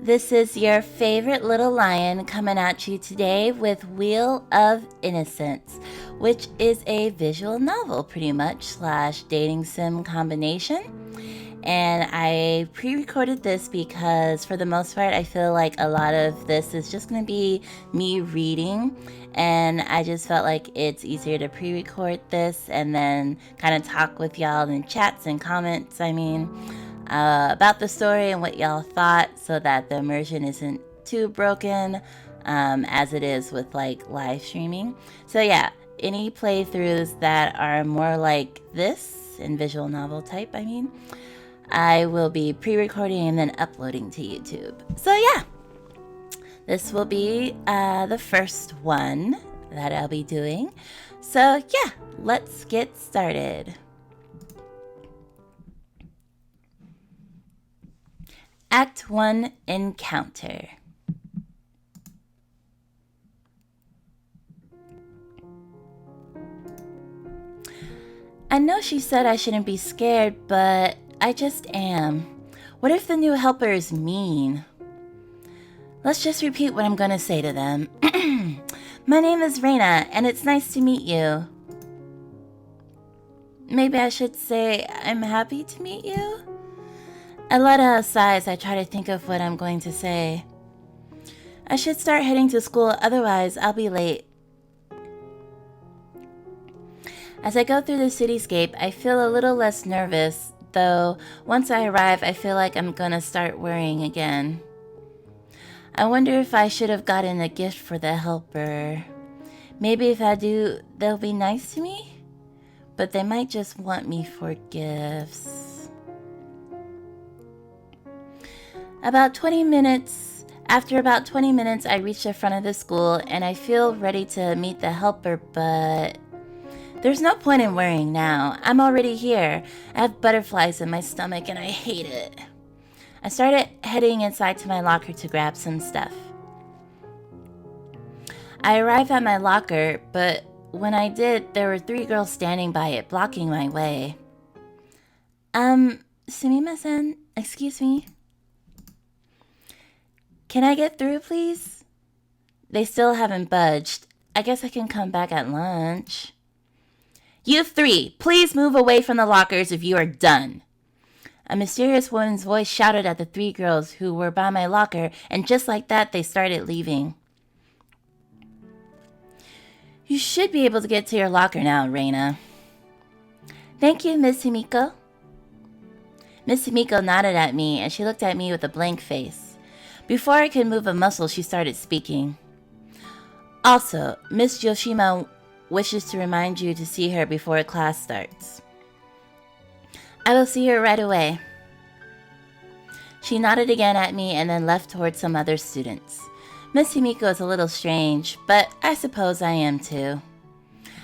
This is your favorite little lion coming at you today with Wheel of Innocence, which is a visual novel pretty much / dating sim combination. And I pre-recorded this because for the most part I feel like a lot of this is just going to be me reading, and I just felt like it's easier to pre-record this and then kind of talk with y'all in chats and comments, about the story and what y'all thought, so that the immersion isn't too broken as it is with like live streaming. So yeah, any playthroughs that are more like this in visual novel type, I will be pre-recording and then uploading to YouTube. So yeah, this will be the first one that I'll be doing. So yeah, let's get started. Act 1, Encounter. I know she said I shouldn't be scared, but I just am. What if the new helper is mean? Let's just repeat what I'm going to say to them. My name is Reina, and it's nice to meet you. Maybe I should say I'm happy to meet you? I let out a sigh as I try to think of what I'm going to say. I should start heading to school, otherwise I'll be late. As I go through the cityscape, I feel a little less nervous, though once I arrive, I feel like I'm gonna start worrying again. I wonder if I should have gotten a gift for the helper. Maybe if I do, they'll be nice to me? But they might just want me for gifts. After about 20 minutes, I reach the front of the school and I feel ready to meet the helper, but there's no point in worrying now. I'm already here. I have butterflies in my stomach and I hate it. I started heading inside to my locker to grab some stuff. I arrived at my locker, but when I did, there were 3 girls standing by it, blocking my way. Sumimasen, excuse me. Can I get through, please? They still haven't budged. I guess I can come back at lunch. You 3, please move away from the lockers if you are done. A mysterious woman's voice shouted at the 3 girls who were by my locker, and just like that, they started leaving. You should be able to get to your locker now, Reina. Thank you, Miss Himiko. Miss Himiko nodded at me, and she looked at me with a blank face. Before I could move a muscle, she started speaking. Also, Miss Yoshima wishes to remind you to see her before class starts. I will see her right away. She nodded again at me and then left towards some other students. Miss Himiko is a little strange, but I suppose I am too.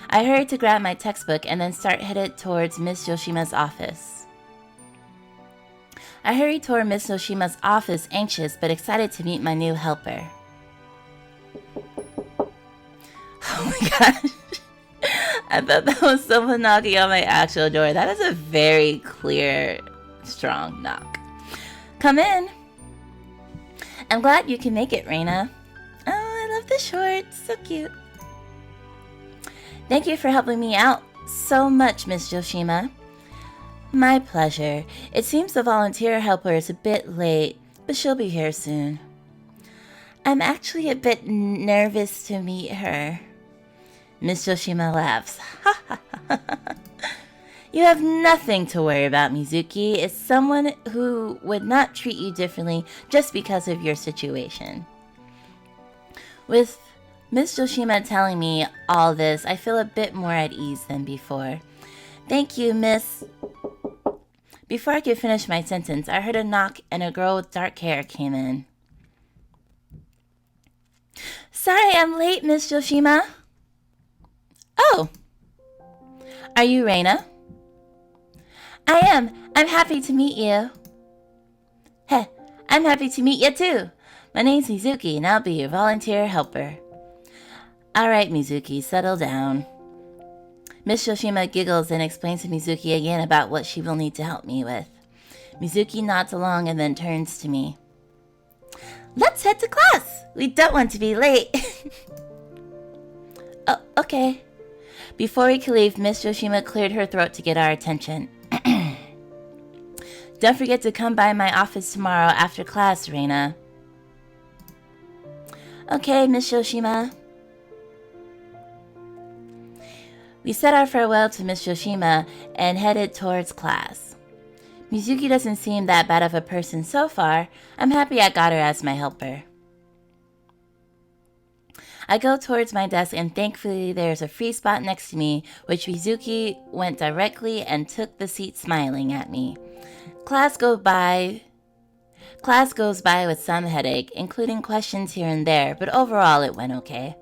I hurried to grab my textbook and then headed towards Miss Yoshima's office. I hurried toward Miss Yoshima's office, anxious but excited to meet my new helper. Oh my gosh. I thought that was someone knocking on my actual door. That is a very clear, strong knock. Come in. I'm glad you can make it, Reina. Oh, I love the shorts. So cute. Thank you for helping me out so much, Miss Yoshima. My pleasure. It seems the volunteer helper is a bit late, but she'll be here soon. I'm actually a bit nervous to meet her. Miss Yoshima laughs. Ha ha ha ha. You have nothing to worry about, Mizuki. It's someone who would not treat you differently just because of your situation. With Miss Yoshima telling me all this, I feel a bit more at ease than before. Thank you, Miss. Before I could finish my sentence, I heard a knock and a girl with dark hair came in. Sorry I'm late, Miss Yoshima. Oh. Are you Reina? I am. I'm happy to meet you. Heh, I'm happy to meet you too. My name's Mizuki and I'll be your volunteer helper. Alright, Mizuki, settle down. Miss Yoshima giggles and explains to Mizuki again about what she will need to help me with. Mizuki nods along and then turns to me. Let's head to class. We don't want to be late. Oh, okay. Before we could leave, Miss Yoshima cleared her throat to get our attention. Don't forget to come by my office tomorrow after class, Reina. Okay, Miss Yoshima. We said our farewell to Miss Yoshima and headed towards class. Mizuki doesn't seem that bad of a person so far. I'm happy I got her as my helper. I go towards my desk and thankfully there's a free spot next to me, which Mizuki went directly and took the seat smiling at me. Class goes by with some headache, including questions here and there, but overall it went okay.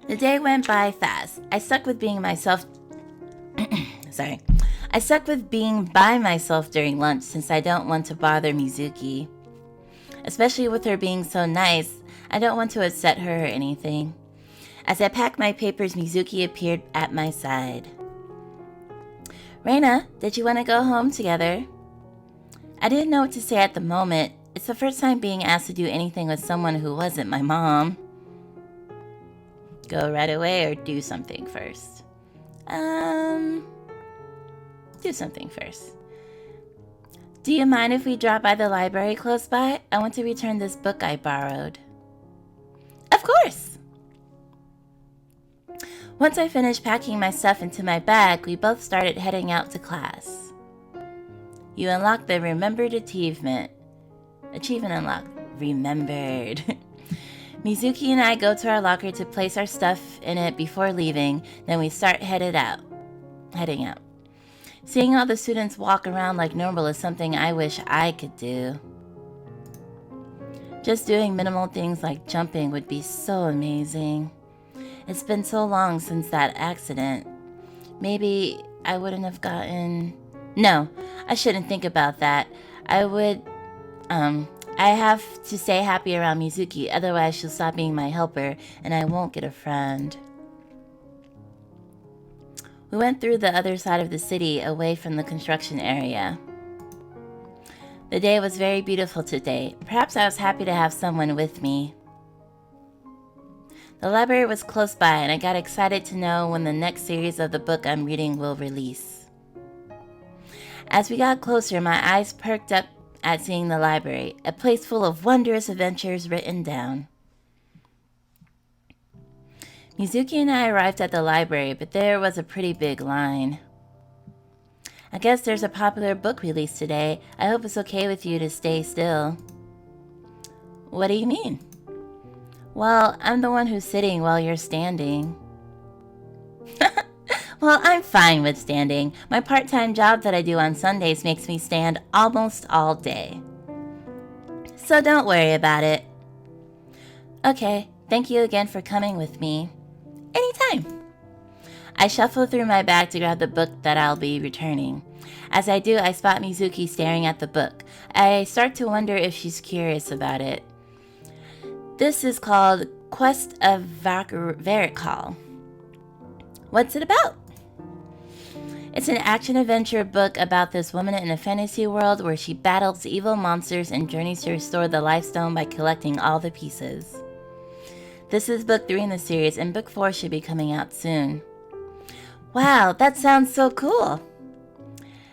The day went by fast. I stuck with being by myself during lunch since I don't want to bother Mizuki. Especially with her being so nice, I don't want to upset her or anything. As I packed my papers, Mizuki appeared at my side. Reina, did you want to go home together? I didn't know what to say at the moment. It's the first time being asked to do anything with someone who wasn't my mom. Go right away or do something first? Do something first. Do you mind if we drop by the library close by? I want to return this book I borrowed. Of course! Once I finished packing my stuff into my bag, we both started heading out to class. You unlocked the remembered achievement. Achievement unlocked. Remembered. Mizuki and I go to our locker to place our stuff in it before leaving, then we start heading out. Seeing all the students walk around like normal is something I wish I could do. Just doing minimal things like jumping would be so amazing. It's been so long since that accident. Maybe I wouldn't have gotten... No, I shouldn't think about that. I have to stay happy around Mizuki, otherwise she'll stop being my helper and I won't get a friend. We went through the other side of the city, away from the construction area. The day was very beautiful today. Perhaps I was happy to have someone with me. The library was close by, and I got excited to know when the next series of the book I'm reading will release. As we got closer, my eyes perked up at seeing the library, a place full of wondrous adventures written down. Mizuki and I arrived at the library, but there was a pretty big line. I guess there's a popular book release today. I hope it's okay with you to stay still. What do you mean? Well, I'm the one who's sitting while you're standing. Well, I'm fine with standing. My part-time job that I do on Sundays makes me stand almost all day. So don't worry about it. Okay, thank you again for coming with me. Anytime. I shuffle through my bag to grab the book that I'll be returning. As I do, I spot Mizuki staring at the book. I start to wonder if she's curious about it. This is called Quest of Varikal. What's it about? It's an action-adventure book about this woman in a fantasy world where she battles evil monsters and journeys to restore the Life Stone by collecting all the pieces. This is book 3 in the series, and book 4 should be coming out soon. Wow, that sounds so cool!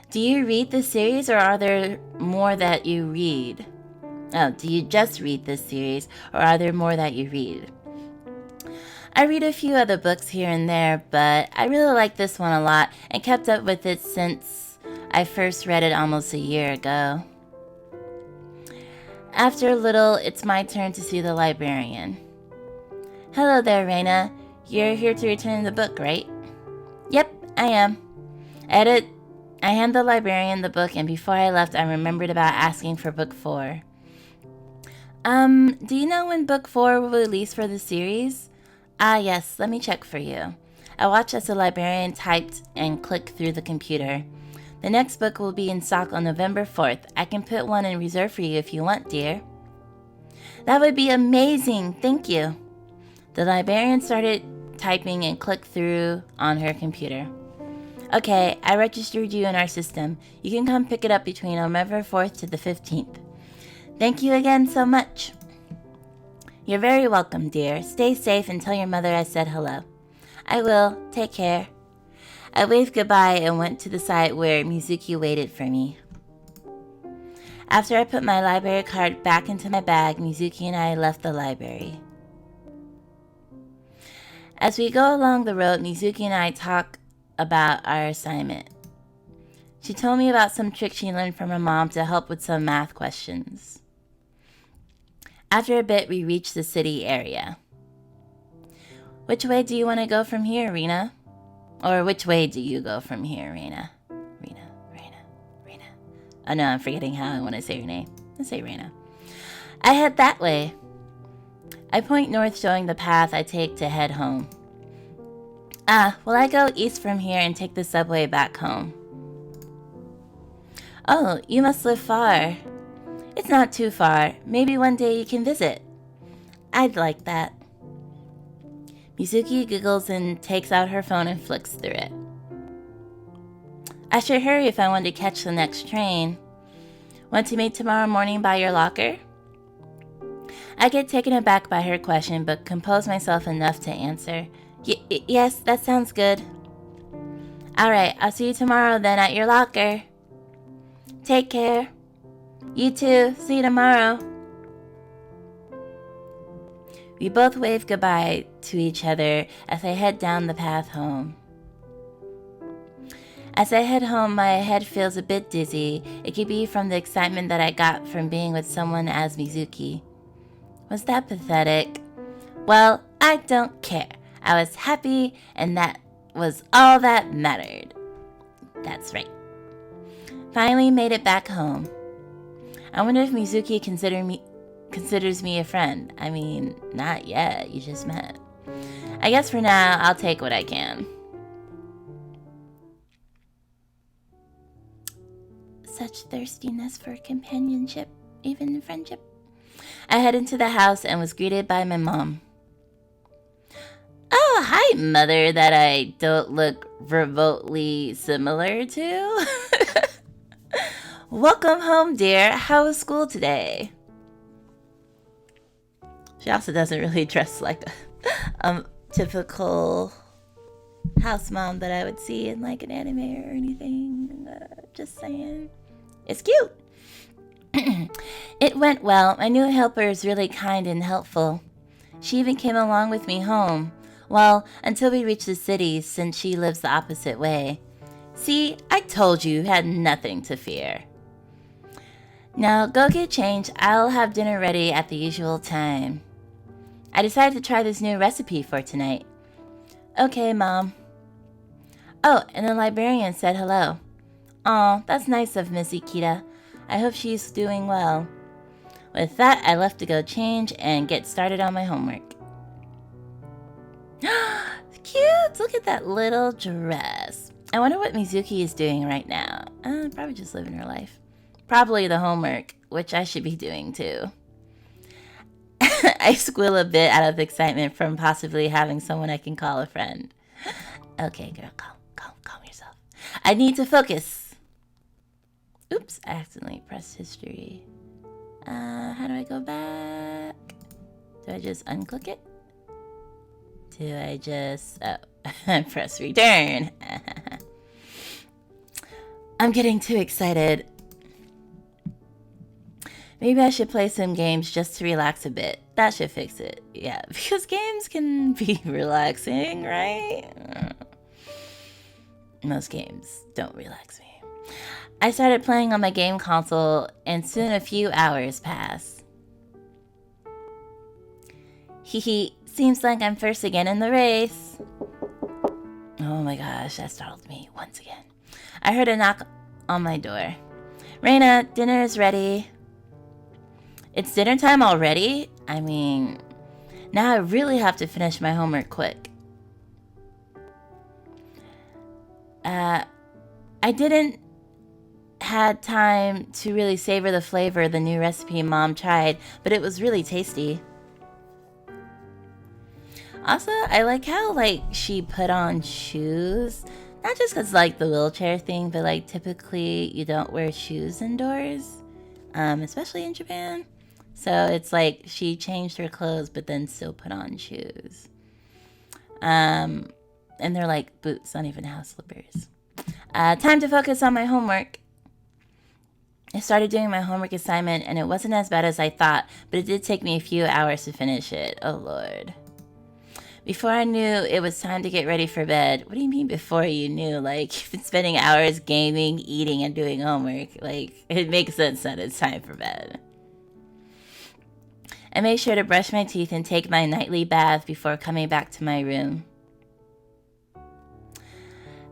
Do you read this series, or are there more that you read? Oh, do you just read this series, or are there more that you read? I read a few other books here and there, but I really like this one a lot and kept up with it since I first read it almost a year ago. After a little, it's my turn to see the librarian. Hello there, Reina. You're here to return the book, right? Yep, I am. I hand the librarian the book, and before I left, I remembered about asking for book 4. Do you know when book 4 will release for the series? Ah, yes, let me check for you. I watched as the librarian typed and clicked through the computer. The next book will be in stock on November 4th. I can put one in reserve for you if you want, dear. That would be amazing, thank you. The librarian started typing and clicked through on her computer. Okay, I registered you in our system. You can come pick it up between November 4th to the 15th. Thank you again so much. You're very welcome, dear. Stay safe and tell your mother I said hello. I will. Take care. I waved goodbye and went to the side where Mizuki waited for me. After I put my library card back into my bag, Mizuki and I left the library. As we go along the road, Mizuki and I talk about our assignment. She told me about some tricks she learned from her mom to help with some math questions. After a bit, we reached the city area. Which way do you want to go from here, Reina? Or which way do you go from here, Reina? Reina. Oh no, I'm forgetting how I want to say your name. Let's say Reina. I head that way. I point north, showing the path I take to head home. Well, I go east from here and take the subway back home. Oh, you must live far. It's not too far. Maybe one day you can visit. I'd like that. Mizuki giggles and takes out her phone and flicks through it. I should hurry if I want to catch the next train. Want to meet tomorrow morning by your locker? I get taken aback by her question, but compose myself enough to answer. Yes, that sounds good. Alright, I'll see you tomorrow then at your locker. Take care. You too. See you tomorrow. We both wave goodbye to each other as I head down the path home. As I head home, my head feels a bit dizzy. It could be from the excitement that I got from being with someone as Mizuki. Was that pathetic? Well, I don't care. I was happy, and that was all that mattered. That's right. Finally made it back home. I wonder if Mizuki considers me a friend. I mean, not yet. You just met. I guess for now, I'll take what I can. Such thirstiness for companionship, even in friendship. I head into the house and was greeted by my mom. Oh, hi, mother, that I don't look remotely similar to. Welcome home, dear. How was school today? She also doesn't really dress like a typical house mom that I would see in like an anime or anything. Just saying. It's cute. It went well. My new helper is really kind and helpful. She even came along with me home. Well, until we reached the city, since she lives the opposite way. See, I told you had nothing to fear. Now, go get changed. I'll have dinner ready at the usual time. I decided to try this new recipe for tonight. Okay, Mom. Oh, and the librarian said hello. Aw, that's nice of Miss Ikeda. I hope she's doing well. With that, I left to go change and get started on my homework. Cute! Look at that little dress. I wonder what Mizuki is doing right now. Probably just living her life. Probably the homework, which I should be doing too. I squeal a bit out of excitement from possibly having someone I can call a friend. Okay, girl, calm yourself. I need to focus. Oops, I accidentally pressed history. How do I go back? Do I just unclick it? Do I just... Oh, press return. I'm getting too excited. Maybe I should play some games just to relax a bit. That should fix it. Yeah, because games can be relaxing, right? Most games don't relax me. I started playing on my game console, and soon a few hours pass. Hehe, seems like I'm first again in the race. Oh my gosh, that startled me once again. I heard a knock on my door. Reina, dinner is ready. It's dinner time already? I mean, now I really have to finish my homework quick. I didn't had time to really savor the flavor of the new recipe Mom tried, but it was really tasty. Also, I like how, like, she put on shoes. Not just because, like, the wheelchair thing, but, like, typically you don't wear shoes indoors, especially in Japan. So it's like she changed her clothes, but then still put on shoes. And they're like boots, not even house slippers. Time to focus on my homework. I started doing my homework assignment, and it wasn't as bad as I thought, but it did take me a few hours to finish it. Oh, Lord. Before I knew it was time to get ready for bed. What do you mean before you knew? Like, you've been spending hours gaming, eating, and doing homework. Like, it makes sense that it's time for bed. I made sure to brush my teeth and take my nightly bath before coming back to my room.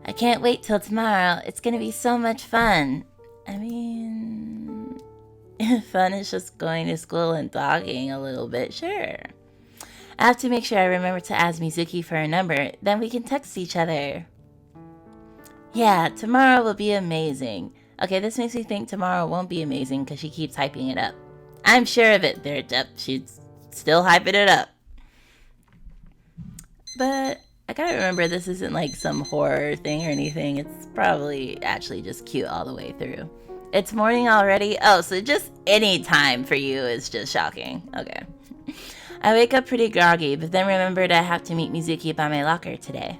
I can't wait till tomorrow. It's gonna be so much fun. I mean, fun is just going to school and talking a little bit, sure. I have to make sure I remember to ask Mizuki for her number, then we can text each other. Yeah, tomorrow will be amazing. Okay, this makes me think tomorrow won't be amazing because she keeps hyping it up. I'm sure of it there, Jeff. She's still hyping it up. But I gotta remember this isn't like some horror thing or anything. It's probably actually just cute all the way through. It's morning already? Oh, so just any time for you is just shocking. Okay. I wake up pretty groggy, but then remembered I have to meet Mizuki by my locker today.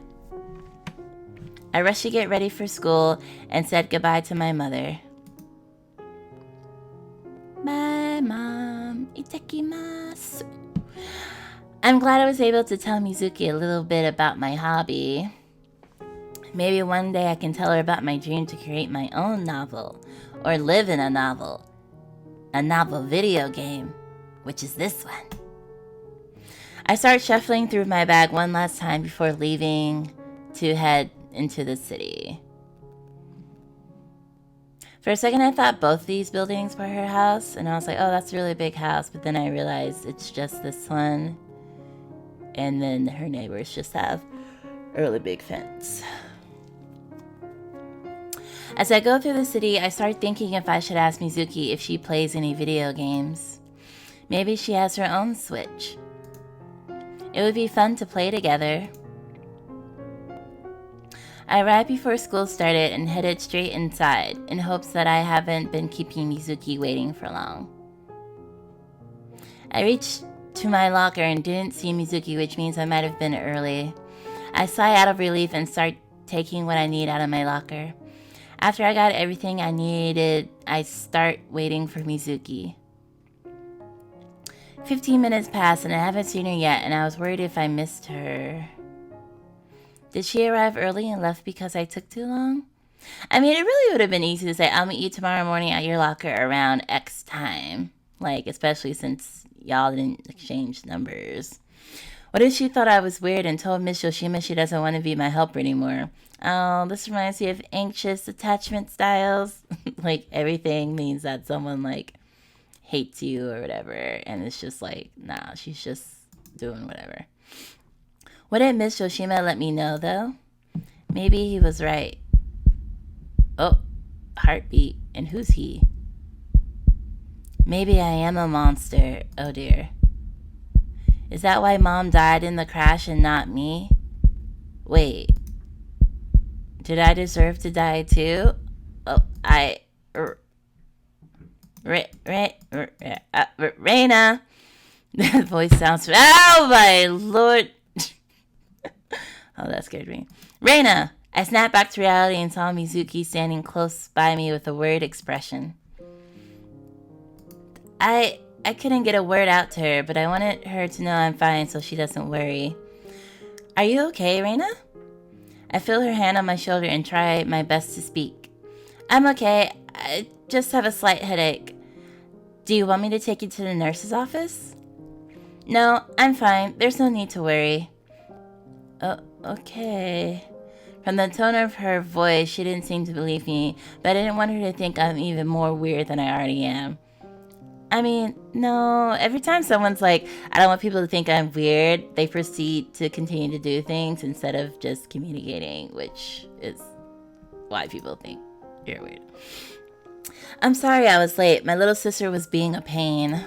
I rushed to get ready for school and said goodbye to my mother. Bye, Mom. Itakimasu. I'm glad I was able to tell Mizuki a little bit about my hobby. Maybe one day I can tell her about my dream to create my own novel, or live in a novel video game, which is this one. I start shuffling through my bag one last time before leaving to head into the city. For a second, I thought both these buildings were her house, and I was like, oh, that's a really big house, but then I realized it's just this one, and then her neighbors just have a really big fence. As I go through the city, I start thinking if I should ask Mizuki if she plays any video games. Maybe she has her own Switch. It would be fun to play together. I arrived before school started and headed straight inside in hopes that I haven't been keeping Mizuki waiting for long. I reached to my locker and didn't see Mizuki, which means I might have been early. I sigh out of relief and start taking what I need out of my locker. After I got everything I needed, I start waiting for Mizuki. 15 minutes passed and I haven't seen her yet, and I was worried if I missed her. Did she arrive early and left because I took too long? I mean, it really would have been easy to say, I'll meet you tomorrow morning at your locker around X time. Like, especially since y'all didn't exchange numbers. What if she thought I was weird and told Miss Yoshima she doesn't want to be my helper anymore? Oh, this reminds me of anxious attachment styles. Like, everything means that someone, like, hates you or whatever. And it's just like, nah, she's just doing whatever. Wouldn't Miss Yoshima let me know, though? Maybe he was right. Oh, heartbeat. And who's he? Maybe I am a monster. Oh, dear. Is that why Mom died in the crash and not me? Wait. Did I deserve to die, too? Oh, Reina. That voice sounds... Oh, my Lord. Oh, that scared me. Reina! I snapped back to reality and saw Mizuki standing close by me with a worried expression. I couldn't get a word out to her, but I wanted her to know I'm fine so she doesn't worry. Are you okay, Reina? I feel her hand on my shoulder and try my best to speak. I'm okay. I just have a slight headache. Do you want me to take you to the nurse's office? No, I'm fine. There's no need to worry. Oh, okay. From the tone of her voice, she didn't seem to believe me, but I didn't want her to think I'm even more weird than I already am. I mean, no, every time someone's like, I don't want people to think I'm weird, they proceed to continue to do things instead of just communicating, which is why people think you're weird. I'm sorry I was late. My little sister was being a pain.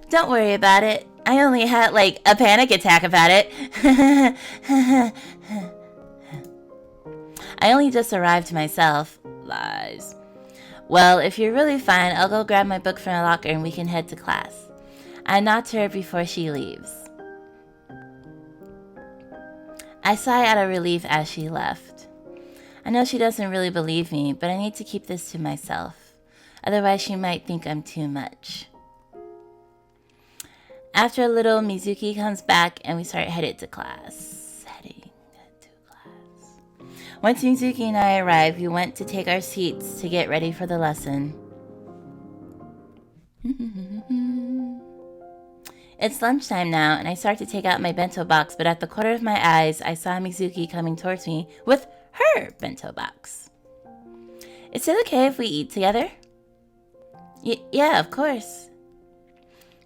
Don't worry about it. I only had like a panic attack about it. I only just arrived myself. Lies. Well, if you're really fine, I'll go grab my book from the locker and we can head to class. I nod to her before she leaves. I sigh out of relief as she left. I know she doesn't really believe me, but I need to keep this to myself. Otherwise, she might think I'm too much. After a little, Mizuki comes back and we start headed to class. Once Mizuki and I arrived, we went to take our seats to get ready for the lesson. It's lunchtime now, and I start to take out my bento box, but at the corner of my eyes, I saw Mizuki coming towards me with her bento box. Is it okay if we eat together? Yeah, of course.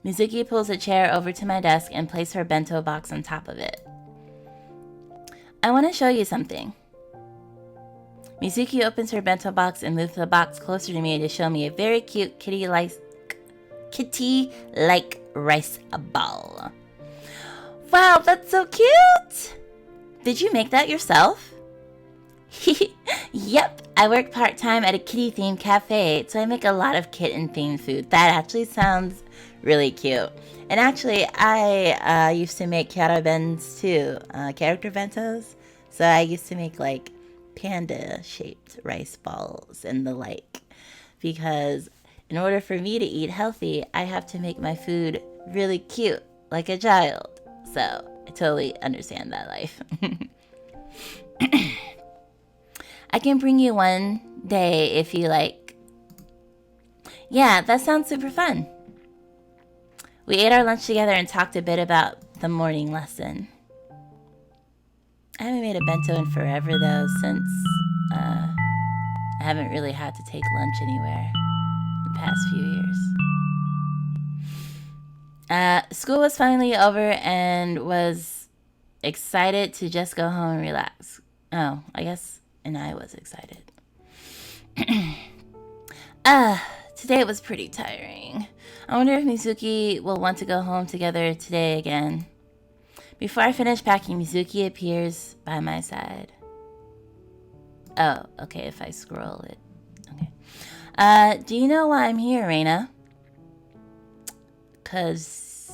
Mizuki pulls a chair over to my desk and places her bento box on top of it. I want to show you something. Mizuki opens her bento box and moves the box closer to me to show me a very cute kitty-like rice ball. Wow, that's so cute! Did you make that yourself? Yep, I work part-time at a kitty-themed cafe, so I make a lot of kitten-themed food. That actually sounds really cute. And actually, I used to make character bentos. So I used to make like panda-shaped rice balls and the like. Because in order for me to eat healthy, I have to make my food really cute, like a child. So I totally understand that life. I can bring you one day if you like. Yeah, that sounds super fun. We ate our lunch together and talked a bit about the morning lesson. I haven't made a bento in forever though, since I haven't really had to take lunch anywhere the past few years. School was finally over and was excited to just go home and relax. Oh, I guess, and I was excited. Today was pretty tiring. I wonder if Mizuki will want to go home together today again. Before I finish packing, Mizuki appears by my side. Oh, okay, if I scroll it. Okay. Do you know why I'm here, Reina? 'Cause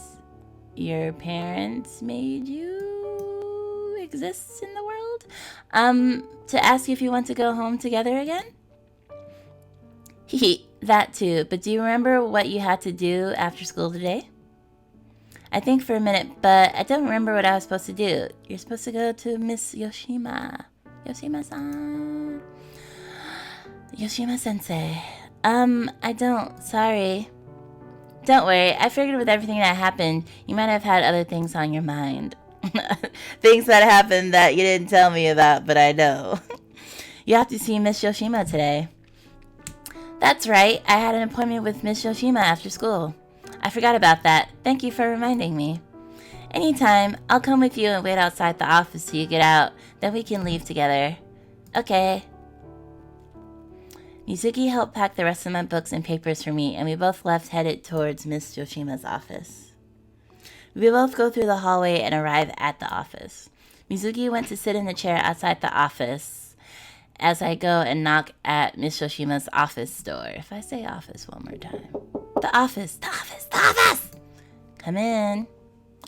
your parents made you exist in the world? To ask if you want to go home together again? That too, but do you remember what you had to do after school today? I think for a minute, but I don't remember what I was supposed to do. You're supposed to go to Miss Yoshima. Yoshima-san. Yoshima-sensei. I don't. Sorry. Don't worry. I figured with everything that happened, you might have had other things on your mind. Things that happened that you didn't tell me about, but I know. You have to see Miss Yoshima today. That's right. I had an appointment with Miss Yoshima after school. I forgot about that. Thank you for reminding me. Anytime, I'll come with you and wait outside the office till you get out. Then we can leave together. Okay. Mizuki helped pack the rest of my books and papers for me, and we both left headed towards Miss Yoshima's office. We both go through the hallway and arrive at the office. Mizuki went to sit in the chair outside the office as I go and knock at Miss Yoshima's office door. If I say office one more time. The office. Come in.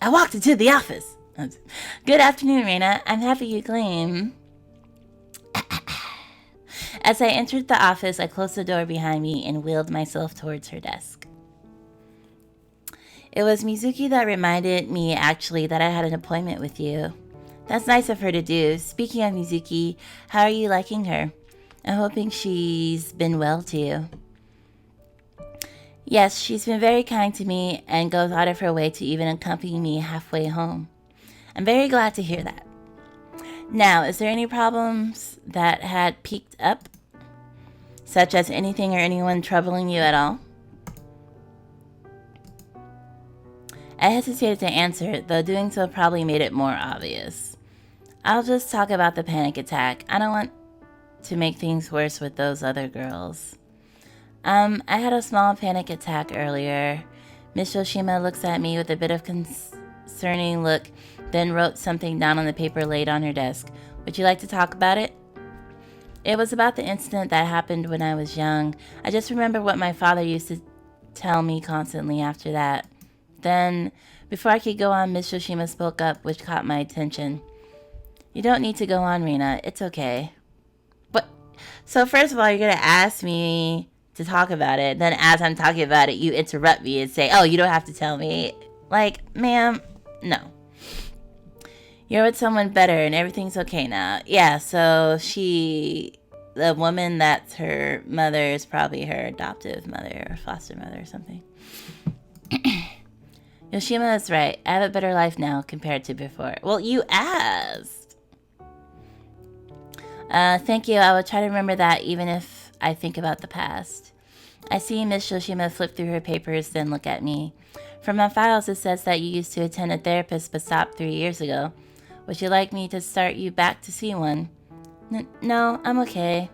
I walked into the office. Good afternoon, Reina. I'm happy you came. As I entered the office, I closed the door behind me and wheeled myself towards her desk. It was Mizuki that reminded me, actually, that I had an appointment with you. That's nice of her to do. Speaking of Mizuki, how are you liking her? I'm hoping she's been well to you. Yes, she's been very kind to me and goes out of her way to even accompany me halfway home. I'm very glad to hear that. Now, is there any problems that had peaked up? Such as anything or anyone troubling you at all? I hesitated to answer, though doing so probably made it more obvious. I'll just talk about the panic attack. I don't want to make things worse with those other girls. I had a small panic attack earlier. Miss Yoshima looks at me with a bit of concerning look, then wrote something down on the paper laid on her desk. Would you like to talk about it? It was about the incident that happened when I was young. I just remember what my father used to tell me constantly after that. Then, before I could go on, Miss Yoshima spoke up, which caught my attention. You don't need to go on, Reina. It's okay. But, so first of all, you're going to ask me to talk about it. Then as I'm talking about it, you interrupt me and say, oh, you don't have to tell me. Like, ma'am, no. You're with someone better and everything's okay now. Yeah, so the woman that's her mother is probably her adoptive mother or foster mother or something. Yoshima is right. I have a better life now compared to before. Well, you asked. Thank you. I will try to remember that even if I think about the past. I see Miss Yoshima flip through her papers, then look at me. From my files, it says that you used to attend a therapist but stopped 3 years ago. Would you like me to start you back to see one? No, I'm okay.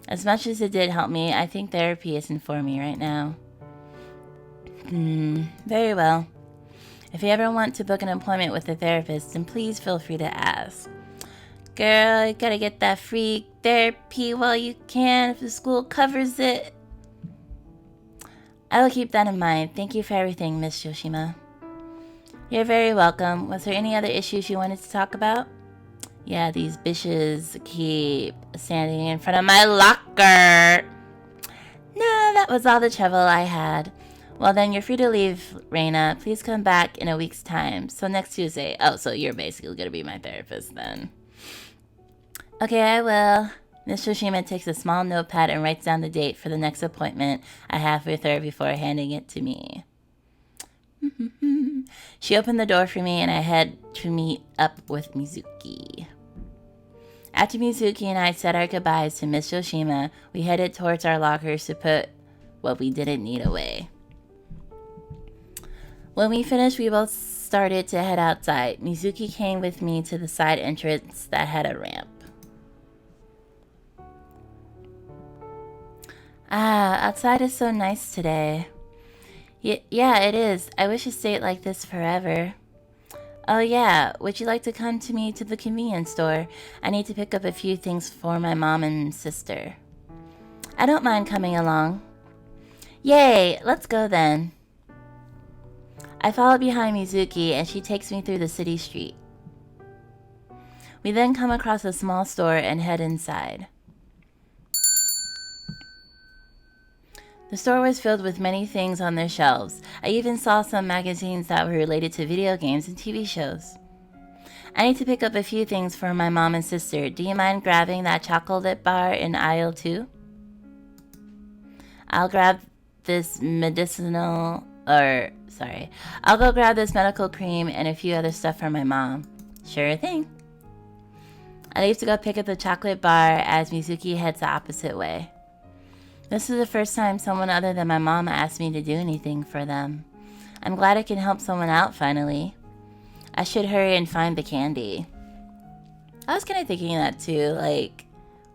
As much as it did help me, I think therapy isn't for me right now. Very well. If you ever want to book an appointment with a therapist, then please feel free to ask. Girl, you gotta get that free therapy while you can if the school covers it. I will keep that in mind. Thank you for everything, Miss Yoshima. You're very welcome. Was there any other issues you wanted to talk about? Yeah, these bitches keep standing in front of my locker. No, that was all the trouble I had. Well, then you're free to leave, Reina. Please come back in a week's time. So next Tuesday. Oh, so you're basically going to be my therapist then. Okay, I will. Miss Yoshima takes a small notepad and writes down the date for the next appointment I have with her before handing it to me. She opened the door for me and I head to meet up with Mizuki. After Mizuki and I said our goodbyes to Miss Yoshima, we headed towards our lockers to put what we didn't need away. When we finished, we both started to head outside. Mizuki came with me to the side entrance that had a ramp. Outside is so nice today. Yeah, it is. I wish it stayed like this forever. Oh yeah, would you like to come to me to the convenience store? I need to pick up a few things for my mom and sister. I don't mind coming along. Yay, let's go then. I follow behind Mizuki and she takes me through the city street. We then come across a small store and head inside. The store was filled with many things on their shelves. I even saw some magazines that were related to video games and TV shows. I need to pick up a few things for my mom and sister. Do you mind grabbing that chocolate bar in aisle 2? I'll go grab this medical cream and a few other stuff for my mom. Sure thing. I leave to go pick up the chocolate bar as Mizuki heads the opposite way. This is the first time someone other than my mom asked me to do anything for them. I'm glad I can help someone out finally. I should hurry and find the candy. I was kind of thinking that too, like,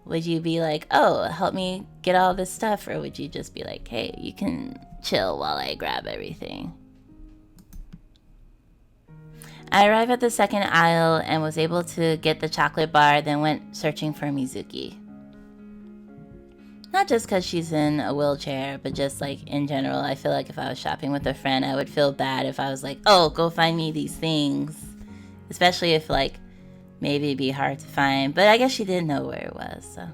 would you be like, oh, help me get all this stuff, or would you just be like, hey, you can chill while I grab everything? I arrived at the second aisle and was able to get the chocolate bar, then went searching for Mizuki. Not just because she's in a wheelchair, but just like in general, I feel like if I was shopping with a friend, I would feel bad if I was like, oh, go find me these things. Especially if like maybe it'd be hard to find, but I guess she didn't know where it was, so.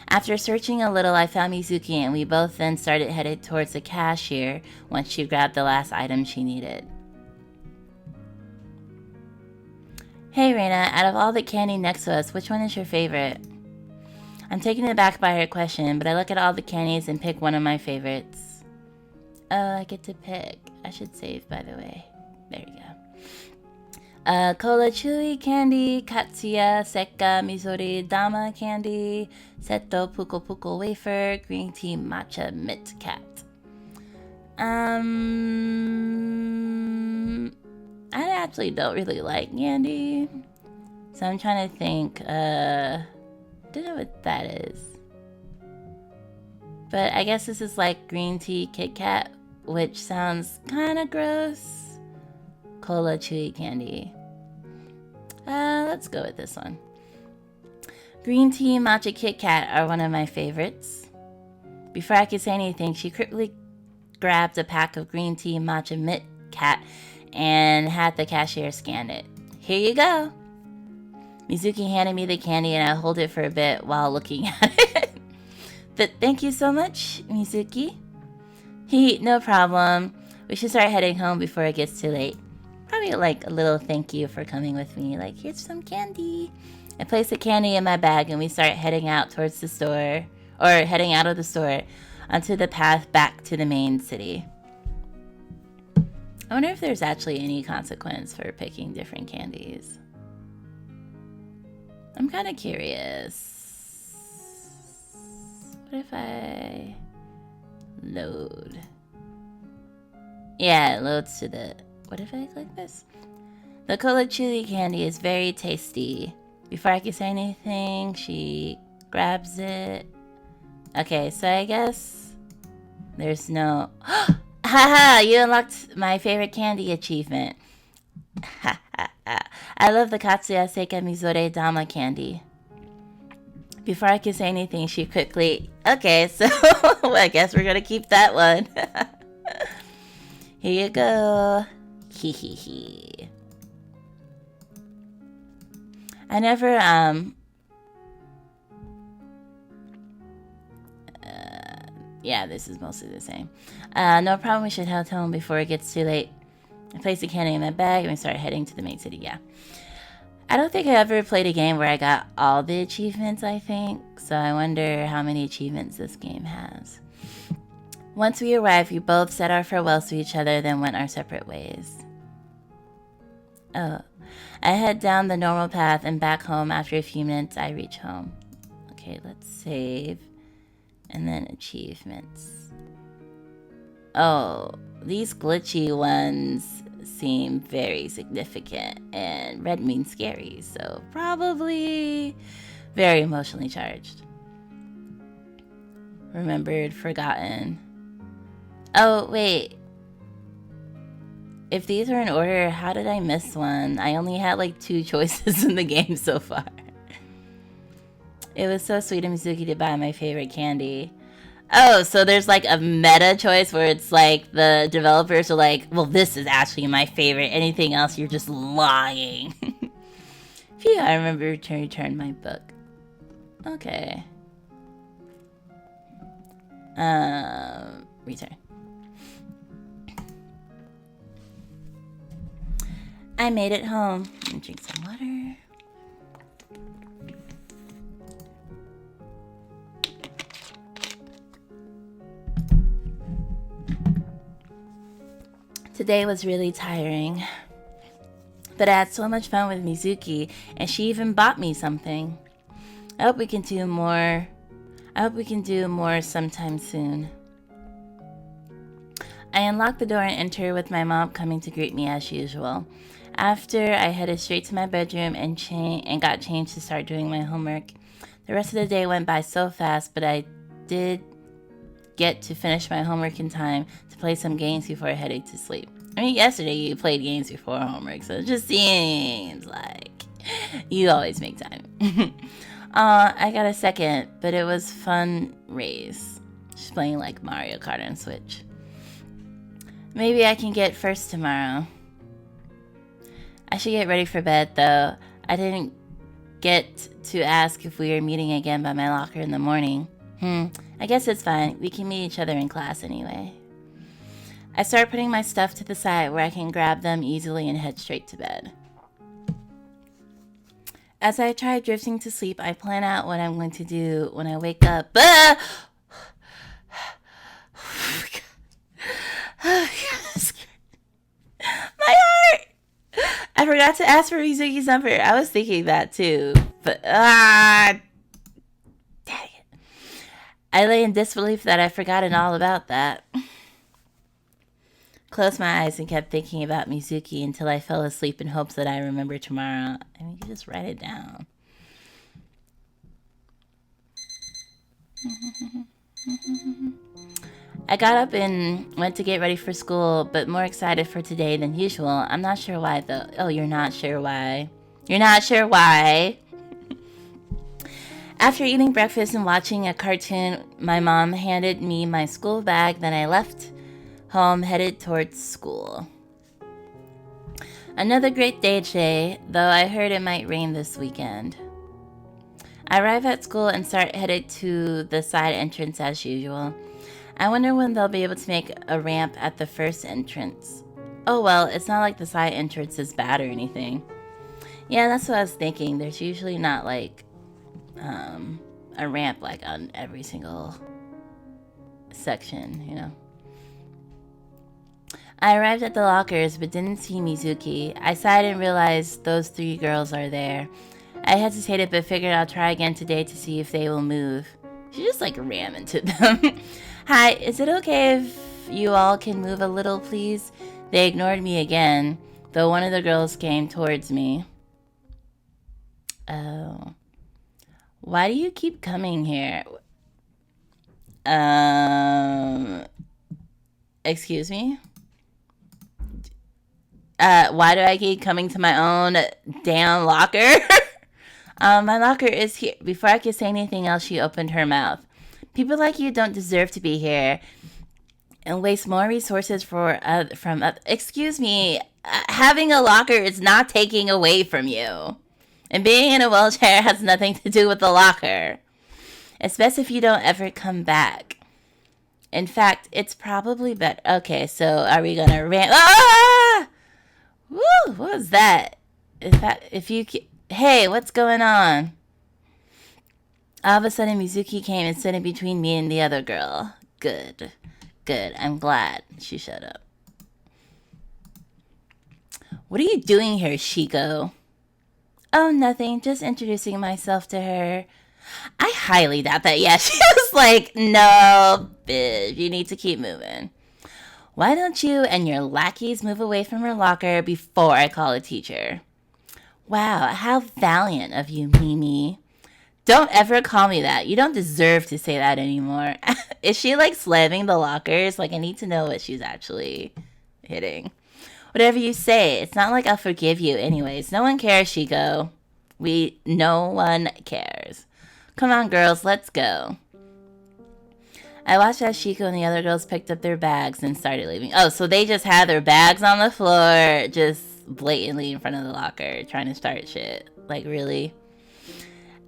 After searching a little, I found Mizuki and we both then started headed towards the cashier once she grabbed the last item she needed. Hey Reina, out of all the candy next to us, which one is your favorite? I'm taken aback by her question, but I look at all the candies and pick one of my favorites. Oh, I get to pick. I should save, by the way. There you go. Cola Chewy Candy, Katsuya, Seka, Misori, Dama Candy, Seto, Puko Puko Wafer, Green Tea, Matcha, Mit Cat. I actually don't really like candy, so I'm trying to think, don't know what that is. But I guess this is like green tea Kit Kat which sounds kind of gross. Cola chewy candy. Let's go with this one. Green tea matcha Kit Kat are one of my favorites. Before I could say anything, she quickly grabbed a pack of green tea matcha Mit Cat and had the cashier scan it. Here you go. Mizuki handed me the candy and I hold it for a bit while looking at it. But thank you so much, Mizuki. No problem. We should start heading home before it gets too late. Probably like a little thank you for coming with me. Like, here's some candy. I place the candy in my bag and we start heading out towards the store, or heading out of the store onto the path back to the main city. I wonder if there's actually any consequence for picking different candies. I'm kind of curious. What if I load? Yeah, it loads to the... What if I click this? The cola chili candy is very tasty. Before I can say anything, she grabs it. Okay, so I guess there's no... Haha, you unlocked my favorite candy achievement. I love the Katsuya Seika Mizore Dama candy. Before I could say anything, she quickly... Okay, so I guess we're gonna keep that one. Here you go. Hee hee hee. I never, yeah, this is mostly the same. No problem, we should head home before it gets too late. I placed the candy in my bag and we started heading to the main city, yeah. I don't think I ever played a game where I got all the achievements, I think. So I wonder how many achievements this game has. Once we arrived, we both said our farewells to each other, then went our separate ways. Oh. I head down the normal path and back home. After a few minutes, I reach home. Okay, let's save. And then achievements. Oh, these glitchy ones seem very significant. And red means scary, so probably very emotionally charged. Remembered, forgotten. Oh, wait. If these are in order, how did I miss one? I only had like 2 choices in the game so far. It was so sweet of Mizuki to buy my favorite candy. Oh, so there's like a meta choice where it's like the developers are like, well, this is actually my favorite. Anything else, you're just lying. Phew, I remember to return my book. Okay. Return. I made it home. Let me drink some water. Today was really tiring, but I had so much fun with Mizuki, and she even bought me something. I hope we can do more. Sometime soon. I unlocked the door and entered with my mom coming to greet me as usual. After, I headed straight to my bedroom and got changed to start doing my homework. The rest of the day went by so fast, but I did get to finish my homework in time to play some games before heading to sleep. I mean, yesterday you played games before homework, so it just seems like you always make time. I got a second, but it was fun race. Just playing like Mario Kart on Switch. Maybe I can get first tomorrow. I should get ready for bed, though. I didn't get to ask if we were meeting again by my locker in the morning. I guess it's fine. We can meet each other in class anyway. I start putting my stuff to the side where I can grab them easily and head straight to bed. As I try drifting to sleep, I plan out what I'm going to do when I wake up. Ah! My heart! I forgot to ask for Mizuki's number. I was thinking that too. But, dang it. I lay in disbelief that I'd forgotten all about that. Closed my eyes and kept thinking about Mizuki until I fell asleep in hopes that I remember tomorrow. I mean, you can just write it down. I got up and went to get ready for school, but more excited for today than usual. I'm not sure why, though. Oh, you're not sure why. You're not sure why. After eating breakfast and watching a cartoon, my mom handed me my school bag. Then I left home, headed towards school. Another great day today, though I heard it might rain this weekend. I arrive at school and start headed to the side entrance as usual. I wonder when they'll be able to make a ramp at the first entrance. Oh well, it's not like the side entrance is bad or anything. Yeah, that's what I was thinking. There's usually not like a ramp like on every single section, you know. I arrived at the lockers but didn't see Mizuki. I sighed and realized those 3 girls are there. I hesitated but figured I'll try again today to see if they will move. She just like ran into them. Hi, is it okay if you all can move a little, please? They ignored me again, though one of the girls came towards me. Oh. Why do you keep coming here? Excuse me? Why do I keep coming to my own damn locker? My locker is here. Before I could say anything else, she opened her mouth. People like you don't deserve to be here and waste more resources from excuse me, having a locker is not taking away from you. And being in a wheelchair has nothing to do with the locker. Especially if you don't ever come back. In fact, it's probably better. Okay, so are we gonna rant? Ah! Woo! What was that? Hey, what's going on? All of a sudden, Mizuki came and stood in between me and the other girl. Good. I'm glad she shut up. What are you doing here, Shiko? Oh, nothing. Just introducing myself to her. I highly doubt that. Yeah, she was like, no, bitch, you need to keep moving. Why don't you and your lackeys move away from her locker before I call a teacher? Wow, how valiant of you, Mimi. Don't ever call me that. You don't deserve to say that anymore. Is she like slamming the lockers? Like, I need to know what she's actually hitting. Whatever you say, it's not like I'll forgive you anyways. No one cares, Shiko. No one cares. Come on, girls, let's go. I watched as Shiko and the other girls picked up their bags and started leaving. Oh, so they just had their bags on the floor, just blatantly in front of the locker, trying to start shit. Like, really?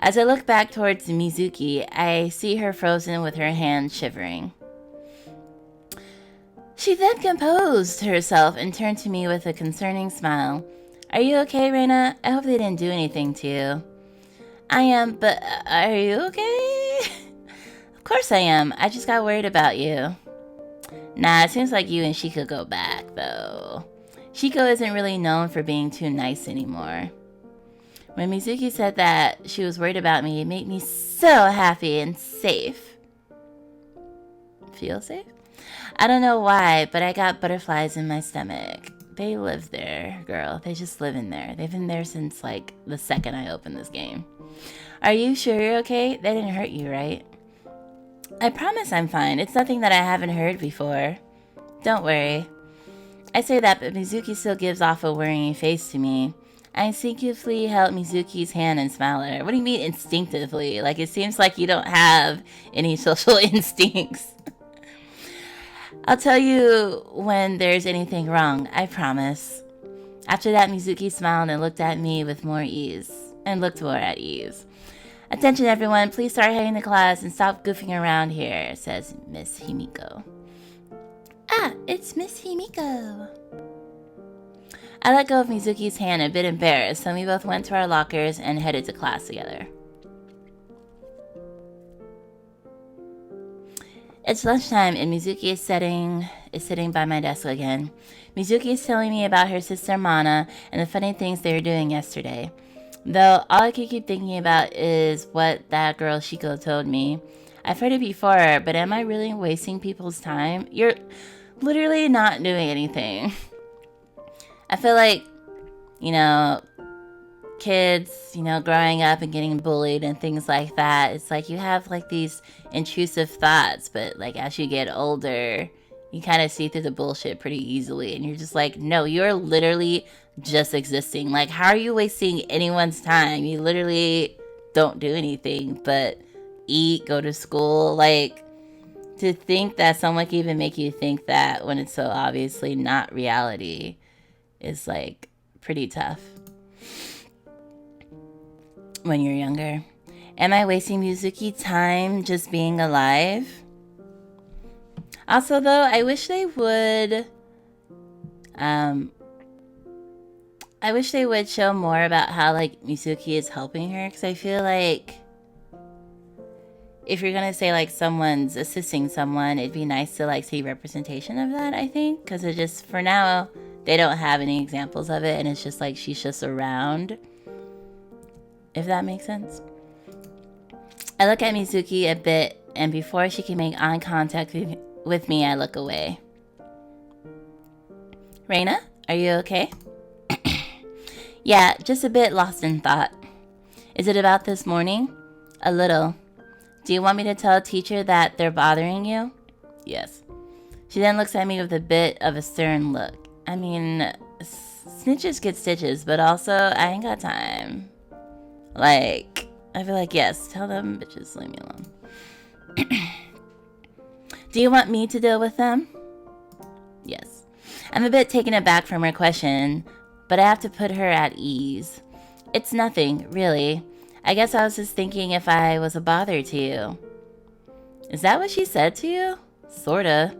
As I look back towards Mizuki, I see her frozen with her hands shivering. She then composed herself and turned to me with a concerning smile. Are you okay, Reina? I hope they didn't do anything to you. I am, but are you okay? Of course I am. I just got worried about you. Nah, it seems like you and Shiko go back, though. Shiko isn't really known for being too nice anymore. When Mizuki said that she was worried about me, it made me so happy and safe. Feel safe? I don't know why, but I got butterflies in my stomach. They live there, girl. They just live in there. They've been there since, like, the second I opened this game. Are you sure you're okay? They didn't hurt you, right? I promise I'm fine. It's nothing that I haven't heard before. Don't worry. I say that, but Mizuki still gives off a worrying face to me. I instinctively held Mizuki's hand and smiled at her. What do you mean instinctively? Like, it seems like you don't have any social instincts. I'll tell you when there's anything wrong, I promise. After that, Mizuki smiled and looked at me with more ease. And looked more at ease. Attention everyone, please start heading to class and stop goofing around here, says Miss Himiko. Ah, it's Miss Himiko. I let go of Mizuki's hand, a bit embarrassed, so we both went to our lockers and headed to class together. It's lunchtime and Mizuki is sitting by my desk again. Mizuki is telling me about her sister Mana and the funny things they were doing yesterday. Though all I can keep thinking about is what that girl Shiko told me. I've heard it before, but am I really wasting people's time? You're literally not doing anything. I feel like, you know, kids, growing up and getting bullied and things like that, it's like you have like these intrusive thoughts, but like as you get older, you kind of see through the bullshit pretty easily, and you're just like, no, you're literally just existing. Like, how are you wasting anyone's time? You literally don't do anything but eat, go to school. Like, to think that someone can even make you think that when it's so obviously not reality is like pretty tough when you're younger. Am I wasting Mizuki time just being alive? Also, though, I wish they would show more about how like Mizuki is helping her, because I feel like if you're gonna say like someone's assisting someone, it'd be nice to like see representation of that, I think, because it just, for now, they don't have any examples of it, and it's just like she's just around, if that makes sense. I look at Mizuki a bit, and before she can make eye contact with me, I look away. Reina, are you okay? Yeah, just a bit lost in thought. Is it about this morning? A little. Do you want me to tell a teacher that they're bothering you? Yes. She then looks at me with a bit of a stern look. I mean, snitches get stitches, but also, I ain't got time. Like, I feel like, yes, tell them bitches, leave me alone. Do you want me to deal with them? Yes. I'm a bit taken aback from her question, but I have to put her at ease. It's nothing, really. I guess I was just thinking if I was a bother to you. Is that what she said to you? Sorta.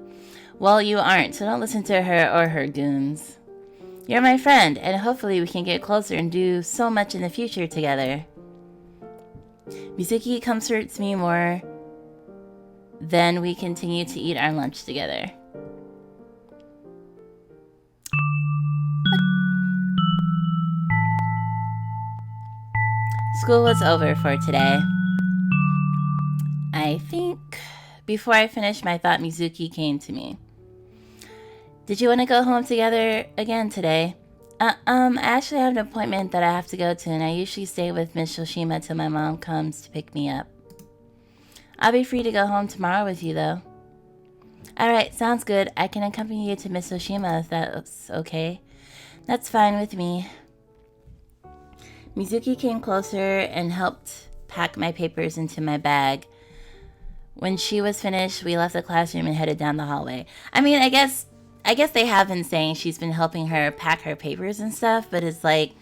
Well, you aren't, so don't listen to her or her goons. You're my friend, and hopefully we can get closer and do so much in the future together. Mizuki comforts me more. Then we continue to eat our lunch together. School was over for today. I think before I finished my thought, Mizuki came to me. Did you want to go home together again today? I actually have an appointment that I have to go to, and I usually stay with Miss Shoshima till my mom comes to pick me up. I'll be free to go home tomorrow with you, though. Alright, sounds good. I can accompany you to Miss Shoshima if that's okay. That's fine with me. Mizuki came closer and helped pack my papers into my bag. When she was finished, we left the classroom and headed down the hallway. I mean, I guess they have been saying she's been helping her pack her papers and stuff, but it's like,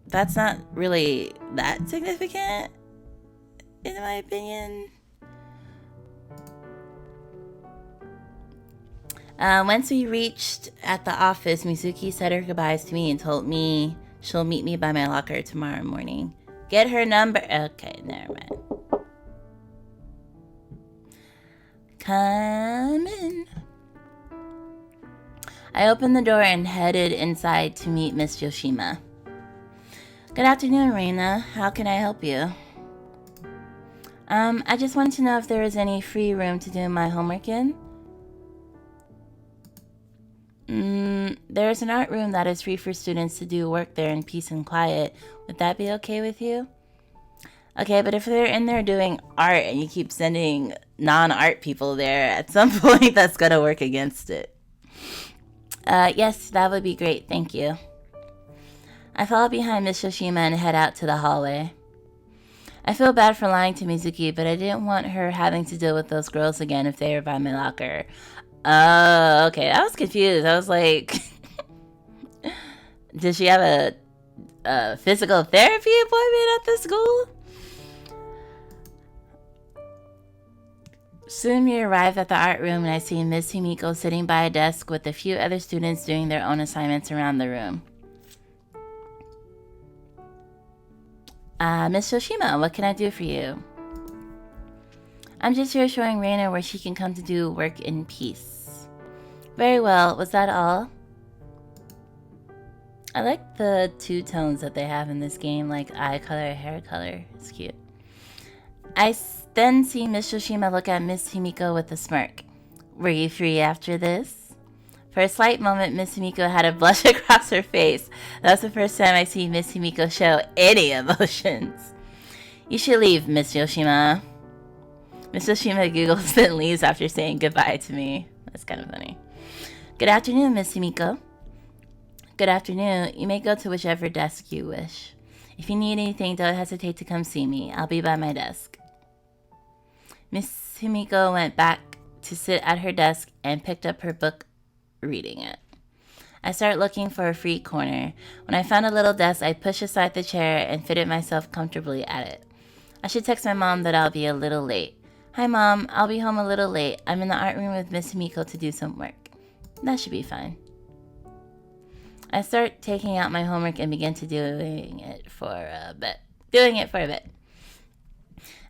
that's not really that significant, in my opinion. Once we reached at the office, Mizuki said her goodbyes to me and told me she'll meet me by my locker tomorrow morning. Get her number. Okay, never mind. Come in. I opened the door and headed inside to meet Miss Yoshima. Good afternoon, Reina. How can I help you? I just wanted to know if there was any free room to do my homework in. There's an art room that is free for students to do work there in peace and quiet. Would that be okay with you? Okay, but if they're in there doing art and you keep sending non-art people there, at some point that's gonna work against it. Yes, that would be great, thank you. I follow behind Miss Shoshima and head out to the hallway. I feel bad for lying to Mizuki, but I didn't want her having to deal with those girls again if they were by my locker. Oh, okay, I was confused. I was like, does she have a physical therapy appointment at the school? Soon we arrived at the art room and I see Miss Himiko sitting by a desk with a few other students doing their own assignments around the room. Miss Shoshima, what can I do for you? I'm just here showing Reina where she can come to do work in peace. Very well, was that all? I like the two tones that they have in this game, like eye color, hair color. It's cute. I then see Miss Shoshima look at Miss Himiko with a smirk. Were you free after this? For a slight moment, Miss Himiko had a blush across her face. That was the first time I see Miss Himiko show any emotions. You should leave, Miss Yoshima. Miss Yoshima giggles then leaves after saying goodbye to me. That's kind of funny. Good afternoon, Miss Himiko. Good afternoon. You may go to whichever desk you wish. If you need anything, don't hesitate to come see me. I'll be by my desk. Miss Himiko went back to sit at her desk and picked up her book, reading it. I started looking for a free corner. When I found a little desk, I pushed aside the chair and fitted myself comfortably at it. I should text my mom that I'll be a little late. Hi, Mom. I'll be home a little late. I'm in the art room with Miss Himiko to do some work. That should be fine. I start taking out my homework and begin to doing it for a bit.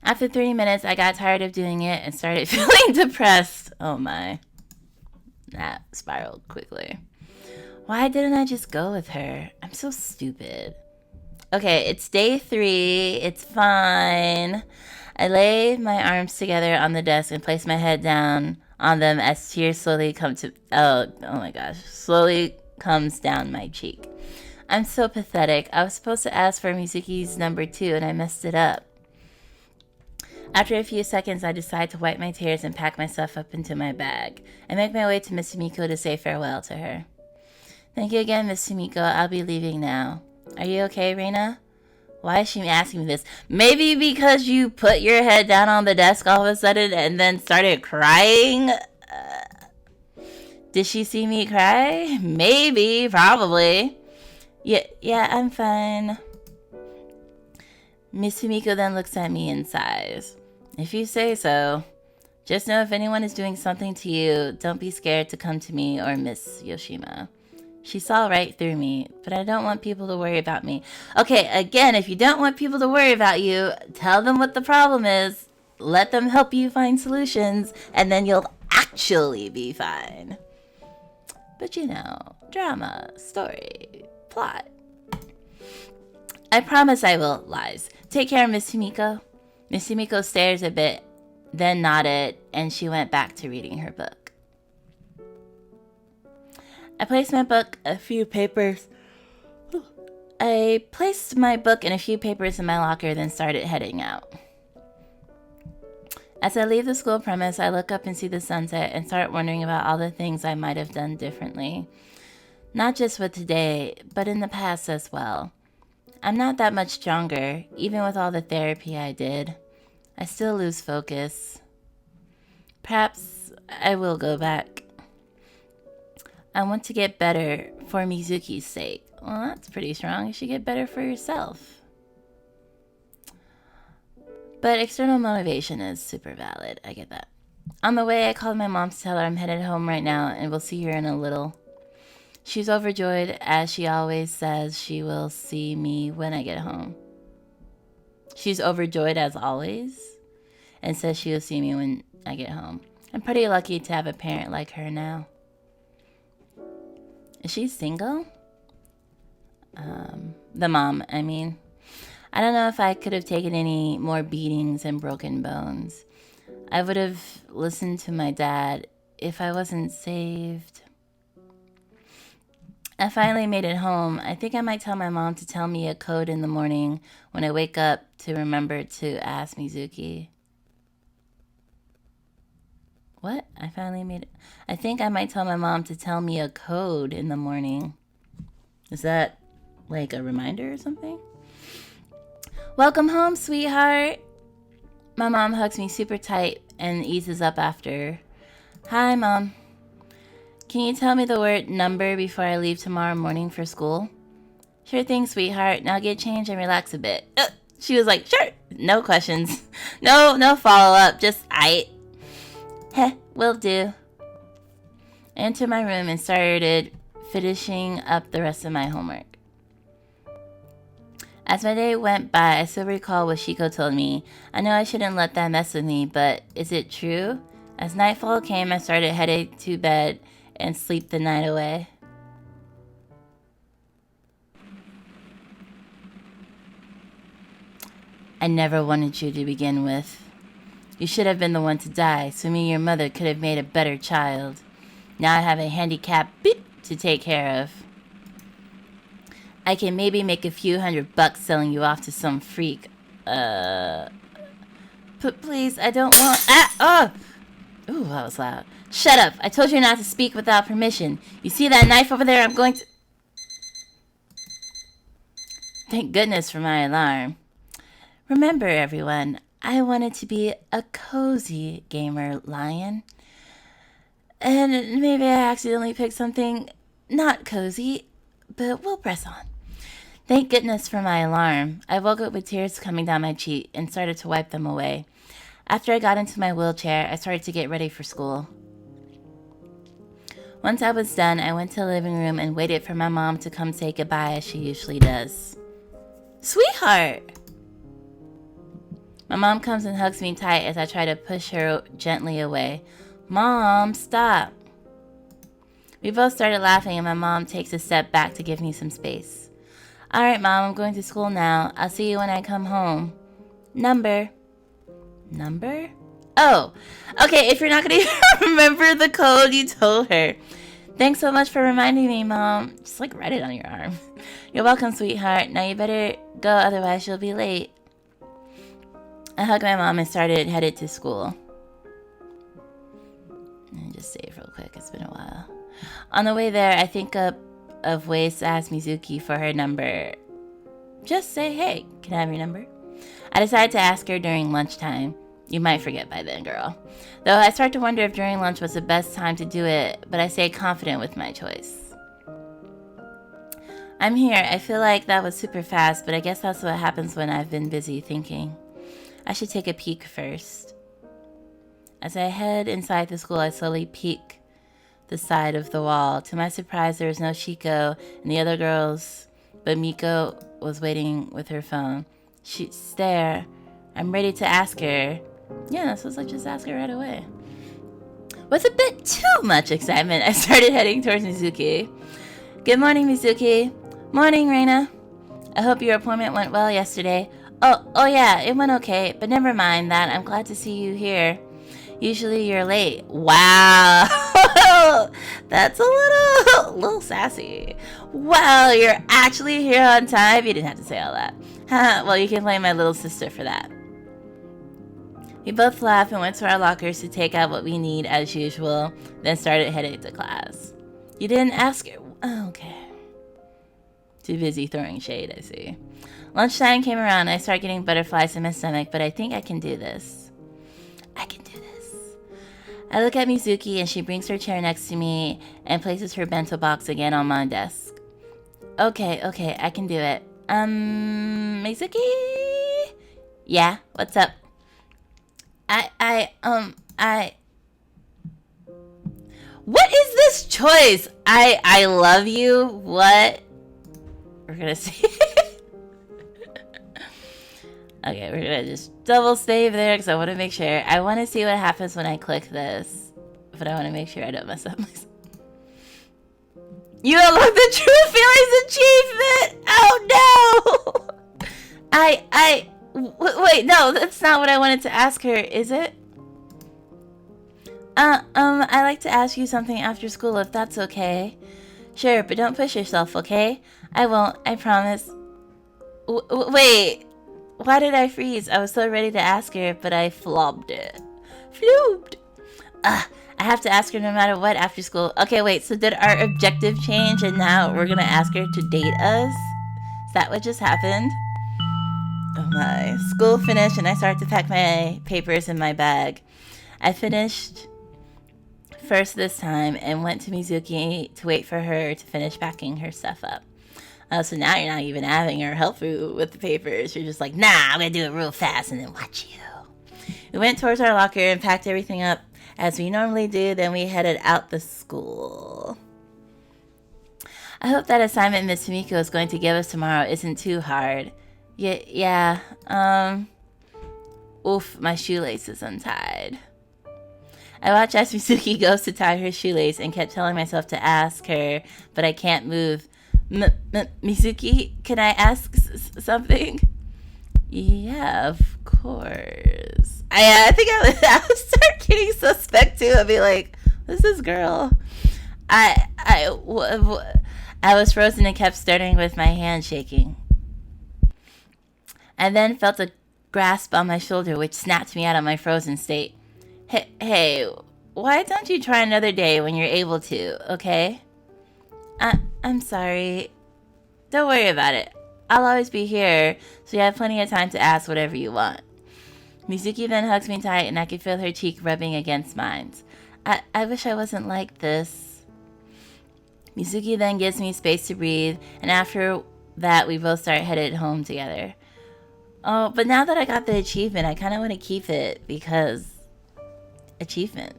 After 30 minutes, I got tired of doing it and started feeling depressed. Oh my. That spiraled quickly. Why didn't I just go with her? I'm so stupid. Okay, it's day 3. It's fine. I lay my arms together on the desk and place my head down on them as tears slowly comes down my cheek. I'm so pathetic. I was supposed to ask for Mizuki's number 2 and I messed it up. After a few seconds, I decide to wipe my tears and pack my stuff up into my bag. I make my way to Miss Himiko to say farewell to her. Thank you again, Miss Himiko. I'll be leaving now. Are you okay, Reina? Why is she asking me this? Maybe because you put your head down on the desk all of a sudden and then started crying? Did she see me cry? Maybe, probably. Yeah, I'm fine. Miss Himiko then looks at me and sighs. If you say so. Just know if anyone is doing something to you, don't be scared to come to me or Miss Yoshima. She saw right through me, but I don't want people to worry about me. Okay, again, if you don't want people to worry about you, tell them what the problem is. Let them help you find solutions, and then you'll actually be fine. But you know, drama, story, plot. I promise I will, lies. Take care, Miss Himiko. Miss Himiko stares a bit, then nodded, and she went back to reading her book. I placed my book in a few papers in my locker, then started heading out. As I leave the school premise, I look up and see the sunset and start wondering about all the things I might have done differently. Not just with today, but in the past as well. I'm not that much stronger, even with all the therapy I did. I still lose focus. Perhaps I will go back. I want to get better for Mizuki's sake. Well, that's pretty strong. You should get better for yourself. But external motivation is super valid. I get that. On the way, I called my mom to tell her I'm headed home right now and we'll see her in a little. She's overjoyed, as she always says she will see me when I get home. She's overjoyed as always and says she will see me when I get home. I'm pretty lucky to have a parent like her now. Is she single? The mom, I mean. I don't know if I could have taken any more beatings and broken bones. I would have listened to my dad if I wasn't saved. I finally made it home. I think I might tell my mom to tell me a code in the morning when I wake up to remember to ask Mizuki. What? I think I might tell my mom to tell me a code in the morning. Is that like a reminder or something? Welcome home, sweetheart. My mom hugs me super tight and eases up after. Hi, Mom. Can you tell me the word number before I leave tomorrow morning for school? Sure thing, sweetheart. Now get changed and relax a bit. She was like, sure. No questions. No follow-up. Just, will do. I entered my room and started finishing up the rest of my homework. As my day went by, I still recall what Shiko told me. I know I shouldn't let that mess with me, but is it true? As nightfall came, I started heading to bed and sleep the night away. I never wanted you to begin with. You should have been the one to die, so me and your mother could have made a better child. Now I have a handicap beep to take care of. I can maybe make a few $100 selling you off to some freak. But please, I don't want... Ooh, that was loud. Shut up. I told you not to speak without permission. You see that knife over there? I'm going to... Thank goodness for my alarm. Remember, everyone, I wanted to be a cozy gamer lion. And maybe I accidentally picked something not cozy, but we'll press on. Thank goodness for my alarm. I woke up with tears coming down my cheek and started to wipe them away. After I got into my wheelchair, I started to get ready for school. Once I was done, I went to the living room and waited for my mom to come say goodbye as she usually does. Sweetheart! My mom comes and hugs me tight as I try to push her gently away. Mom, stop. We both started laughing and my mom takes a step back to give me some space. Alright, Mom, I'm going to school now. I'll see you when I come home. Number? Oh, okay, if you're not going to remember the code you told her. Thanks so much for reminding me, Mom. Just write it on your arm. You're welcome, sweetheart. Now you better go, otherwise you'll be late. I hugged my mom and headed to school. Let me just save real quick, it's been a while. On the way there, I think of ways to ask Mizuki for her number. Just say, hey, can I have your number? I decided to ask her during lunchtime. You might forget by then, girl. Though I start to wonder if during lunch was the best time to do it, but I stay confident with my choice. I'm here. I feel like that was super fast, but I guess that's what happens when I've been busy thinking. I should take a peek first. As I head inside the school, I slowly peek the side of the wall. To my surprise, there was no Shiko and the other girls, but Miko was waiting with her phone. She's there. I'm ready to ask her. Yeah, so it's just ask her right away. With a bit too much excitement, I started heading towards Mizuki. Good morning, Mizuki. Morning, Reina. I hope your appointment went well yesterday. Oh yeah, it went okay, but never mind that. I'm glad to see you here. Usually you're late. Wow. That's a little sassy. Wow, you're actually here on time. You didn't have to say all that. Well, you can blame my little sister for that. We both laughed and went to our lockers to take out what we need as usual, then started heading to class. You didn't ask her? Oh, okay. Too busy throwing shade, I see. Lunchtime came around and I started getting butterflies in my stomach, but I think I can do this. I look at Mizuki and she brings her chair next to me and places her bento box again on my desk. Okay, I can do it. Mizuki? Yeah, what's up? What is this choice? I love you. What? We're gonna see. Okay, we're gonna just double save there because I want to make sure. I want to see what happens when I click this, but I want to make sure I don't mess up myself. You unlock the true feelings achievement. Oh no! Wait, no, that's not what I wanted to ask her, is it? I'd like to ask you something after school if that's okay. Sure, but don't push yourself, okay? I won't, I promise. Wait. Why did I freeze? I was so ready to ask her, but I flopped it. I have to ask her no matter what after school. Okay, wait, so did our objective change and now we're gonna ask her to date us? Is that what just happened? Oh my. School finished and I started to pack my papers in my bag. I finished first this time and went to Mizuki to wait for her to finish packing her stuff up. So now you're not even having her help you with the papers. You're just like, nah, I'm going to do it real fast and then watch you. We went towards our locker and packed everything up as we normally do. Then we headed out the school. I hope that assignment Miss Miko is going to give us tomorrow isn't too hard. Yeah. Oof, my shoelace is untied. I watched as Mizuki goes to tie her shoelace and kept telling myself to ask her, but I can't move. Mizuki, can I ask something? Yeah, of course. I think I would start getting suspect too. I'd be like, what's this girl? I was frozen and kept stuttering with my hand shaking. I then felt a grasp on my shoulder, which snapped me out of my frozen state. Hey, why don't you try another day when you're able to, okay? I'm sorry. Don't worry about it. I'll always be here, so you have plenty of time to ask whatever you want. Mizuki then hugs me tight, and I could feel her cheek rubbing against mine. I wish I wasn't like this. Mizuki then gives me space to breathe, and after that, we both start headed home together. Oh, but now that I got the achievement, I kind of want to keep it because achievements.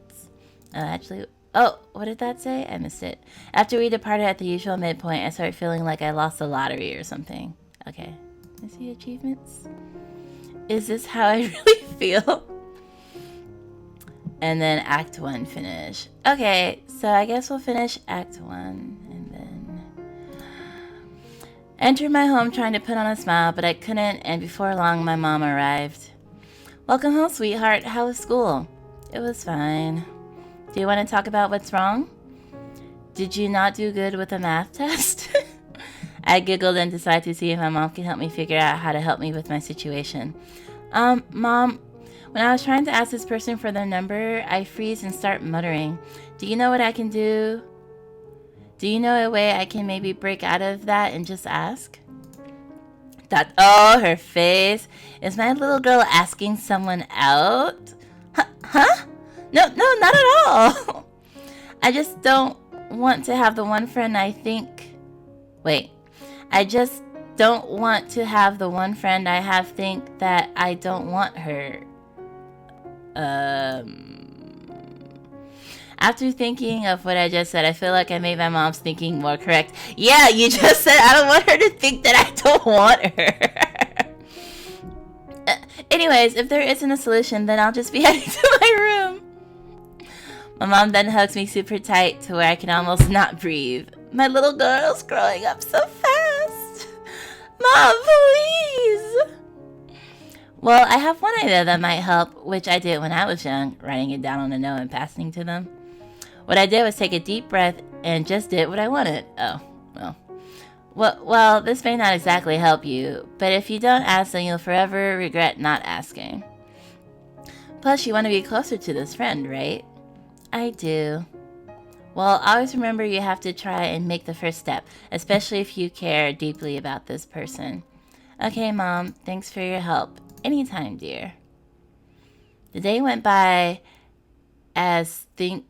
What did that say? I missed it. After we departed at the usual midpoint, I started feeling like I lost the lottery or something. Okay, let's see achievements. Is this how I really feel? And then Act 1 finish. Okay, so I guess we'll finish Act 1 and then enter my home trying to put on a smile, but I couldn't, and before long my mom arrived. Welcome home, sweetheart. How was school? It was fine. Do you want to talk about what's wrong? Did you not do good with the math test? I giggled and decided to see if my mom could help me figure out how to help me with my situation. Mom, when I was trying to ask this person for their number, I freeze and start muttering. Do you know what I can do? Do you know a way I can maybe break out of that and just ask? Her face. Is my little girl asking someone out? Huh? No, not at all. I just don't want to have the one friend I just don't want to have the one friend I have think that I don't want her. After thinking of what I just said, I feel like I made my mom's thinking more correct. Yeah, you just said I don't want her to think that I don't want her. Anyways, if there isn't a solution, then I'll just be heading to my room. My mom then hugs me super tight to where I can almost not breathe. My little girl's growing up so fast. Mom, please. Well, I have one idea that might help, which I did when I was young, writing it down on a note and passing to them. What I did was take a deep breath and just did what I wanted. Well, this may not exactly help you, but if you don't ask, then you'll forever regret not asking. Plus, you want to be closer to this friend, right? I do. Well, always remember you have to try and make the first step, especially if you care deeply about this person. Okay, Mom, thanks for your help. Anytime, dear. The day went by as I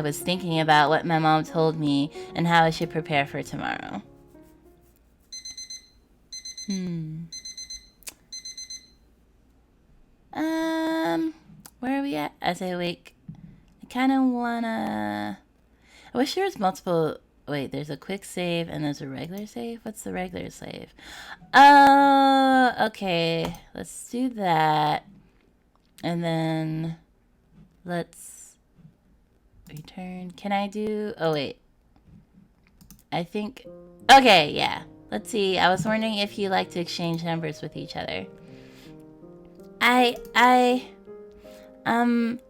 was thinking about what my mom told me and how I should prepare for tomorrow. Where are we at? As I awake, I kind of wanna... I wish there was multiple... Wait, there's a quick save and there's a regular save? What's the regular save? Okay. Let's do that. And then let's return. Can I do... Oh, wait. I think... Okay, yeah. Let's see. I was wondering if you like to exchange numbers with each other. I'd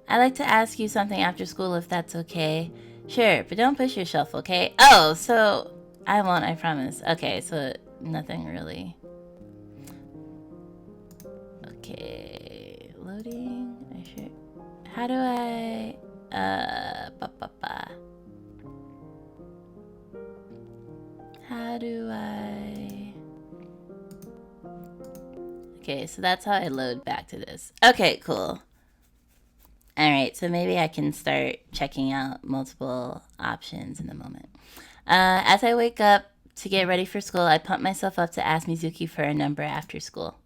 like to ask you something after school if that's okay. Sure, but don't push yourself, okay? Oh, so I won't, I promise. Okay, so nothing really. Okay, loading. Sure. How do I How do I... Okay, so that's how I load back to this. Okay, cool. Alright, so maybe I can start checking out multiple options in a moment. As I wake up to get ready for school, I pump myself up to ask Mizuki for a number after school.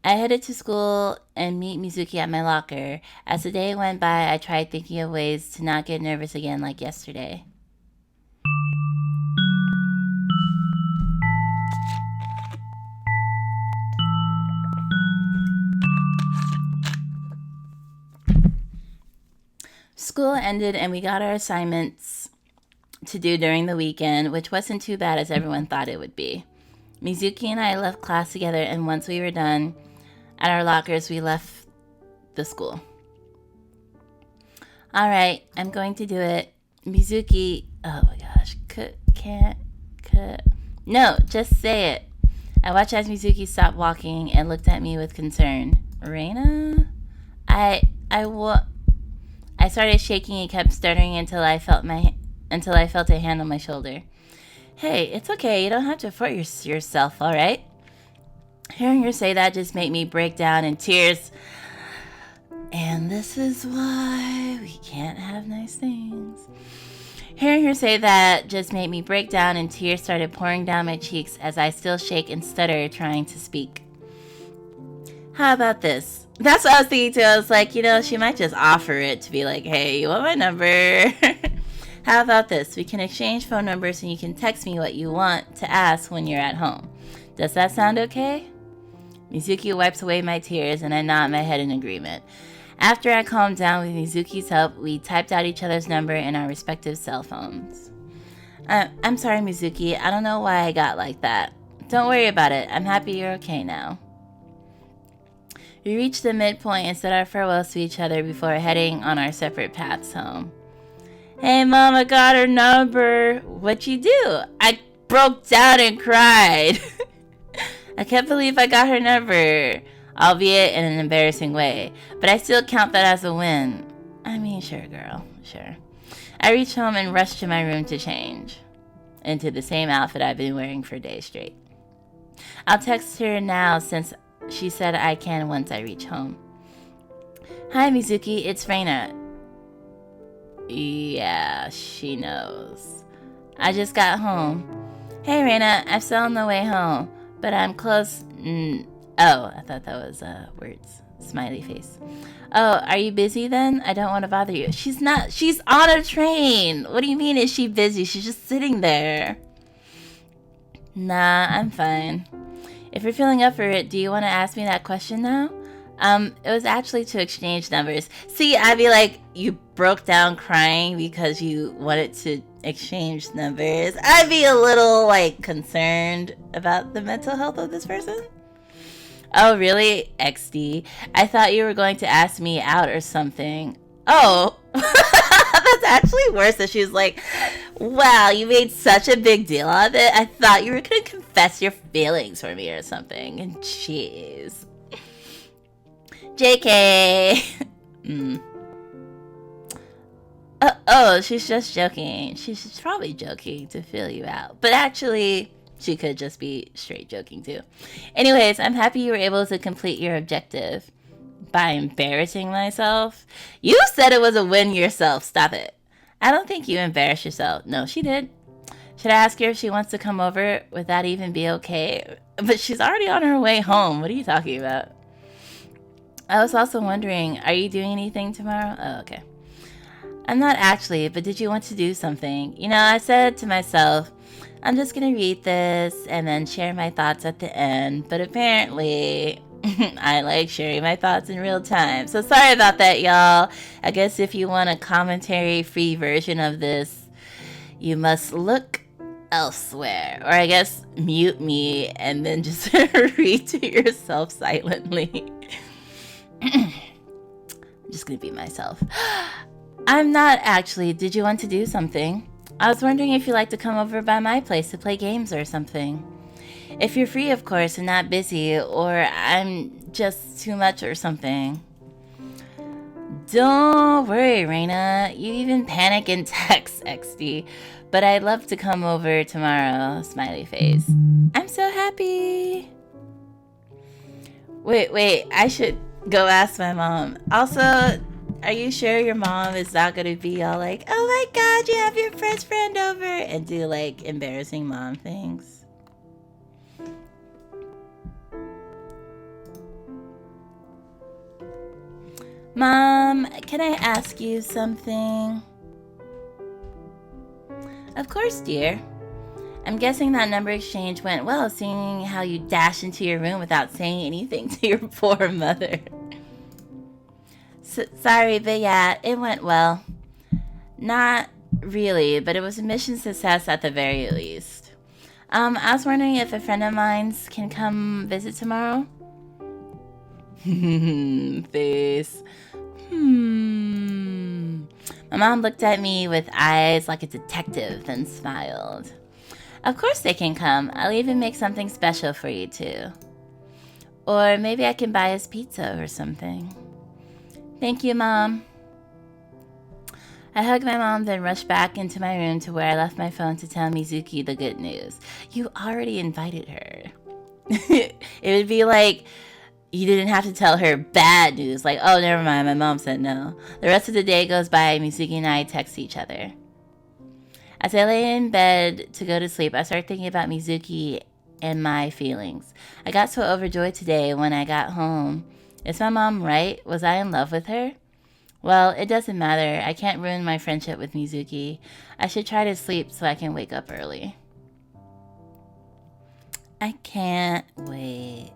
I headed to school and meet Mizuki at my locker. As the day went by, I tried thinking of ways to not get nervous again like yesterday. School ended and we got our assignments to do during the weekend, which wasn't too bad as everyone thought it would be. Mizuki and I left class together, and once we were done at our lockers, we left the school. Alright, I'm going to do it. Mizuki, oh my gosh, can't. No, just say it. I watched as Mizuki stopped walking and looked at me with concern. Reina? I started shaking and kept stuttering until I felt a hand on my shoulder. Hey, it's okay. You don't have to force yourself, all right? Hearing her say that just made me break down in tears. And this is why we can't have nice things. Hearing her say that just made me break down and tears started pouring down my cheeks as I still shake and stutter trying to speak. How about this? That's what I was thinking too. I was like, she might just offer it to be like, hey, you want my number? How about this? We can exchange phone numbers and you can text me what you want to ask when you're at home. Does that sound okay? Mizuki wipes away my tears and I nod my head in agreement. After I calmed down with Mizuki's help, we typed out each other's number in our respective cell phones. I'm sorry, Mizuki. I don't know why I got like that. Don't worry about it. I'm happy you're okay now. We reached the midpoint and said our farewells to each other before heading on our separate paths home. Hey, Mom, I got her number. What'd you do? I broke down and cried. I can't believe I got her number, albeit in an embarrassing way, but I still count that as a win. I mean, sure, girl, sure. I reached home and rushed to my room to change into the same outfit I've been wearing for days straight. I'll text her now since she said I can once I reach home. Hi, Mizuki, it's Reina. Yeah, she knows. I just got home. Hey, Reina, I'm still on the way home, but I'm close. Oh, I thought that was words. Smiley face. Oh, are you busy then? I don't want to bother you. She's not. She's on a train. What do you mean is she busy? She's just sitting there. Nah, I'm fine. If you're feeling up for it, do you want to ask me that question now? It was actually to exchange numbers. See, I'd be like, you broke down crying because you wanted to exchange numbers. I'd be a little, concerned about the mental health of this person. Oh, really? XD. I thought you were going to ask me out or something. Oh, that's actually worse. That she was like, wow, you made such a big deal of it. I thought you were going to confess your feelings for me or something. And jeez. JK. Oh, she's just joking. She's probably joking to feel you out. But actually, she could just be straight joking too. Anyways, I'm happy you were able to complete your objective. By embarrassing myself? You said it was a win yourself. Stop it. I don't think you embarrassed yourself. No, she did. Should I ask her if she wants to come over? Would that even be okay? But she's already on her way home. What are you talking about? I was also wondering, are you doing anything tomorrow? Oh, okay. I'm not actually, but did you want to do something? I said to myself, I'm just going to read this and then share my thoughts at the end. But apparently, I like sharing my thoughts in real time. So sorry about that, y'all. I guess if you want a commentary-free version of this, you must look elsewhere. Or I guess mute me and then just read to yourself silently. I'm just going to be myself. I'm not actually. Did you want to do something? I was wondering if you'd like to come over by my place to play games or something. If you're free, of course, and not busy, or I'm just too much or something. Don't worry, Reina. You even panic and text XD. But I'd love to come over tomorrow. Smiley face. I'm so happy. Wait. I should go ask my mom. Also, are you sure your mom is not going to be all like, oh my god, you have your first friend over, and do embarrassing mom things? Mom, can I ask you something? Of course, dear. I'm guessing that number exchange went well, seeing how you dashed into your room without saying anything to your poor mother. Sorry, but yeah, it went well. Not really, but it was a mission success at the very least. I was wondering if a friend of mine can come visit tomorrow. Face. My mom looked at me with eyes like a detective, then smiled. Of course they can come. I'll even make something special for you too. Or maybe I can buy us pizza or something. Thank you, Mom. I hugged my mom, then rushed back into my room to where I left my phone to tell Mizuki the good news. You already invited her. It would be like you didn't have to tell her bad news, like, oh, never mind, my mom said no. The rest of the day goes by, Mizuki and I text each other. As I lay in bed to go to sleep, I started thinking about Mizuki and my feelings. I got so overjoyed today when I got home. Is my mom right? Was I in love with her? Well, it doesn't matter. I can't ruin my friendship with Mizuki. I should try to sleep so I can wake up early. I can't wait.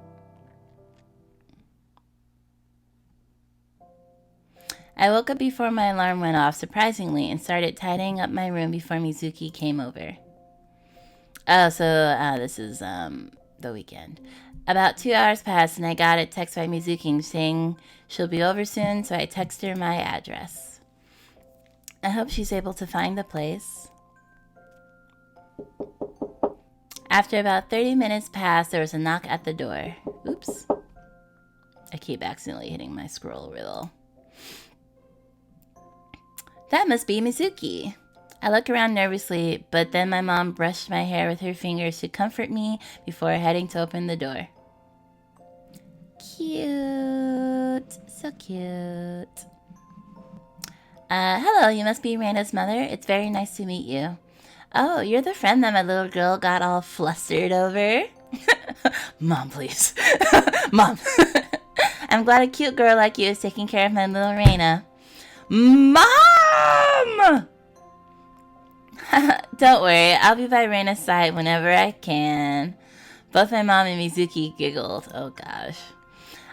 I woke up before my alarm went off, surprisingly, and started tidying up my room before Mizuki came over. Oh, so this is the weekend. About 2 hours passed, and I got a text by Mizuki saying she'll be over soon, so I texted her my address. I hope she's able to find the place. After about 30 minutes passed, there was a knock at the door. Oops. I keep accidentally hitting my scroll wheel. That must be Mizuki. I look around nervously, but then my mom brushed my hair with her fingers to comfort me before heading to open the door. Cute. So cute. Hello, you must be Reina's mother. It's very nice to meet you. Oh, you're the friend that my little girl got all flustered over? Mom, please. Mom. I'm glad a cute girl like you is taking care of my little Reina. Mom! Don't worry, I'll be by Reina's side whenever I can. Both my mom and Mizuki giggled. Oh gosh.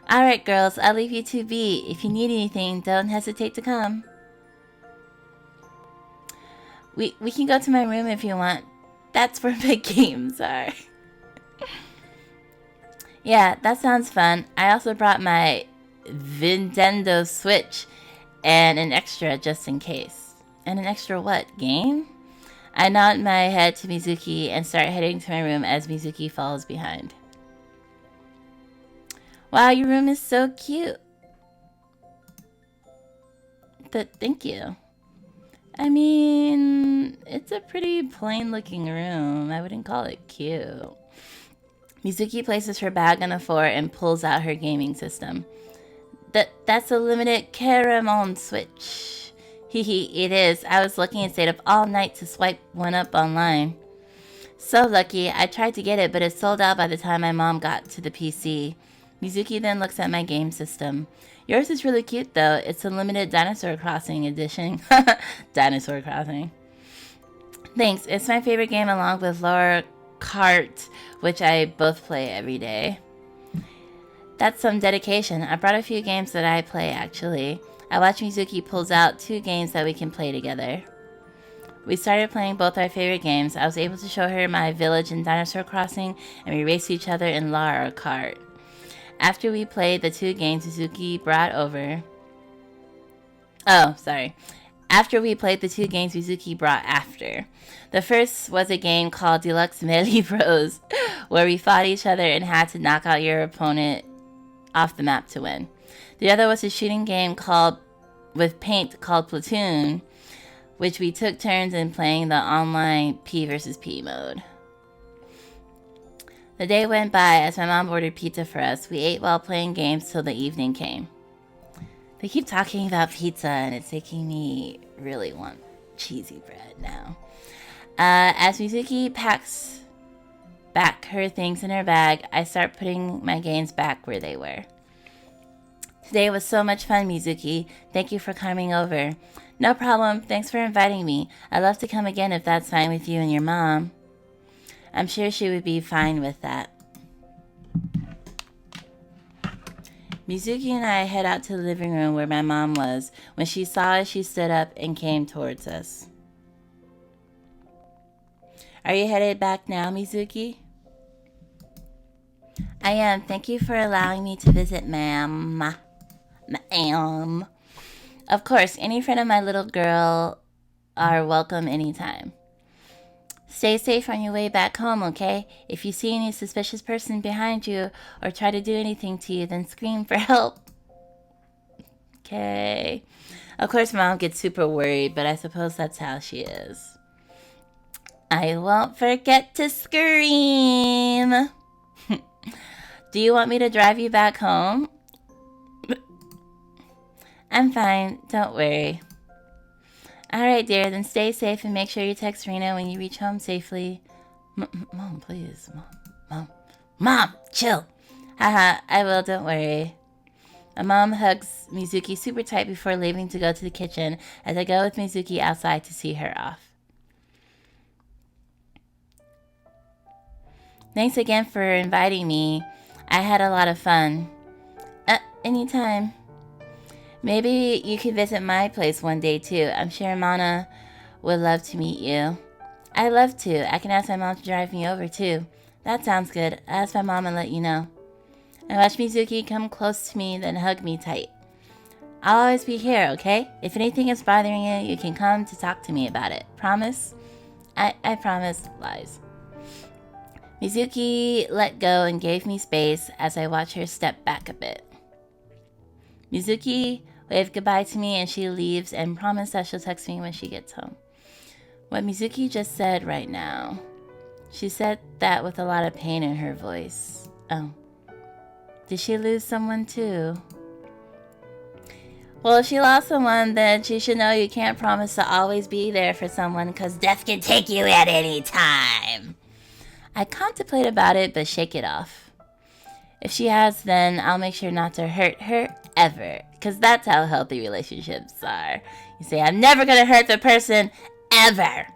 Alright girls, I'll leave you to be. If you need anything, don't hesitate to come. We can go to my room if you want. That's where big games are. Yeah, that sounds fun. I also brought my Nintendo Switch and an extra just in case. And an extra what? Game? I nod my head to Mizuki and start heading to my room as Mizuki follows behind. Wow, your room is so cute. Thank you. I mean, it's a pretty plain looking room. I wouldn't call it cute. Mizuki places her bag on the floor and pulls out her gaming system. That's a limited Caramon Switch. Hehe, it is. I was lucky and stayed up all night to swipe one up online. So lucky, I tried to get it, but it sold out by the time my mom got to the PC. Mizuki then looks at my game system. Yours is really cute though. It's a limited Dinosaur Crossing edition. Dinosaur Crossing. Thanks, it's my favorite game along with Lara Kart, which I both play every day. That's some dedication. I brought a few games that I play actually. I watch Mizuki pulls out 2 games that we can play together. We started playing both our favorite games. I was able to show her my village in Dinosaur Crossing, and we raced each other in Lara Kart. After we played the 2 games Mizuki brought over... After we played the 2 games Mizuki brought after. The first was a game called Deluxe Melee Bros, where we fought each other and had to knock out your opponent off the map to win. The other was a shooting game with paint called Platoon, which we took turns in playing the online P versus P mode. The day went by as my mom ordered pizza for us. We ate while playing games till the evening came. They keep talking about pizza and it's making me really want cheesy bread now. As Mizuki packs back her things in her bag, I start putting my games back where they were. Today was so much fun, Mizuki. Thank you for coming over. No problem. Thanks for inviting me. I'd love to come again if that's fine with you and your mom. I'm sure she would be fine with that. Mizuki and I head out to the living room where my mom was. When she saw us, she stood up and came towards us. Are you headed back now, Mizuki? I am. Thank you for allowing me to visit, ma'am. Ma'am. Of course, any friend of my little girl are welcome anytime. Stay safe on your way back home, okay? If you see any suspicious person behind you or try to do anything to you, then scream for help. Okay. Of course, Mom gets super worried, but I suppose that's how she is. I won't forget to scream. Do you want me to drive you back home? I'm fine. Don't worry. Alright, dear, then stay safe and make sure you text Reina when you reach home safely. Mom, please. Mom, chill. Haha, I will, don't worry. My mom hugs Mizuki super tight before leaving to go to the kitchen as I go with Mizuki outside to see her off. Thanks again for inviting me. I had a lot of fun. Anytime. Maybe you could visit my place one day too. I'm sure Mana would love to meet you. I'd love to. I can ask my mom to drive me over too. That sounds good. I'll ask my mom and let you know. And watch Mizuki come close to me, then hug me tight. I'll always be here, okay? If anything is bothering you, you can come to talk to me about it. Promise? I promise. Lies. Mizuki let go and gave me space as I watched her step back a bit. Mizuki waved goodbye to me and she leaves and promised that she'll text me when she gets home. What Mizuki just said right now, she said that with a lot of pain in her voice. Oh. Did she lose someone too? Well, if she lost someone, then she should know you can't promise to always be there for someone because death can take you at any time. I contemplate about it, but shake it off. If she has, then I'll make sure not to hurt her ever, because that's how healthy relationships are. You say, I'm never going to hurt the person ever.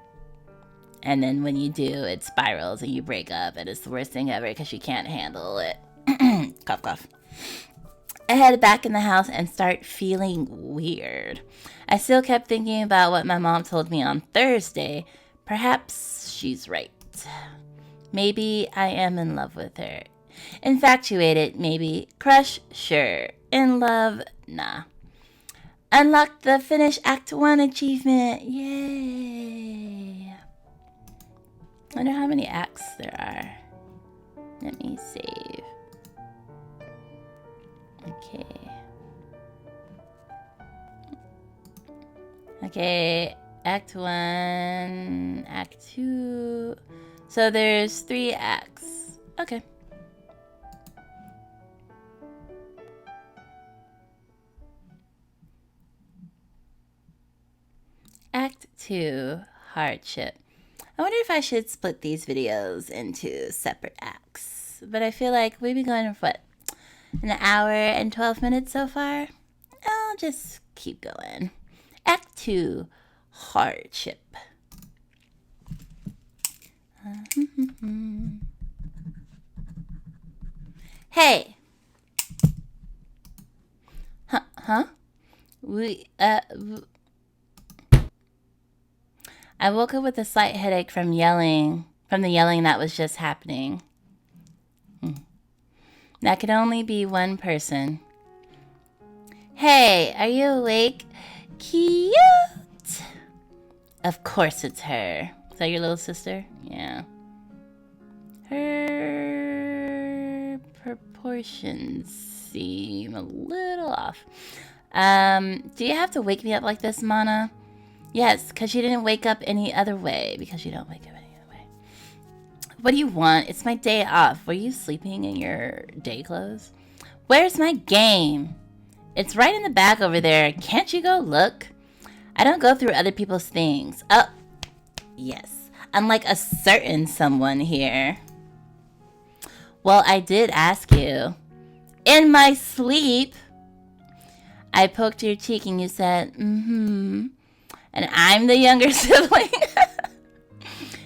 And then when you do, it spirals and you break up and it's the worst thing ever because you can't handle it. Cough, cough. I head back in the house and start feeling weird. I still kept thinking about what my mom told me on Thursday. Perhaps she's right. Maybe I am in love with her. Infatuated, maybe. Crush, sure. In love, nah. Unlocked the finish Act 1 achievement. Yay. Wonder how many acts there are. Let me save. Okay, Act 1, Act 2. So there's 3 acts. Okay. Act 2, Hardship. I wonder if I should split these videos into separate acts. But I feel like we've been going for what? An hour and 12 minutes so far? I'll just keep going. Act 2, Hardship. Hey! Huh? I woke up with a slight headache from the yelling that was just happening. That could only be one person. Hey, are you awake? Cute! Of course it's her. Is that your little sister? Yeah. Her proportions seem a little off. Do you have to wake me up like this, Mana? Yes, because you didn't wake up any other way. Because you don't wake up any other way. What do you want? It's my day off. Were you sleeping in your day clothes? Where's my game? It's right in the back over there. Can't you go look? I don't go through other people's things. Oh, yes. Unlike a certain someone here. Well, I did ask you. In my sleep. I poked your cheek and you said, and I'm the younger sibling.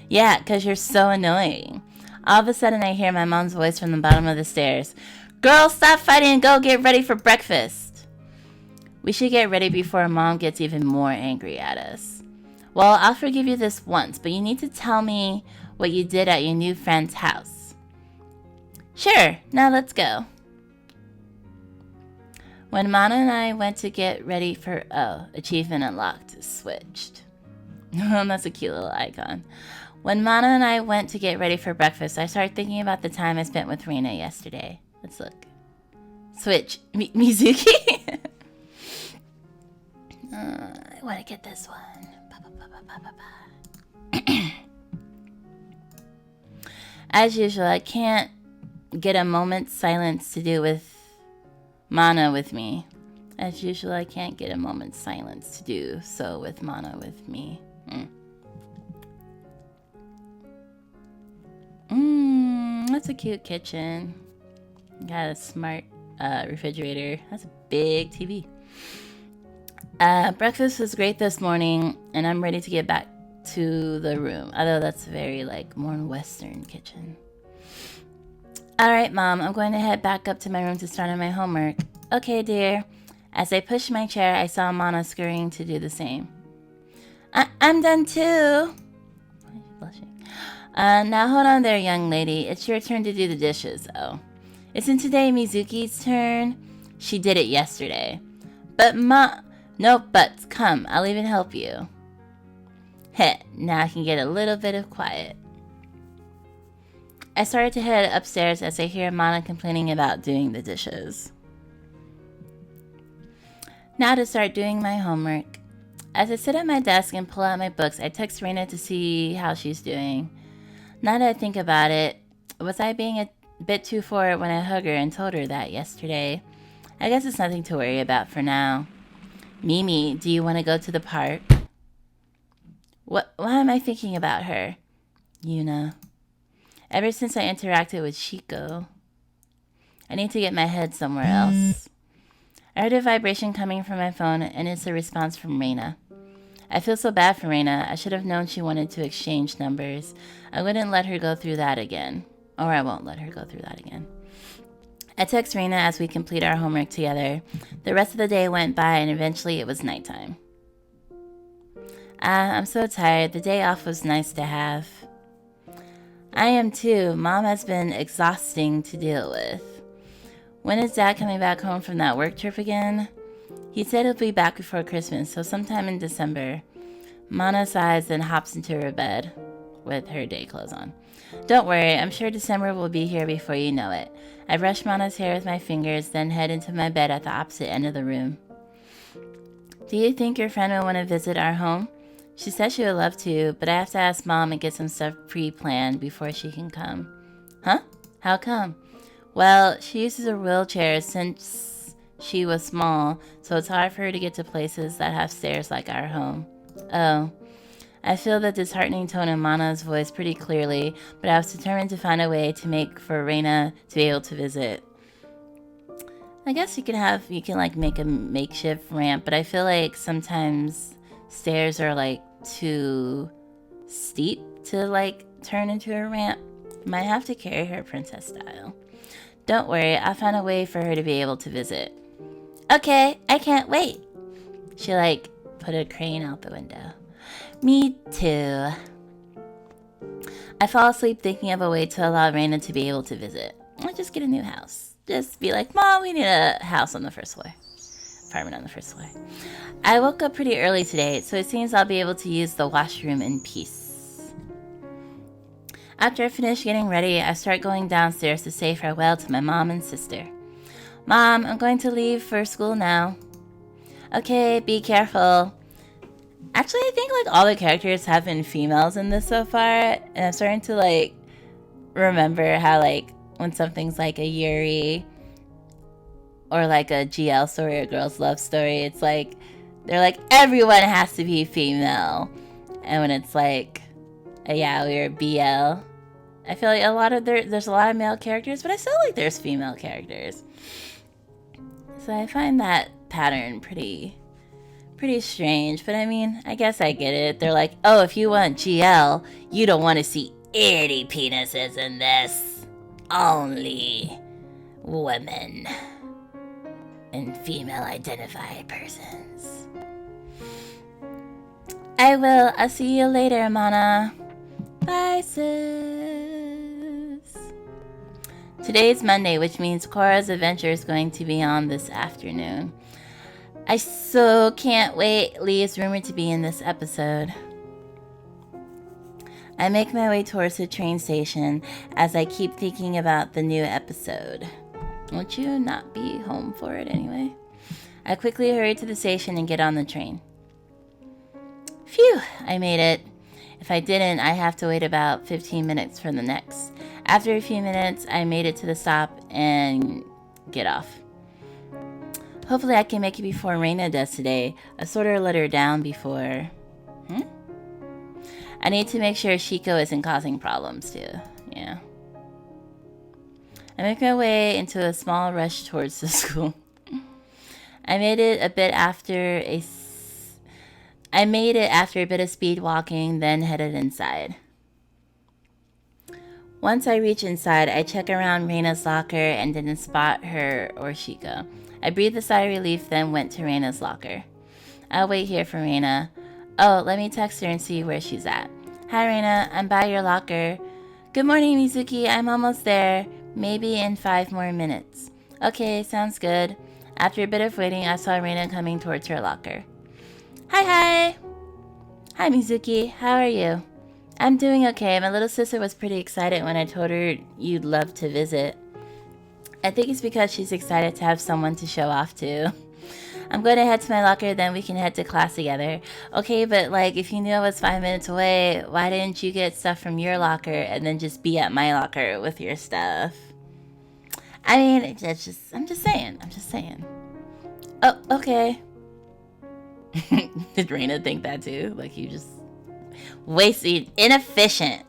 Yeah, because you're so annoying. All of a sudden, I hear my mom's voice from the bottom of the stairs. Girl, stop fighting and go get ready for breakfast. We should get ready before Mom gets even more angry at us. Well, I'll forgive you this once, but you need to tell me what you did at your new friend's house. Sure, now let's go. When Mana and I went to get ready for... Oh, achievement unlocked. Switched. That's a cute little icon. When Mana and I went to get ready for breakfast, I started thinking about the time I spent with Reina yesterday. Let's look. Switch. Mizuki? I want to get this one. As usual, I can't get a moment's silence to do with Mana with me. As usual, I can't get a moment's silence to do so with Mana with me. That's a cute kitchen. Got a smart refrigerator. That's a big TV. Breakfast was great this morning, and I'm ready to get back to the room. Although that's very more Western kitchen. Alright, Mom, I'm going to head back up to my room to start on my homework. Okay, dear. As I pushed my chair, I saw Mana scurrying to do the same. I'm done too. Why is she blushing? Now hold on there, young lady. It's your turn to do the dishes, though. Isn't today Mizuki's turn? She did it yesterday. But no buts. Come, I'll even help you. Heh, now I can get a little bit of quiet. I started to head upstairs as I hear Mana complaining about doing the dishes. Now to start doing my homework. As I sit at my desk and pull out my books, I text Reina to see how she's doing. Now that I think about it, was I being a bit too forward when I hugged her and told her that yesterday? I guess it's nothing to worry about for now. Mimi, do you want to go to the park? Why am I thinking about her? Yuna. Ever since I interacted with Shiko. I need to get my head somewhere else. I heard a vibration coming from my phone, and it's a response from Reina. I feel so bad for Reina. I should have known she wanted to exchange numbers. I wouldn't let her go through that again. Or I won't let her go through that again. I text Reina as we complete our homework together. The rest of the day went by, and eventually it was nighttime. I'm so tired. The day off was nice to have. I am too. Mom has been exhausting to deal with. When is Dad coming back home from that work trip again? He said he'll be back before Christmas, so sometime in December. Mana sighs and hops into her bed with her day clothes on. Don't worry, I'm sure December will be here before you know it. I brush Mana's hair with my fingers, then head into my bed at the opposite end of the room. Do you think your friend will want to visit our home? She says she would love to, but I have to ask Mom and get some stuff pre-planned before she can come. Huh? How come? Well, she uses a wheelchair since she was small, so it's hard for her to get to places that have stairs like our home. Oh. I feel the disheartening tone in Mana's voice pretty clearly, but I was determined to find a way to make for Reina to be able to visit. I guess you can make a makeshift ramp, but I feel like sometimes stairs are too steep to turn into a ramp. Might have to carry her princess style. Don't worry, I'll find a way for her to be able to visit. Okay, I can't wait. She put a crane out the window. Me too. I fall asleep thinking of a way to allow Reina to be able to visit. I'll just get a new house. Just be like, Mom, we need a house on the first floor. Apartment on the first floor. I woke up pretty early today, so it seems I'll be able to use the washroom in peace. After I finish getting ready, I start going downstairs to say farewell to my mom and sister. Mom, I'm going to leave for school now. Okay, be careful. Actually, I think all the characters have been females in this so far, and I'm starting to remember how when something's a Yuri or a GL story or girl's love story, it's they're everyone has to be female, and when it's a yaoi or BL, I feel there's a lot of male characters, but I still there's female characters. So I find that pattern pretty strange, but I mean, I guess I get it. They're oh, if you want GL, you don't want to see any penises in this. Only women and female identified persons. I will. I'll see you later, Mana. Bye, sis. Today's Monday, which means Cora's adventure is going to be on this afternoon. I so can't wait. Lee is rumored to be in this episode. I make my way towards the train station as I keep thinking about the new episode. Won't you not be home for it anyway? I quickly hurry to the station and get on the train. Phew, I made it. If I didn't, I have to wait about 15 minutes for the next. After a few minutes, I made it to the stop and get off. Hopefully I can make it before Reina does today. I sort of let her down before. I need to make sure Shiko isn't causing problems too. Yeah. I make my way into a small rush towards the school. I made it after a bit of speed walking, then headed inside. Once I reach inside, I check around Reina's locker and didn't spot her or Shiko. I breathed a sigh of relief, then went to Reina's locker. I'll wait here for Reina. Oh, let me text her and see where she's at. Hi Reina, I'm by your locker. Good morning, Mizuki, I'm almost there. Maybe in 5 more minutes. Okay, sounds good. After a bit of waiting, I saw Reina coming towards her locker. Hi! Hi Mizuki, how are you? I'm doing okay. My little sister was pretty excited when I told her you'd love to visit. I think it's because she's excited to have someone to show off to. I'm going to head to my locker, then we can head to class together. Okay, but if you knew I was 5 minutes away, why didn't you get stuff from your locker and then just be at my locker with your stuff? I mean, I'm just saying. Oh, okay. Did Reina think that too? You just wasted, inefficient.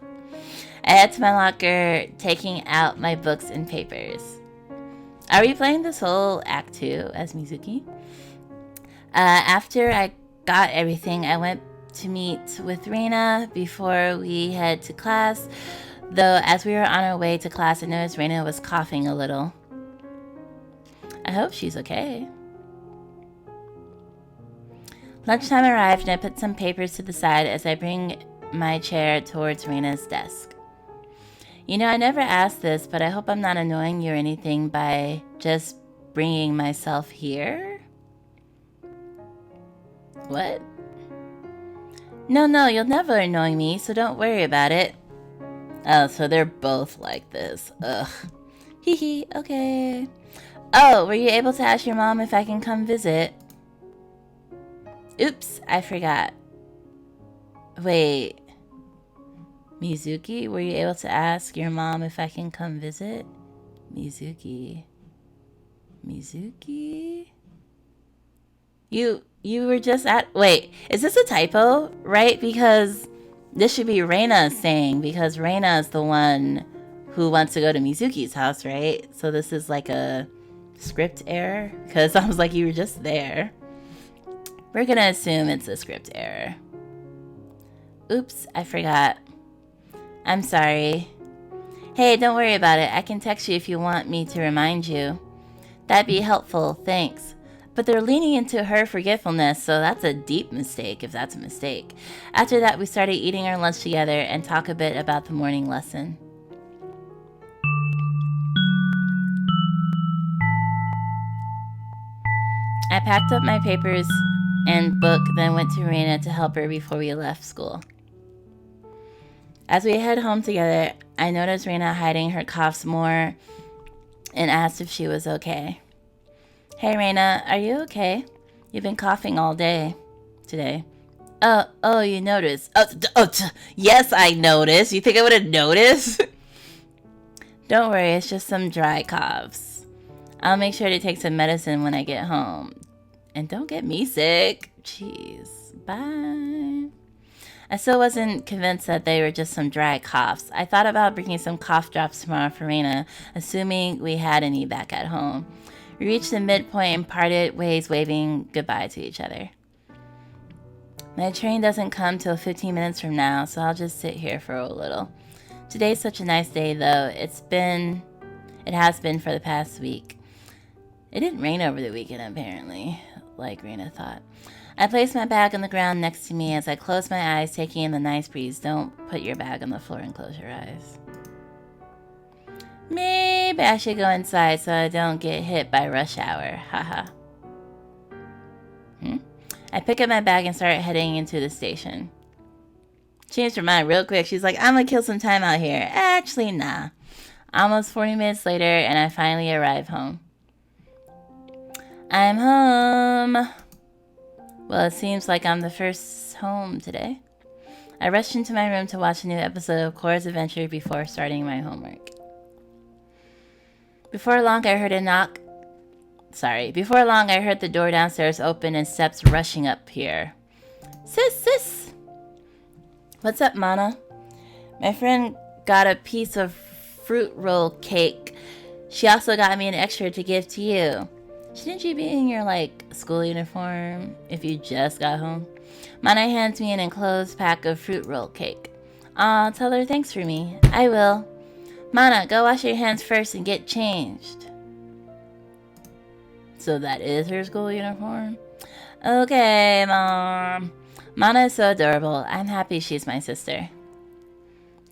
I head to my locker, taking out my books and papers. Are we playing this whole act 2 as Mizuki? After I got everything, I went to meet with Reina before we head to class. Though as we were on our way to class, I noticed Reina was coughing a little. I hope she's okay. Lunchtime arrived and I put some papers to the side as I bring my chair towards Reina's desk. You know, I never asked this, but I hope I'm not annoying you or anything by just bringing myself here. What? No, you'll never annoy me, so don't worry about it. Oh, so they're both like this. Ugh. Hee, okay. Oh, were you able to ask your mom if I can come visit? Oops, I forgot. Wait. Mizuki, were you able to ask your mom if I can come visit? Mizuki? You were just at... Wait, is this a typo? Right? Because this should be Reina saying, because Reina is the one who wants to go to Mizuki's house, right? So this is a script error? Because I was like, you were just there. We're gonna assume it's a script error. Oops, I forgot. I'm sorry. Hey, don't worry about it. I can text you if you want me to remind you. That'd be helpful, thanks. But they're leaning into her forgetfulness, so that's a deep mistake, if that's a mistake. After that, we started eating our lunch together and talk a bit about the morning lesson. I packed up my papers and book, then went to Reina to help her before we left school. As we head home together, I noticed Reina hiding her coughs more and asked if she was okay. Hey Reina, are you okay? You've been coughing all day today. Oh, you noticed. Yes, I noticed. You think I would have noticed? Don't worry, it's just some dry coughs. I'll make sure to take some medicine when I get home. And don't get me sick. Jeez. Bye. I still wasn't convinced that they were just some dry coughs. I thought about bringing some cough drops tomorrow for Reina, assuming we had any back at home. We reached the midpoint and parted ways, waving goodbye to each other. My train doesn't come till 15 minutes from now, so I'll just sit here for a little. Today's such a nice day, though. It has been for the past week. It didn't rain over the weekend, apparently, like Reina thought. I placed my bag on the ground next to me as I closed my eyes, taking in the nice breeze. Don't put your bag on the floor and close your eyes. Maybe I should go inside so I don't get hit by rush hour. Haha. I pick up my bag and start heading into the station. Changed her mind real quick. She's like, I'm gonna kill some time out here. Actually, nah. Almost 40 minutes later, and I finally arrive home. I'm home. Well, it seems like I'm the first home today. I rushed into my room to watch a new episode of Cora's Adventure before starting my homework. Before long, I heard the door downstairs open and steps rushing up here. Sis! What's up, Mana? My friend got a piece of fruit roll cake. She also got me an extra to give to you. Shouldn't you be in your, school uniform if you just got home? Mana hands me an enclosed pack of fruit roll cake. Aw, tell her thanks for me. I will. Mana, go wash your hands first and get changed. So that is her school uniform? Okay, Mom. Mana is so adorable. I'm happy she's my sister.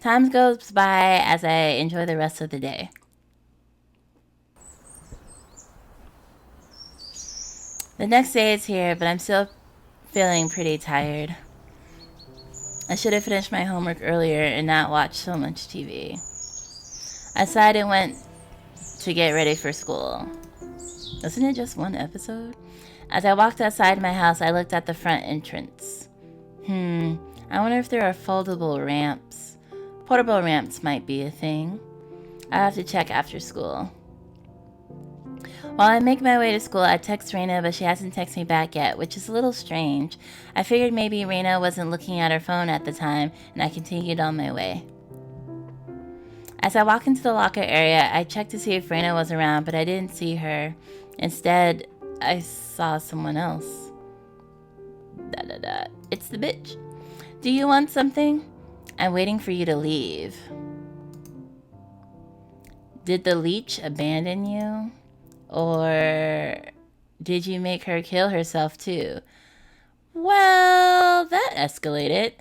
Time goes by as I enjoy the rest of the day. The next day is here, but I'm still feeling pretty tired. I should have finished my homework earlier and not watched so much TV. I sighed and went to get ready for school. Wasn't it just one episode? As I walked outside my house, I looked at the front entrance. I wonder if there are foldable ramps. Portable ramps might be a thing. I'll have to check after school. While I make my way to school, I text Reina, but she hasn't texted me back yet, which is a little strange. I figured maybe Reina wasn't looking at her phone at the time, and I continued on my way. As I walk into the locker area, I checked to see if Reina was around, but I didn't see her. Instead, I saw someone else. It's the bitch. Do you want something? I'm waiting for you to leave. Did the leech abandon you? Or did you make her kill herself too? Well, that escalated.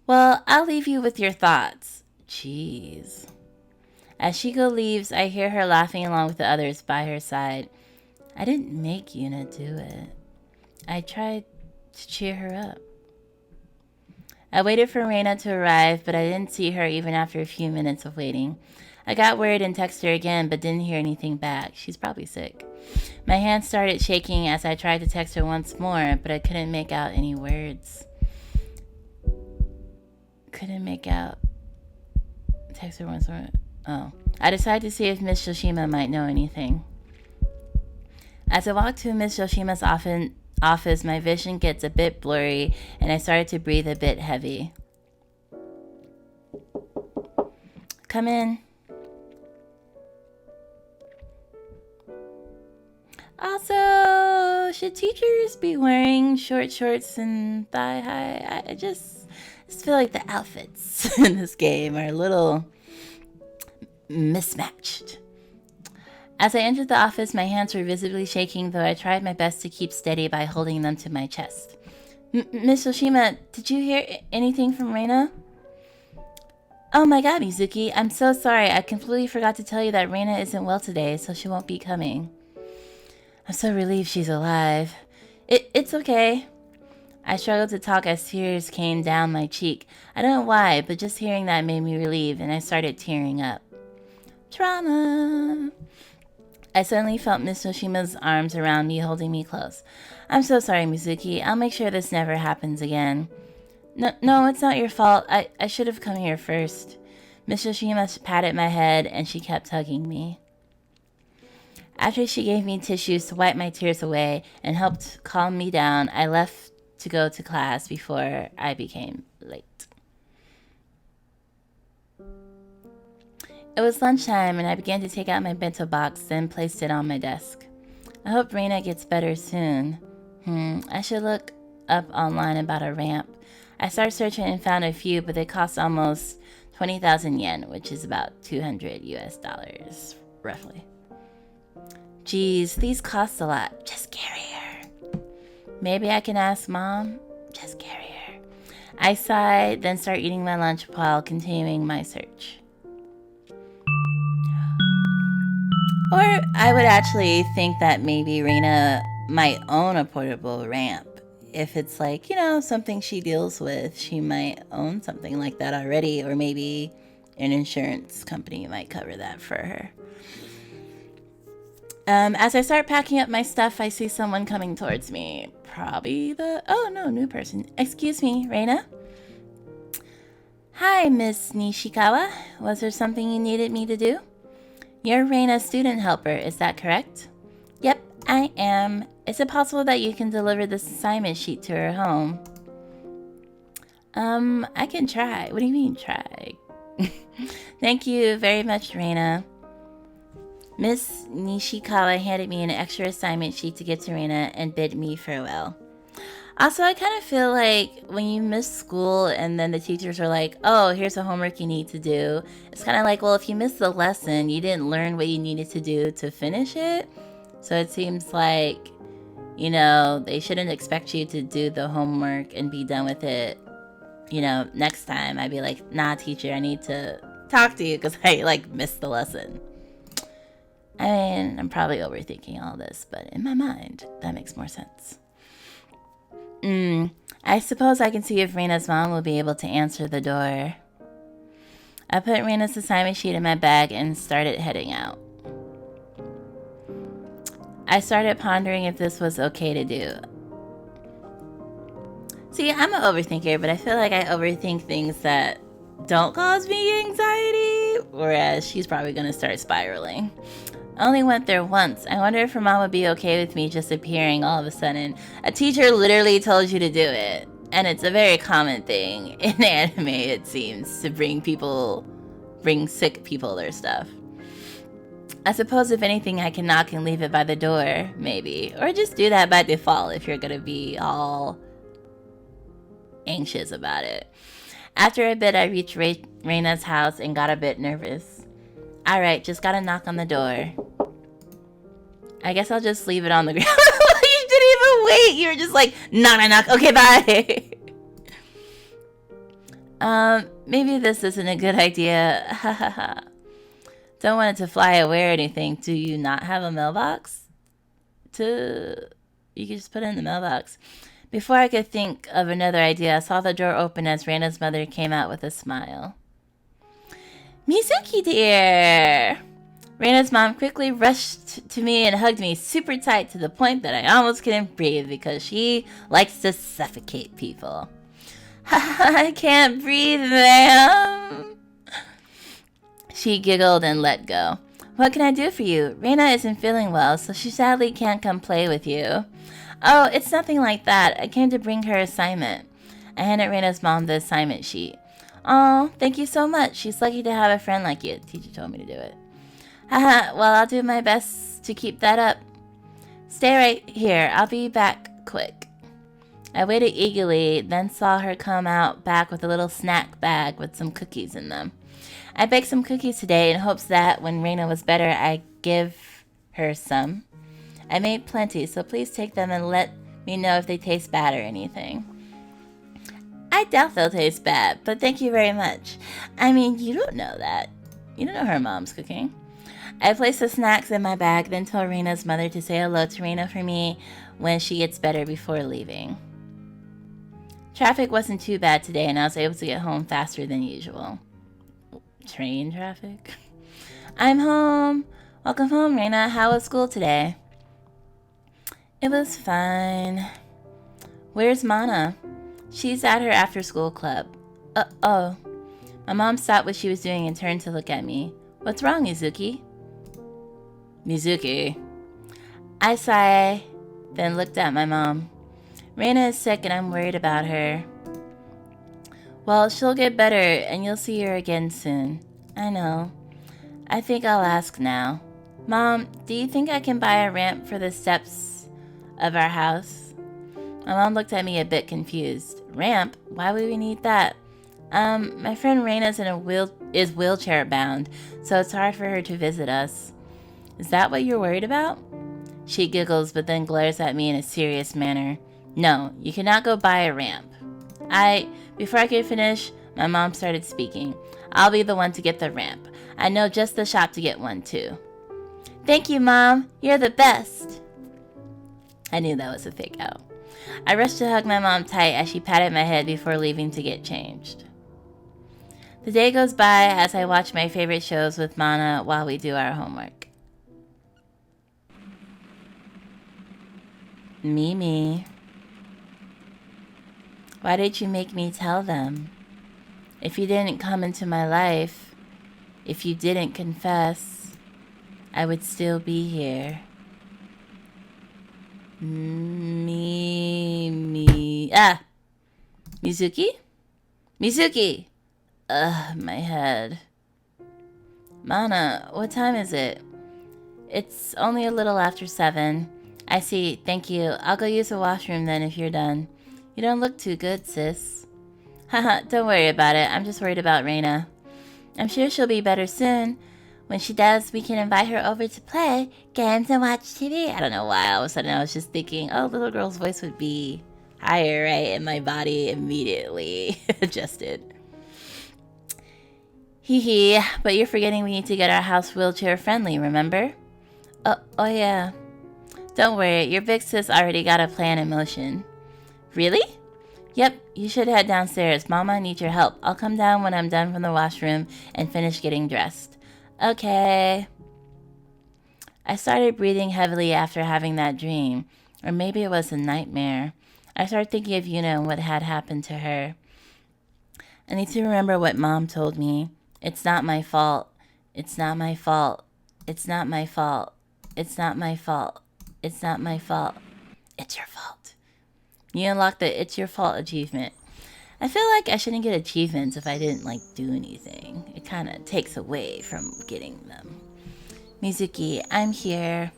Well, I'll leave you with your thoughts. Jeez. As Shiko leaves, I hear her laughing along with the others by her side. I didn't make Yuna do it. I tried to cheer her up. I waited for Reina to arrive, but I didn't see her even after a few minutes of waiting. I got worried and texted her again, but didn't hear anything back. She's probably sick. My hands started shaking as I tried to text her once more, but I couldn't make out any words. Text her once more. Oh. I decided to see if Miss Shoshima might know anything. As I walked to Miss Yoshima's office, my vision gets a bit blurry, and I started to breathe a bit heavy. Come in. Also, should teachers be wearing short shorts and thigh high? I just feel like the outfits in this game are a little mismatched. As I entered the office, my hands were visibly shaking, though I tried my best to keep steady by holding them to my chest. Miss Oshima, did you hear anything from Reina? Oh my god, Mizuki, I'm so sorry. I completely forgot to tell you that Reina isn't well today, so she won't be coming. I'm so relieved she's alive. It's okay. I struggled to talk as tears came down my cheek. I don't know why, but just hearing that made me relieved, and I started tearing up. Trauma. I suddenly felt Miss Oshima's arms around me, holding me close. I'm so sorry, Mizuki. I'll make sure this never happens again. No, it's not your fault. I should have come here first. Miss Oshima patted my head, and she kept hugging me. After she gave me tissues to wipe my tears away and helped calm me down, I left to go to class before I became late. It was lunchtime, and I began to take out my bento box, then placed it on my desk. I hope Reina gets better soon. I should look up online about a ramp. I started searching and found a few, but they cost almost 20,000 yen, which is about $200 US, roughly. Geez, these cost a lot. Just carry her. Maybe I can ask Mom. Just carry her. I sigh, then start eating my lunch while continuing my search. Or I would actually think that maybe Reina might own a portable ramp. If it's like, something she deals with, she might own something like that already, or maybe an insurance company might cover that for her. As I start packing up my stuff, I see someone coming towards me. Probably new person. Excuse me, Reina? Hi, Miss Nishikawa. Was there something you needed me to do? You're Reina's student helper, is that correct? Yep, I am. Is it possible that you can deliver this assignment sheet to her home? I can try. What do you mean, try? Thank you very much, Reina. Miss Nishikawa handed me an extra assignment sheet to give to Reina and bid me farewell. Also, I kind of feel like when you miss school and then the teachers are like, oh, here's the homework you need to do. It's kind of like, well, if you missed the lesson, you didn't learn what you needed to do to finish it. So it seems like, they shouldn't expect you to do the homework and be done with it. Next time I'd be like, nah, teacher, I need to talk to you because I missed the lesson. I mean, I'm probably overthinking all this, but in my mind, that makes more sense. I suppose I can see if Reina's mom will be able to answer the door. I put Reina's assignment sheet in my bag and started heading out. I started pondering if this was okay to do. See, I'm an overthinker, but I feel like I overthink things that don't cause me anxiety, whereas she's probably going to start spiraling. I only went there once. I wonder if her mom would be okay with me just appearing all of a sudden. A teacher literally told you to do it. And it's a very common thing in anime, it seems, to bring sick people their stuff. I suppose if anything, I can knock and leave it by the door, maybe. Or just do that by default if you're going to be all anxious about it. After a bit, I reached Reina's house and got a bit nervous. Alright, just gotta knock on the door. I guess I'll just leave it on the ground. You didn't even wait. You were just like, knock. Okay, bye. Maybe this isn't a good idea. Don't want it to fly away or anything. Do you not have a mailbox? You can just put it in the mailbox. Before I could think of another idea, I saw the door open as Reina's mother came out with a smile. Mizuki dear! Reina's mom quickly rushed to me and hugged me super tight to the point that I almost couldn't breathe because she likes to suffocate people. I can't breathe, ma'am. She giggled and let go. What can I do for you? Reina isn't feeling well, so she sadly can't come play with you. Oh, it's nothing like that. I came to bring her assignment. I handed Reina's mom the assignment sheet. Oh, thank you so much. She's lucky to have a friend like you. Teacher told me to do it. Haha, well, I'll do my best to keep that up. Stay right here. I'll be back quick. I waited eagerly, then saw her come out back with a little snack bag with some cookies in them. I baked some cookies today in hopes that when Reina was better, I'd give her some. I made plenty, so please take them and let me know if they taste bad or anything. I doubt they'll taste bad, but thank you very much. I mean, you don't know that. You don't know her mom's cooking. I placed the snacks in my bag, then told Reina's mother to say hello to Reina for me when she gets better before leaving. Traffic wasn't too bad today, and I was able to get home faster than usual. Train traffic? I'm home. Welcome home, Reina. How was school today? It was fine. Where's Mana? She's at her after-school club. Oh. My mom stopped what she was doing and turned to look at me. What's wrong, Mizuki? Mizuki. I sighed, then looked at my mom. Reina is sick and I'm worried about her. Well, she'll get better and you'll see her again soon. I know. I think I'll ask now. Mom, do you think I can buy a ramp for the steps of our house? My mom looked at me a bit confused. Ramp? Why would we need that? My friend Reina's is wheelchair bound, so it's hard for her to visit us. Is that what you're worried about? She giggles, but then glares at me in a serious manner. No, you cannot go buy a ramp. Before I could finish, my mom started speaking. I'll be the one to get the ramp. I know just the shop to get one too. Thank you, Mom. You're the best. I knew that was a fake out. I rushed to hug my mom tight as she patted my head before leaving to get changed. The day goes by as I watch my favorite shows with Mana while we do our homework. Mimi, why did you make me tell them? If you didn't come into my life, if you didn't confess, I would still be here. Mizuki? Mizuki! Ugh, my head. Mana, what time is it? It's only a little after 7. I see, thank you. I'll go use the washroom then if you're done. You don't look too good, sis. Haha, don't worry about it. I'm just worried about Reina. I'm sure she'll be better soon. When she does, we can invite her over to play games and watch TV. I don't know why all of a sudden I was just thinking, oh, little girl's voice would be higher, right? And my body immediately adjusted. Hee hee, but you're forgetting we need to get our house wheelchair friendly, remember? Oh yeah. Don't worry, your big sis already got a plan in motion. Really? Yep, you should head downstairs. Mama needs your help. I'll come down when I'm done from the washroom and finish getting dressed. Okay. I started breathing heavily after having that dream. Or maybe it was a nightmare. I started thinking of Yuna and what had happened to her. I need to remember what Mom told me. It's not my fault. It's not my fault. It's not my fault. It's not my fault. It's not my fault. It's your fault. You unlocked the It's Your Fault achievement. I feel like I shouldn't get achievements if I didn't, do anything. It kind of takes away from getting them. Mizuki, I'm here.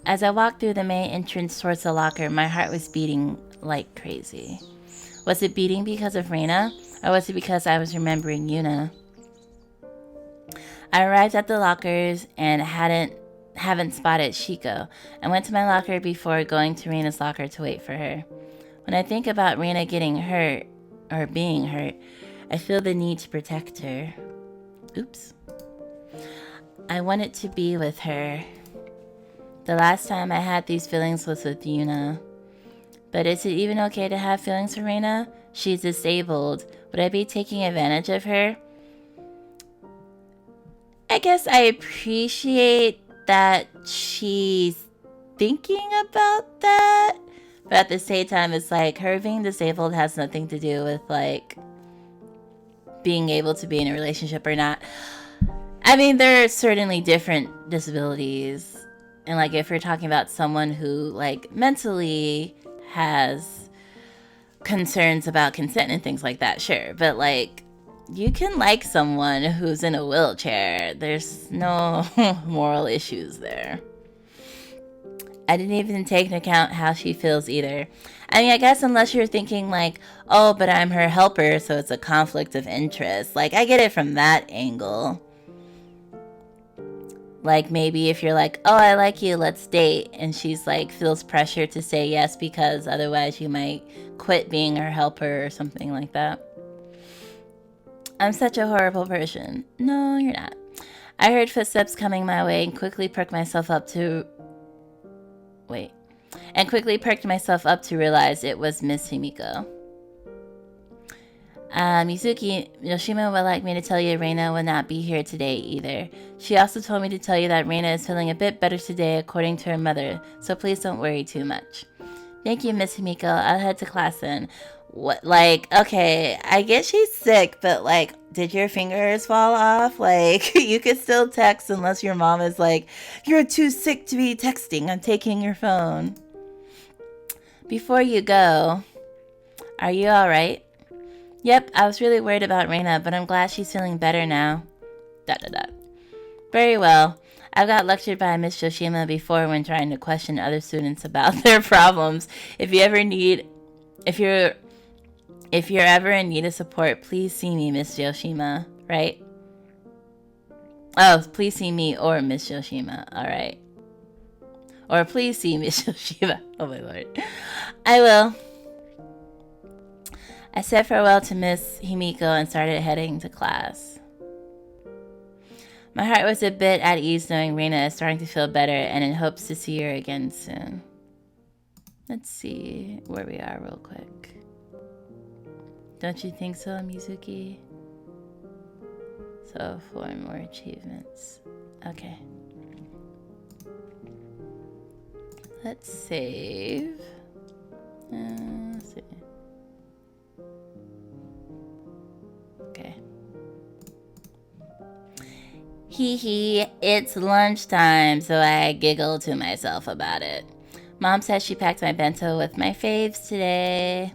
As I walked through the main entrance towards the locker, my heart was beating like crazy. Was it beating because of Reina? Or was it because I was remembering Yuna? I arrived at the lockers and haven't spotted Shiko. I went to my locker before going to Reina's locker to wait for her. When I think about Reina getting hurt, or being hurt, I feel the need to protect her. Oops. I wanted to be with her. The last time I had these feelings was with Yuna. But is it even okay to have feelings for Reina? She's disabled. Would I be taking advantage of her? I guess I appreciate that she's thinking about that. But at the same time, it's like her being disabled has nothing to do with being able to be in a relationship or not. I mean, there are certainly different disabilities. And if you're talking about someone who mentally has concerns about consent and things like that, sure. But you can like someone who's in a wheelchair. There's no moral issues there. I didn't even take into account how she feels either. I mean, I guess unless you're thinking oh, but I'm her helper, so it's a conflict of interest. I get it from that angle. Maybe if you're oh, I like you, let's date. And she's feels pressure to say yes because otherwise you might quit being her helper or something like that. I'm such a horrible person. No, you're not. I heard footsteps coming my way and quickly perked myself up to realize it was Miss Himiko. Mizuki, Yoshima would like me to tell you Reina will not be here today either. She also told me to tell you that Reina is feeling a bit better today according to her mother, so please don't worry too much. Thank you, Miss Himiko. I'll head to class then. What, okay, I get she's sick, but did your fingers fall off? You could still text unless your mom is you're too sick to be texting. I'm taking your phone. Before you go, are you alright? Yep, I was really worried about Reina, but I'm glad she's feeling better now. ... Very well. I've got lectured by Miss Yoshima before when trying to question other students about their problems. If you're ever in need of support, please see me, Miss Yoshima. Right? Oh, please see me or Miss Yoshima. Alright. Or please see Miss Yoshima. Oh my lord. I will. I said farewell to Miss Himiko and started heading to class. My heart was a bit at ease knowing Reina is starting to feel better and in hopes to see her again soon. Let's see where we are real quick. Don't you think so, Mizuki? So 4 more achievements. Okay. Let's save. Let's see. Okay. Hee hee, it's lunchtime, so I giggle to myself about it. Mom says she packed my bento with my faves today.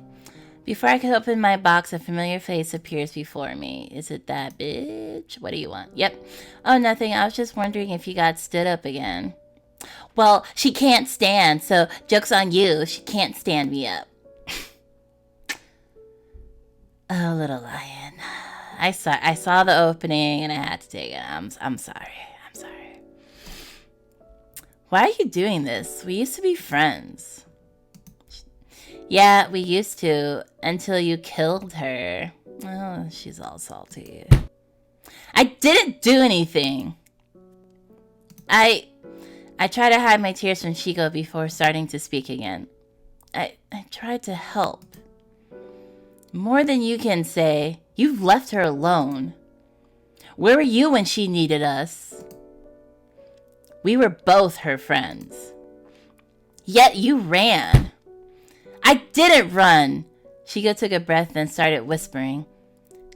Before I could open my box, a familiar face appears before me. Is it that bitch? What do you want? Yep. Oh, nothing. I was just wondering if you got stood up again. Well, she can't stand, so joke's on you. She can't stand me up. Oh, little lion. I saw the opening and I had to take it. I'm sorry. I'm sorry. Why are you doing this? We used to be friends. Yeah, we used to, until you killed her. Oh, she's all salty. I didn't do anything. I try to hide my tears from Shiko before starting to speak again. I tried to help. More than you can say. You've left her alone. Where were you when she needed us? We were both her friends. Yet you ran. I didn't run. Shiko took a breath and started whispering.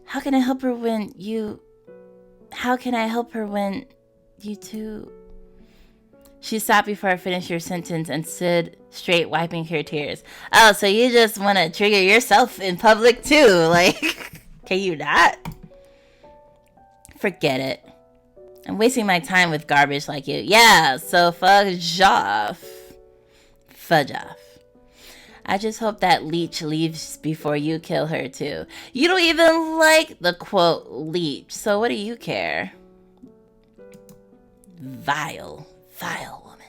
How can I help her when you... How can I help her when you two... She stopped before I finished her sentence and stood straight, wiping her tears. Oh, so you just want to trigger yourself in public too? Like, can you not? Forget it. I'm wasting my time with garbage like you. Yeah, so fudge off. Fudge off. I just hope that leech leaves before you kill her too. You don't even like the quote leech, so what do you care? Vile woman.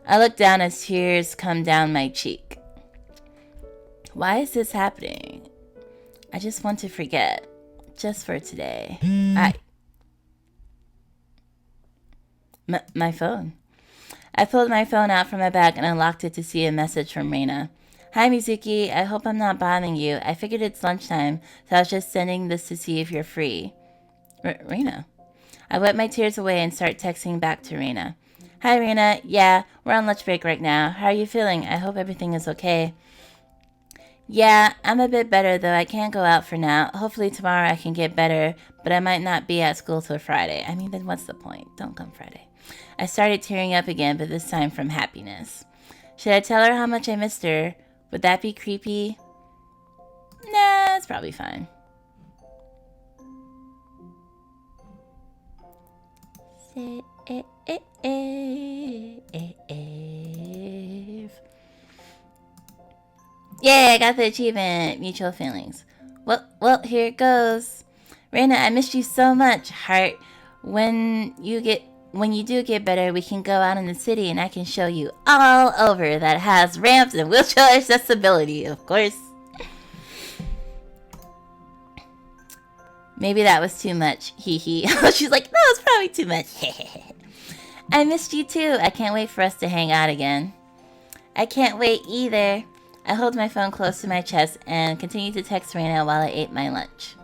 I look down as tears come down my cheek. Why is this happening? I just want to forget. Just for today. My phone. I pulled my phone out from my bag and unlocked it to see a message from Reina. Hi, Mizuki. I hope I'm not bothering you. I figured it's lunchtime, so I was just sending this to see if you're free. Reina. I wipe my tears away and start texting back to Reina. Hi, Reina. Yeah, we're on lunch break right now. How are you feeling? I hope everything is okay. Yeah, I'm a bit better, though I can't go out for now. Hopefully tomorrow I can get better, but I might not be at school till Friday. I mean, then what's the point? Don't come Friday. I started tearing up again, but this time from happiness. Should I tell her how much I missed her? Would that be creepy? Nah, it's probably fine. Yay, I got the achievement. Mutual feelings. Well, here it goes. Reina, I missed you so much, heart. When you do get better, we can go out in the city and I can show you all over that has ramps and wheelchair accessibility, of course. Maybe that was too much. Hee hee. She's like, no, it's probably too much. I missed you too. I can't wait for us to hang out again. I can't wait either. I hold my phone close to my chest and continue to text Reina while I ate my lunch.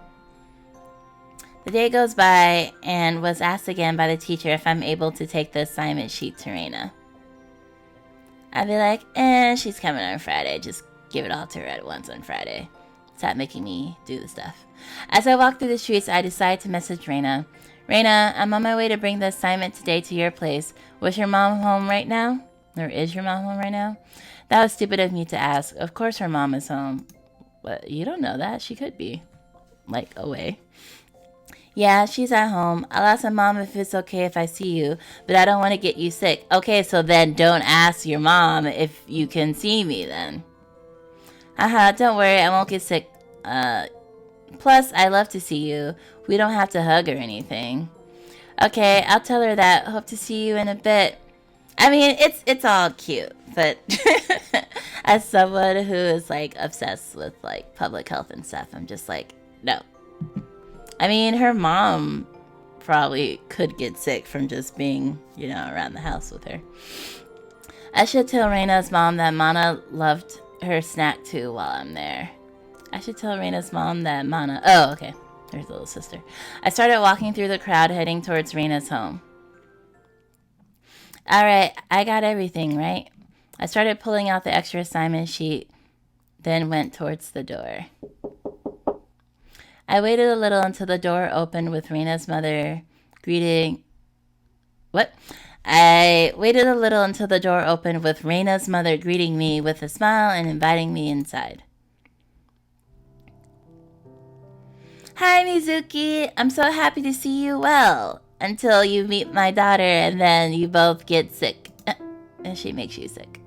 The day goes by and was asked again by the teacher if I'm able to take the assignment sheet to Reina. I'd be like, she's coming on Friday. Just give it all to her at once on Friday. Stop making me do the stuff. As I walk through the streets, I decide to message Reina. Reina, I'm on my way to bring the assignment today to your place. Was your mom home right now? Or is your mom home right now? That was stupid of me to ask. Of course her mom is home. But you don't know that. She could be. Like, away. Yeah, she's at home. I'll ask my mom if it's okay if I see you, but I don't want to get you sick. Okay, so then don't ask your mom if you can see me then. Haha, don't worry, I won't get sick. Plus, I love to see you. We don't have to hug or anything. Okay, I'll tell her that. Hope to see you in a bit. I mean, it's all cute, but As someone who is like obsessed with like public health and stuff, I'm just like, no. I mean, her mom probably could get sick from just being, you know, around the house with her. I should tell Reina's mom that Mana loved her snack too while I'm there. I should tell Reina's mom that Mana... Oh, okay. There's a little sister. I started walking through the crowd heading towards Reina's home. Alright, I got everything, right? I started pulling out the extra assignment sheet, then went towards the door. I waited a little until the door opened with Reina's mother greeting... What? I waited a little until the door opened with Reina's mother greeting me with a smile and inviting me inside. Hi, Mizuki. I'm so happy to see you well. Until you meet my daughter and then you both get sick. And she makes you sick.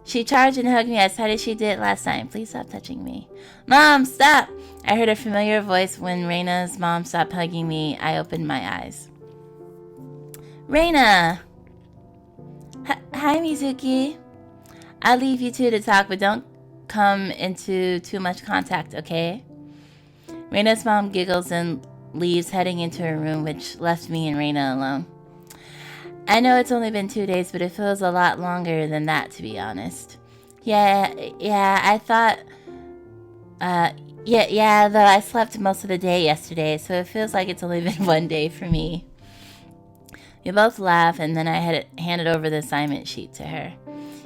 She charged and hugged me as tight as she did last time. Please stop touching me. Mom, stop! I heard a familiar voice when Reina's mom stopped hugging me. I opened my eyes. Reina! Hi, Mizuki. I'll leave you two to talk, but don't come into too much contact, okay? Reina's mom giggles and leaves, heading into her room, which left me and Reina alone. I know it's only been 2 days, but it feels a lot longer than that, to be honest. Yeah, I thought... though I slept most of the day yesterday, so it feels like it's only been 1 day for me. We both laugh, and then I handed over the assignment sheet to her.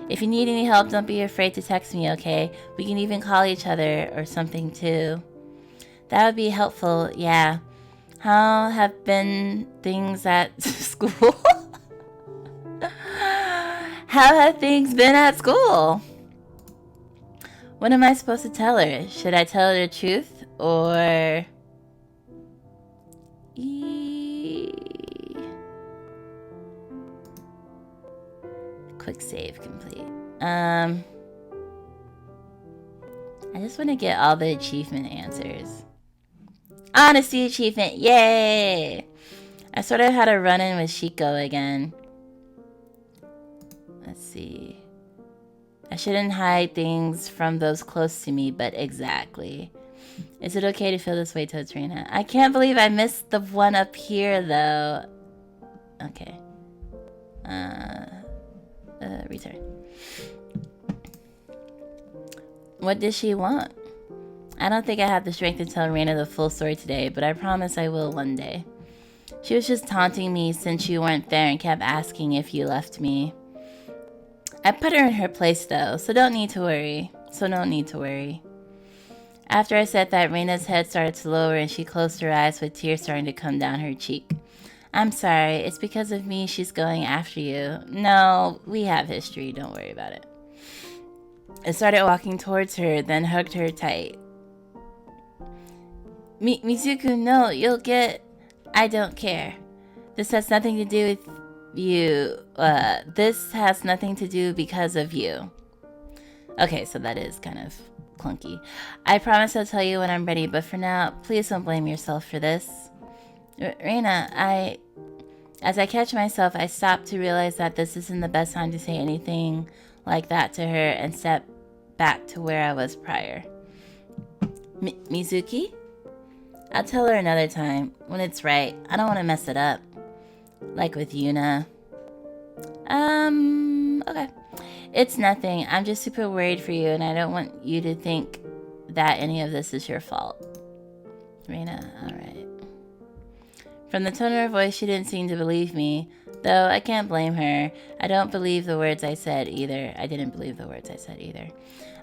If you need any help, don't be afraid to text me, okay? We can even call each other or something, too. That would be helpful, yeah. How have been things at school? How have things been at school? What am I supposed to tell her? Should I tell her the truth, or... Quick save complete. I just want to get all the achievement answers. Honesty achievement, yay! I sort of had a run-in with Shiko again. Let's see. I shouldn't hide things from those close to me, but exactly. Is it okay to feel this way towards Reina? I can't believe I missed the one up here, though. Okay. Return. What does she want? I don't think I have the strength to tell Reina the full story today, but I promise I will one day. She was just taunting me since you weren't there and kept asking if you left me. I put her in her place though, so no need to worry. After I said that, Reina's head started to lower and she closed her eyes with tears starting to come down her cheek. I'm sorry, it's because of me she's going after you. No, we have history, don't worry about it. I started walking towards her, then hugged her tight. Mizuku, no, you'll get... I don't care. This has nothing to do with you. This has nothing to do because of you. Okay, so that is kind of clunky. I promise I'll tell you when I'm ready, but for now, please don't blame yourself for this. Reina, as I catch myself, I stop to realize that this isn't the best time to say anything like that to her and step back to where I was prior. Mizuki? I'll tell her another time, when it's right. I don't want to mess it up. Like with Yuna. Okay. It's nothing. I'm just super worried for you, and I don't want you to think that any of this is your fault. Reina, alright. From the tone of her voice, she didn't seem to believe me. Though, I can't blame her. I didn't believe the words I said either.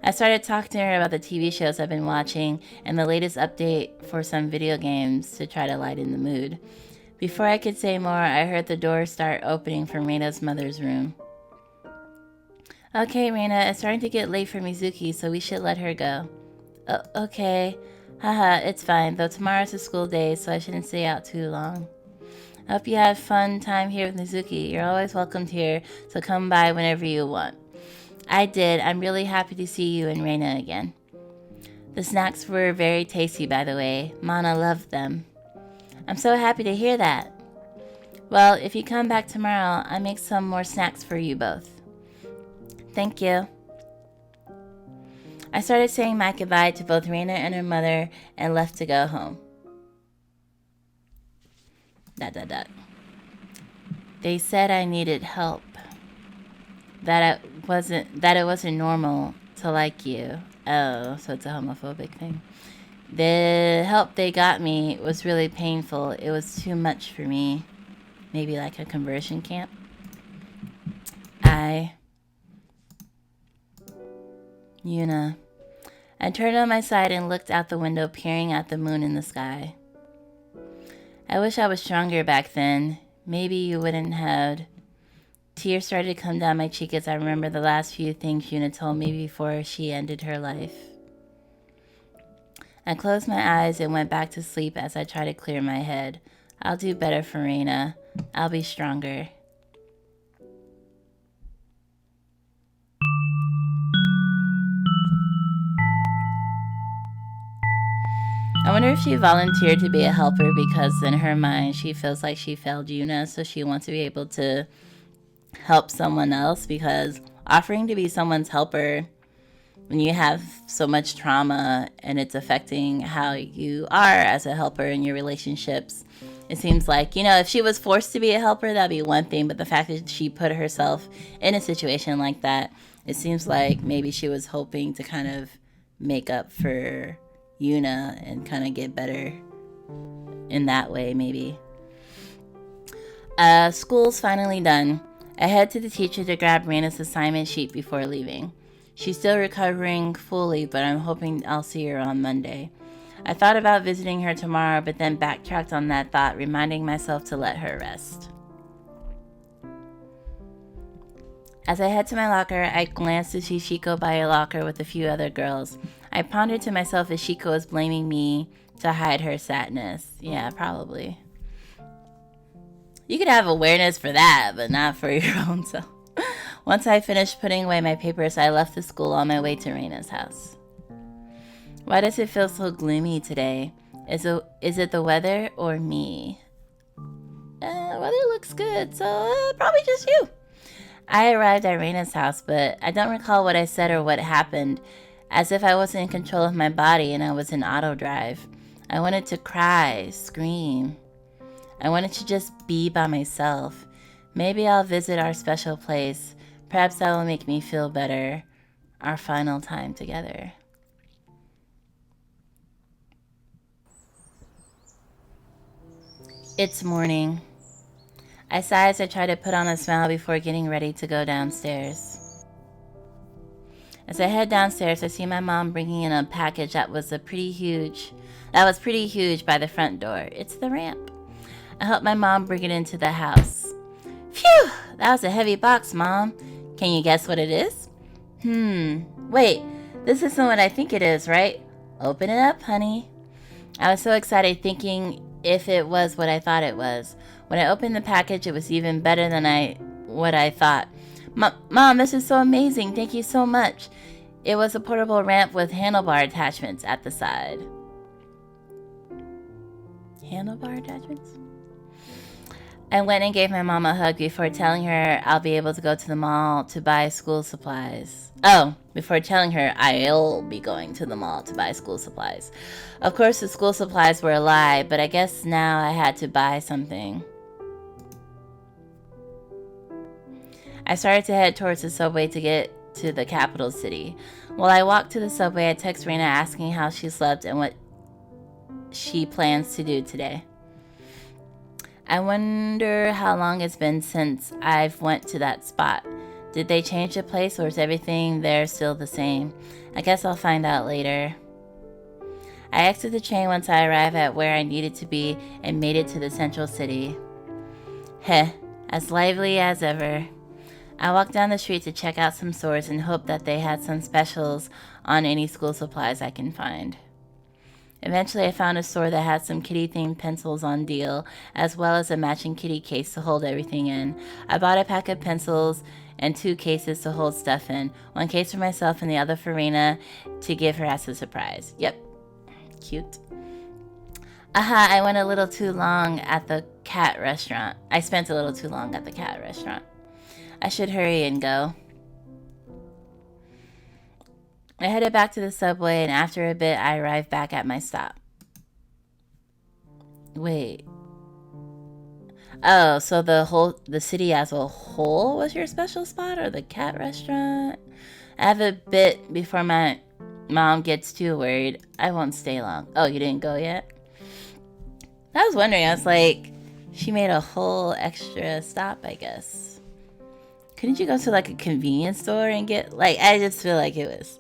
I started talking to her about the TV shows I've been watching and the latest update for some video games to try to lighten the mood. Before I could say more, I heard the door start opening from Reina's mother's room. Okay, Reina, it's starting to get late for Mizuki, so we should let her go. Okay. Haha, it's fine, though tomorrow's a school day, so I shouldn't stay out too long. I hope you have fun time here with Mizuki. You're always welcomed here, so come by whenever you want. I did. I'm really happy to see you and Reina again. The snacks were very tasty, by the way. Mana loved them. I'm so happy to hear that. Well, if you come back tomorrow, I'll make some more snacks for you both. Thank you. I started saying my goodbye to both Reina and her mother and left to go home. ... They said I needed help. That it wasn't normal to like you. Oh, so it's a homophobic thing. The help they got me was really painful. It was too much for me. Maybe like a conversion camp. Yuna. I turned on my side and looked out the window, peering at the moon in the sky. I wish I was stronger back then. Maybe you wouldn't have. Tears started to come down my cheek as I remember the last few things Yuna told me before she ended her life. I closed my eyes and went back to sleep as I tried to clear my head. I'll do better for Reina. I'll be stronger. I wonder if she volunteered to be a helper because in her mind she feels like she failed Yuna, so she wants to be able to help someone else, because offering to be someone's helper when you have so much trauma and it's affecting how you are as a helper in your relationships, it seems like, if she was forced to be a helper, that'd be one thing, but the fact that she put herself in a situation like that, it seems like maybe she was hoping to kind of make up for Yuna and kind of get better in that way, maybe. School's finally done. I head to the teacher to grab Reina's assignment sheet before leaving. She's still recovering fully, but I'm hoping I'll see her on Monday. I thought about visiting her tomorrow, but then backtracked on that thought, reminding myself to let her rest. As I head to my locker, I glance to see Shiko by a locker with a few other girls. I pondered to myself if Shiko is blaming me to hide her sadness. Yeah, probably. You could have awareness for that, but not for your own self. Once I finished putting away my papers, I left the school on my way to Reina's house. Why does it feel so gloomy today? Is it the weather or me? Weather looks good, so probably just you. I arrived at Reina's house, but I don't recall what I said or what happened, as if I wasn't in control of my body and I was in auto drive. I wanted to cry, scream. I wanted to just be by myself. Maybe I'll visit our special place. Perhaps that will make me feel better. Our final time together. It's morning. I sigh as I try to put on a smile before getting ready to go downstairs. As I head downstairs, I see my mom bringing in a package that was pretty huge by the front door. It's the ramp. I help my mom bring it into the house. Phew! That was a heavy box, Mom. Can you guess what it is? Wait, this isn't what I think it is, right? Open it up, honey. I was so excited, thinking if it was what I thought it was. When I opened the package, it was even better than what I thought. Mom, this is so amazing. Thank you so much. It was a portable ramp with handlebar attachments at the side. Handlebar attachments? I went and gave my mom a hug before telling her I'll be able to go to the mall to buy school supplies. Before telling her I'll be going to the mall to buy school supplies. Of course, the school supplies were a lie, but I guess now I had to buy something. I started to head towards the subway to get to the capital city. While I walked to the subway, I text Reina asking how she slept and what she plans to do today. I wonder how long it's been since I've went to that spot. Did they change the place, or is everything there still the same? I guess I'll find out later. I exited the train once I arrived at where I needed to be and made it to the central city. As lively as ever. I walked down the street to check out some stores and hoped that they had some specials on any school supplies I can find. Eventually, I found a store that had some kitty-themed pencils on deal, as well as a matching kitty case to hold everything in. I bought a pack of pencils and 2 cases to hold stuff in. 1 case for myself and the other for Reina to give her as a surprise. Yep. Cute. I went a little too long at the cat restaurant. I spent a little too long at the cat restaurant. I should hurry and go. I headed back to the subway, and after a bit, I arrived back at my stop. Wait. Oh, so the city as a whole was your special spot, or the cat restaurant? I have a bit before my mom gets too worried. I won't stay long. Oh, you didn't go yet? I was wondering. I was like, she made a whole extra stop, I guess. Couldn't you go to like a convenience store and get, like, I just feel like it was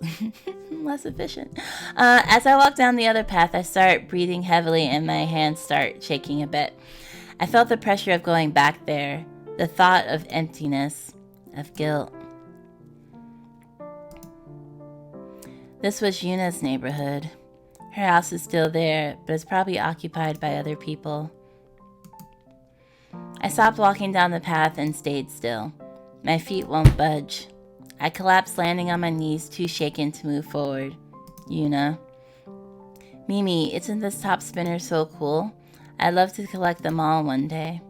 less efficient. As I walk down the other path, I start breathing heavily and my hands start shaking a bit. I felt the pressure of going back there, the thought of emptiness, of guilt. This was Yuna's neighborhood. Her house is still there, but it's probably occupied by other people. I stopped walking down the path and stayed still. My feet won't budge. I collapsed, landing on my knees, too shaken to move forward. Yuna. Mimi, isn't this top spinner so cool? I'd love to collect them all one day.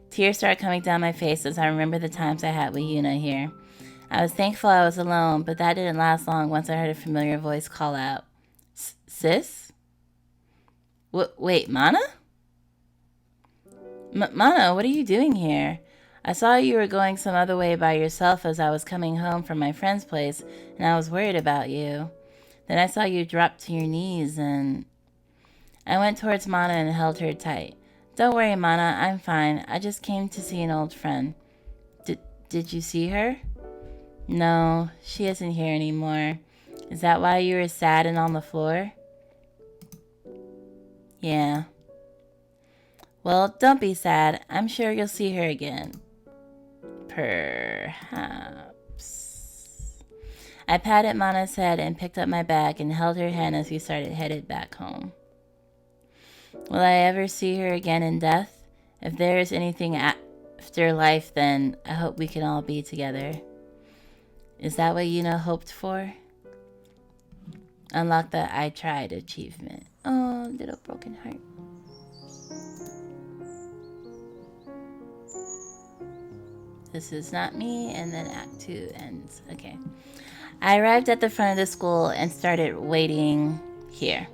Tears start coming down my face as I remember the times I had with Yuna here. I was thankful I was alone, but that didn't last long once I heard a familiar voice call out. Sis? Wait, Mana? Mana, what are you doing here? I saw you were going some other way by yourself as I was coming home from my friend's place, and I was worried about you. Then I saw you drop to your knees, and I went towards Mana and held her tight. Don't worry, Mana, I'm fine. I just came to see an old friend. Did you see her? No, she isn't here anymore. Is that why you were sad and on the floor? Yeah. Well, don't be sad. I'm sure you'll see her again. Perhaps. I patted Mana's head and picked up my bag and held her hand as we headed back home. Will I ever see her again in death? If there is anything after life, then I hope we can all be together. Is that what Yuna hoped for? Unlock the I tried achievement. Oh, little broken heart. This is not me, and then Act 2 ends. Okay. I arrived at the front of the school and started waiting here.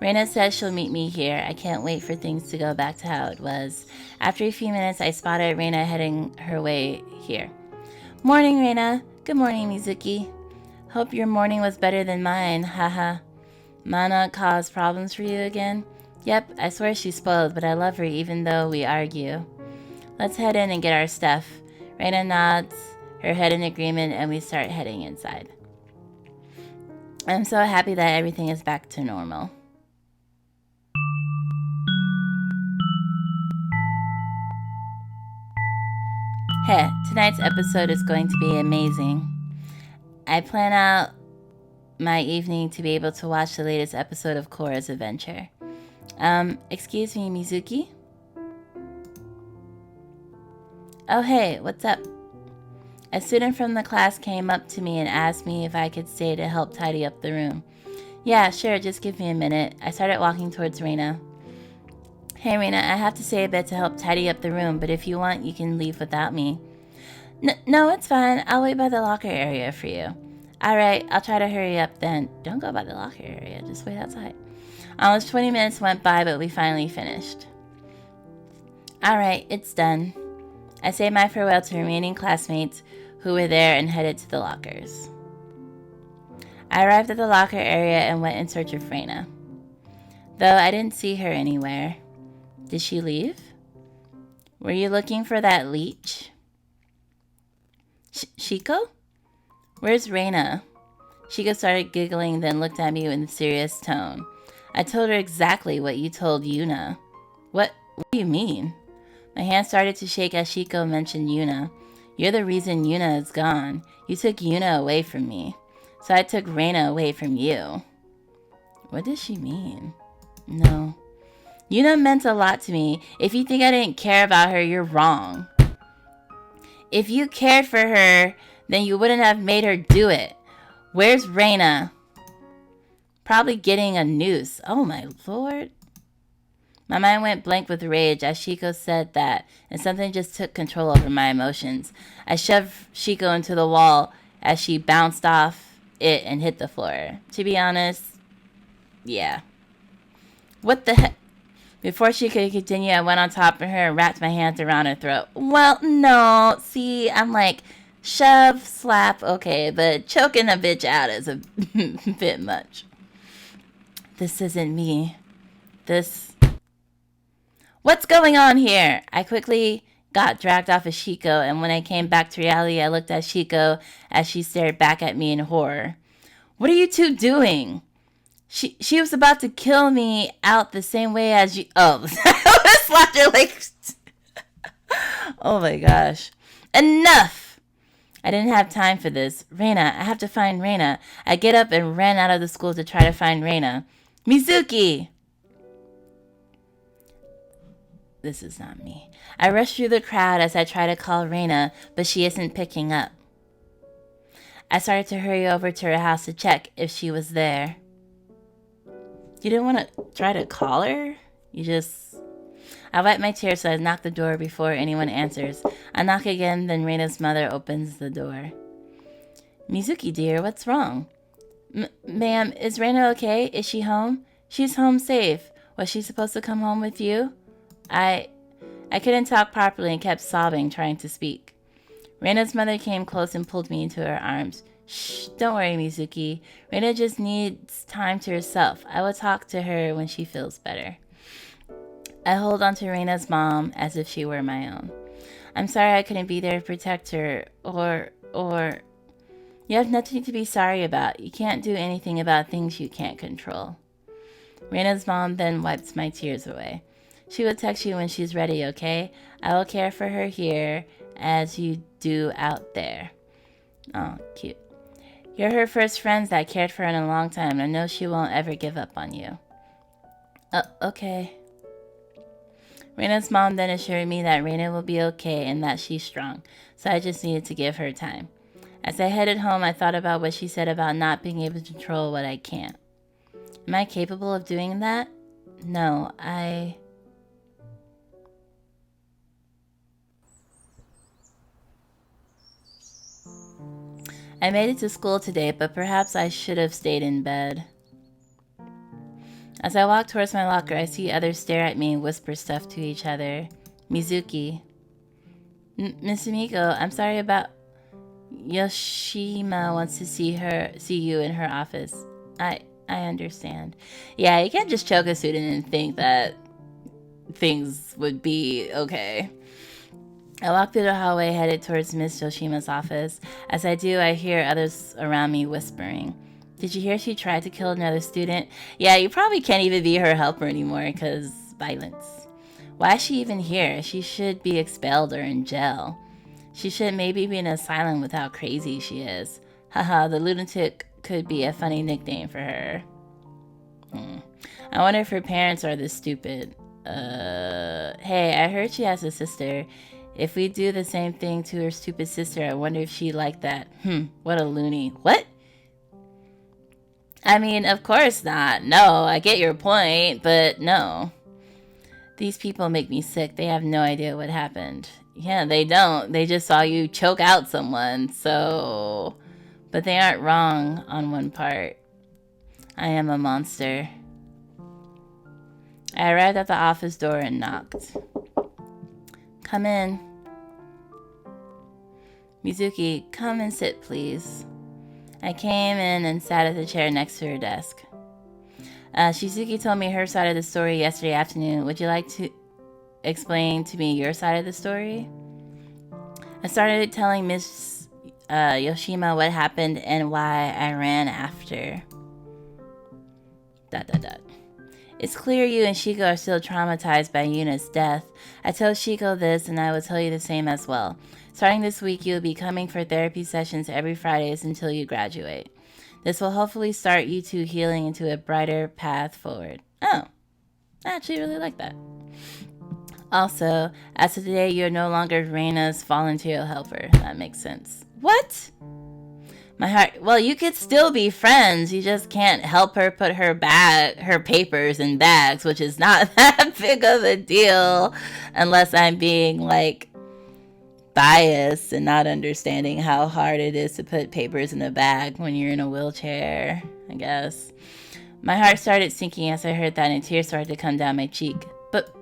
Reina says she'll meet me here. I can't wait for things to go back to how it was. After a few minutes, I spotted Reina heading her way here. Morning, Reina. Good morning, Mizuki. Hope your morning was better than mine, haha. Mana caused problems for you again? Yep, I swear she's spoiled, but I love her even though we argue. Let's head in and get our stuff. Reina nods her head in agreement and we start heading inside. I'm so happy that everything is back to normal. Hey, tonight's episode is going to be amazing. I plan out my evening to be able to watch the latest episode of Korra's adventure. Excuse me, Mizuki? Oh, hey, what's up? A student from the class came up to me and asked me if I could stay to help tidy up the room. Yeah, sure, just give me a minute. I started walking towards Reina. Hey, Reina, I have to stay a bit to help tidy up the room, but if you want, you can leave without me. No, it's fine. I'll wait by the locker area for you. Alright, I'll try to hurry up then. Don't go by the locker area, just wait outside. Almost 20 minutes went by, but we finally finished. Alright, it's done. I say my farewell to remaining classmates who were there and headed to the lockers. I arrived at the locker area and went in search of Reina. Though I didn't see her anywhere. Did she leave? Were you looking for that leech? Shiko? Where's Reina? Shiko started giggling, then looked at me in a serious tone. I told her exactly what you told Yuna. What do you mean? My hand started to shake as Shiko mentioned Yuna. You're the reason Yuna is gone. You took Yuna away from me. So I took Reina away from you. What does she mean? No. Yuna meant a lot to me. If you think I didn't care about her, you're wrong. If you cared for her, then you wouldn't have made her do it. Where's Reina? Probably getting a noose. Oh my lord. My mind went blank with rage as Shiko said that, and something just took control over my emotions. I shoved Shiko into the wall as she bounced off it and hit the floor. To be honest, yeah. What the heck? Before she could continue, I went on top of her and wrapped my hands around her throat. Well, no. See, I'm like, shove, slap, okay, but choking a bitch out is a bit much. This isn't me. What's going on here? I quickly got dragged off of Shiko, and when I came back to reality, I looked at Shiko as she stared back at me in horror. What are you two doing? She was about to kill me out the same way as you. Oh, I slapped her like. Oh my gosh. Enough! I didn't have time for this. Reina, I have to find Reina. I get up and ran out of the school to try to find Reina. Mizuki! This is not me. I rushed through the crowd as I try to call Reina, but she isn't picking up. I started to hurry over to her house to check if she was there. You didn't want to try to call her? I wipe my tears so I knock the door before anyone answers. I knock again, then Reina's mother opens the door. Mizuki, dear, what's wrong? Ma'am, is Reina okay? Is she home? She's home safe. Was she supposed to come home with you? I couldn't talk properly and kept sobbing, trying to speak. Reina's mother came close and pulled me into her arms. Shh, don't worry, Mizuki. Reina just needs time to herself. I will talk to her when she feels better. I hold on to Reina's mom as if she were my own. I'm sorry I couldn't be there to protect her, or... You have nothing to be sorry about. You can't do anything about things you can't control. Reina's mom then wipes my tears away. She will text you when she's ready, okay? I will care for her here as you do out there. Oh, cute. You're her first friends that cared for her in a long time. I know she won't ever give up on you. Okay. Reina's mom then assured me that Reina will be okay and that she's strong, so I just needed to give her time. As I headed home, I thought about what she said about not being able to control what I can't. Am I capable of doing that? No, I made it to school today, but perhaps I should have stayed in bed. As I walk towards my locker, I see others stare at me and whisper stuff to each other. Mizuki. Miss Miko, I'm sorry about... Yoshima wants to see you in her office. I understand. Yeah, you can't just choke a student and think that things would be okay. I walk through the hallway headed towards Miss Yoshima's office. As I do, I hear others around me whispering. Did you hear she tried to kill another student? Yeah, you probably can't even be her helper anymore because violence. Why is she even here? She should be expelled or in jail. She should maybe be in an asylum with how crazy she is. Haha, the lunatic could be a funny nickname for her. I wonder if her parents are this stupid. Hey, I heard she has a sister. If we do the same thing to her stupid sister, I wonder if she'd like that. What a loony. What? I mean, of course not. No, I get your point, but no. These people make me sick. They have no idea what happened. Yeah, they don't. They just saw you choke out someone, so... But they aren't wrong on one part. I am a monster. I arrived at the office door and knocked. Come in. Mizuki, come and sit, please. I came in and sat at the chair next to her desk. Shizuki told me her side of the story yesterday afternoon. Would you like to explain to me your side of the story? I started telling Miss Yoshima what happened and why I ran after. ... It's clear you and Shiko are still traumatized by Yuna's death. I told Shiko this, and I will tell you the same as well. Starting this week, you'll be coming for therapy sessions every Fridays until you graduate. This will hopefully start you two healing into a brighter path forward. Oh, I actually really like that. Also, as of today, you're no longer Reina's volunteer helper. That makes sense. What? My heart. Well, you could still be friends. You just can't help her put her papers in bags, which is not that big of a deal, unless I'm being like bias and not understanding how hard it is to put papers in a bag when you're in a wheelchair, I guess. My heart started sinking as I heard that, and tears started to come down my cheek. But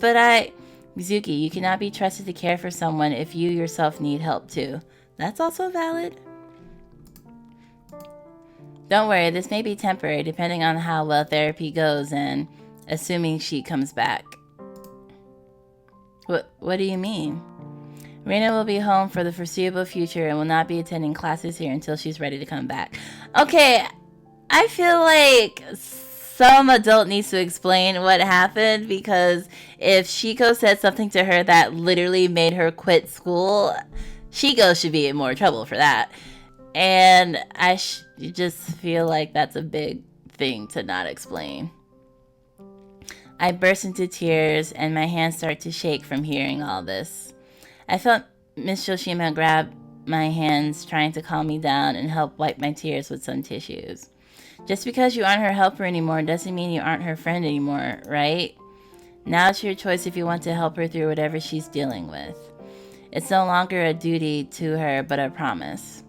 Mizuki, you cannot be trusted to care for someone if you yourself need help too. That's also valid. Don't worry, this may be temporary depending on how well therapy goes and assuming she comes back. What do you mean? Reina will be home for the foreseeable future and will not be attending classes here until she's ready to come back. Okay, I feel like some adult needs to explain what happened, because if Shiko said something to her that literally made her quit school, Shiko should be in more trouble for that. And I just feel like that's a big thing to not explain. I burst into tears and my hands start to shake from hearing all this. I felt Miss Shoshima grab my hands, trying to calm me down and help wipe my tears with some tissues. Just because you aren't her helper anymore doesn't mean you aren't her friend anymore, right? Now it's your choice if you want to help her through whatever she's dealing with. It's no longer a duty to her, but a promise.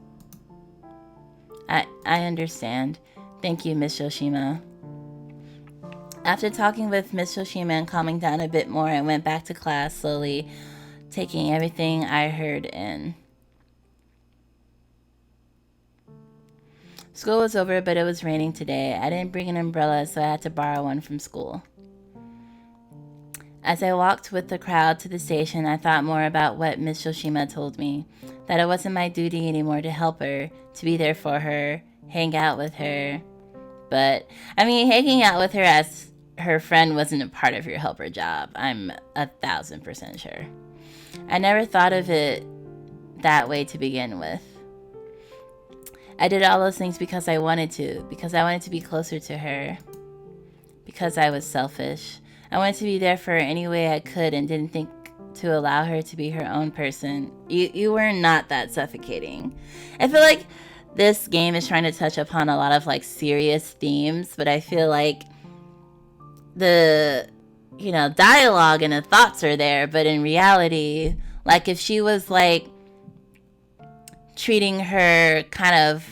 I understand. Thank you, Miss Shoshima. After talking with Miss Shoshima and calming down a bit more, I went back to class, slowly taking everything I heard in. School was over, but it was raining today. I didn't bring an umbrella, so I had to borrow one from school. As I walked with the crowd to the station, I thought more about what Miss Shoshima told me, that it wasn't my duty anymore to help her, to be there for her, hang out with her. But, I mean, hanging out with her as her friend wasn't a part of your helper job. I'm 1,000% sure. I never thought of it that way to begin with. I did all those things because I wanted to be closer to her, because I was selfish. I wanted to be there for her any way I could and didn't think to allow her to be her own person. You were not that suffocating. I feel like this game is trying to touch upon a lot of like serious themes, but I feel like the dialogue and the thoughts are there, but in reality, like if she was like treating her kind of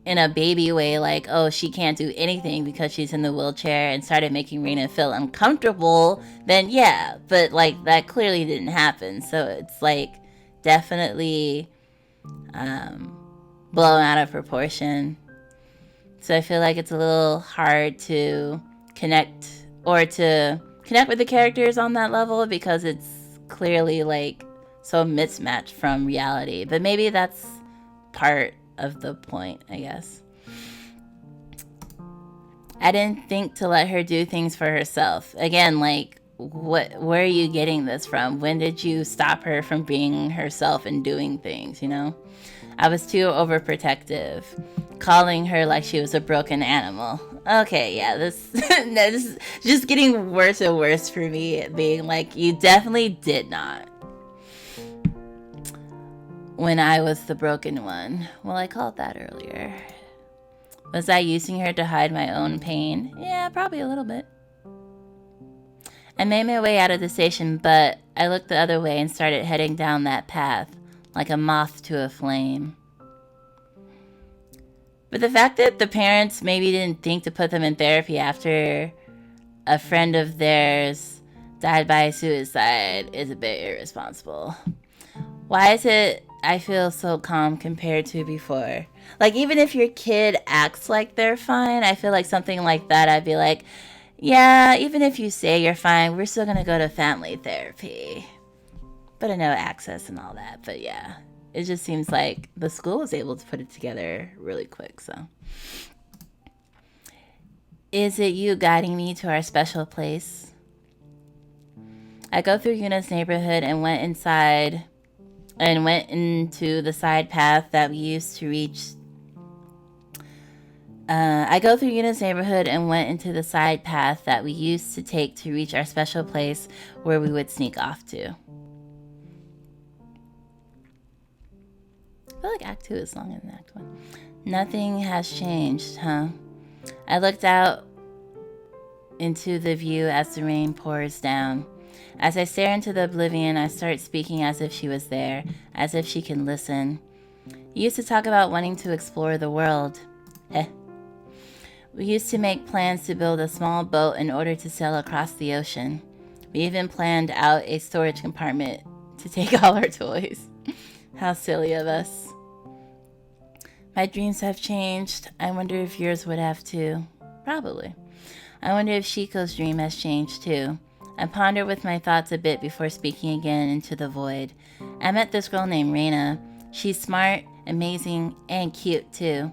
in a baby way, like, oh, she can't do anything because she's in the wheelchair, and started making Reina feel uncomfortable, then yeah, but like that clearly didn't happen. So it's like definitely blown out of proportion. So I feel like it's a little hard to connect with the characters on that level, because it's clearly like so mismatched from reality. But maybe that's part of the point, I guess. I didn't think to let her do things for herself. Again, like, where are you getting this from? When did you stop her from being herself and doing things, I was too overprotective, calling her like she was a broken animal. Okay, yeah, this is just getting worse and worse for me, being like, you definitely did not. When I was the broken one. Well, I called that earlier. Was I using her to hide my own pain? Yeah, probably a little bit. I made my way out of the station, but I looked the other way and started heading down that path, like a moth to a flame. But the fact that the parents maybe didn't think to put them in therapy after a friend of theirs died by suicide is a bit irresponsible. Why is it I feel so calm compared to before? Like, even if your kid acts like they're fine, I feel like something like that, I'd be like, yeah, even if you say you're fine, we're still gonna go to family therapy. But I know access and all that, but yeah. It just seems like the school was able to put it together really quick, so. Is it you guiding me to our special place? I go through Yuna's neighborhood and went into the side path that we used to reach. I go through Yuna's neighborhood and went into the side path that we used to take to reach our special place where we would sneak off to. I feel like Act 2 is longer than Act 1. Nothing has changed, huh? I looked out into the view as the rain pours down. As I stare into the oblivion, I start speaking as if she was there, as if she can listen. You used to talk about wanting to explore the world. We used to make plans to build a small boat in order to sail across the ocean. We even planned out a storage compartment to take all our toys. How silly of us. My dreams have changed. I wonder if yours would have too. Probably. I wonder if Shiko's dream has changed too. I ponder with my thoughts a bit before speaking again into the void. I met this girl named Reina. She's smart, amazing, and cute too.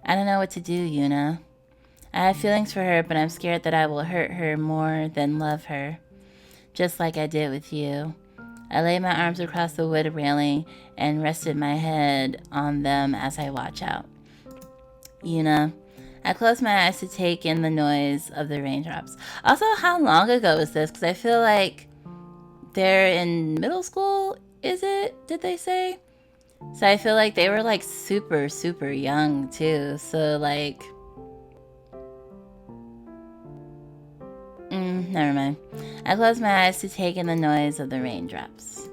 I don't know what to do, Yuna. I have feelings for her, but I'm scared that I will hurt her more than love her. Just like I did with you. I laid my arms across the wood railing and rested my head on them as I watch out. Yuna. I close my eyes to take in the noise of the raindrops. Also, how long ago was this? Because I feel like they're in middle school, is it? Did they say? So I feel like they were like super, super young too. So like... never mind. I close my eyes to take in the noise of the raindrops.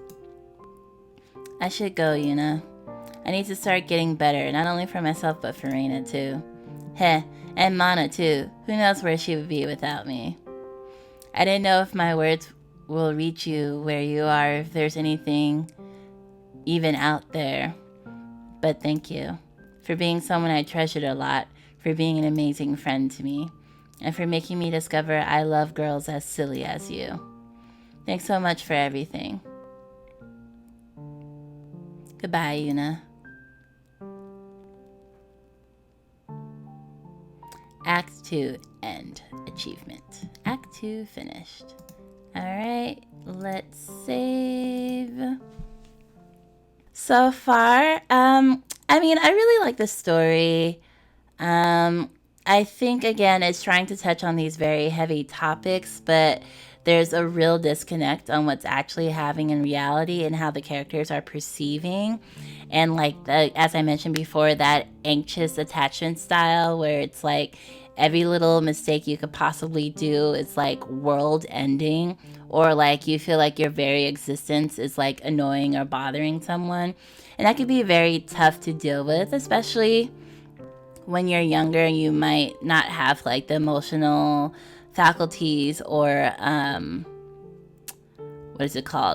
I should go, Yuna. I need to start getting better, not only for myself but for Reina too. Heh, and Mana too. Who knows where she would be without me. I didn't know if my words will reach you where you are, if there's anything even out there. But thank you for being someone I treasured a lot, for being an amazing friend to me, and for making me discover I love girls as silly as you. Thanks so much for everything. Goodbye, Yuna. Act 2, end. Achievement. Act 2 finished. Alright, let's save. So far, I really like the story. I think, again, it's trying to touch on these very heavy topics, but there's a real disconnect on what's actually happening in reality and how the characters are perceiving. And like, as I mentioned before, that anxious attachment style where it's like every little mistake you could possibly do is like world ending, or like you feel like your very existence is like annoying or bothering someone. And that could be very tough to deal with, especially when you're younger and you might not have like the emotional faculties or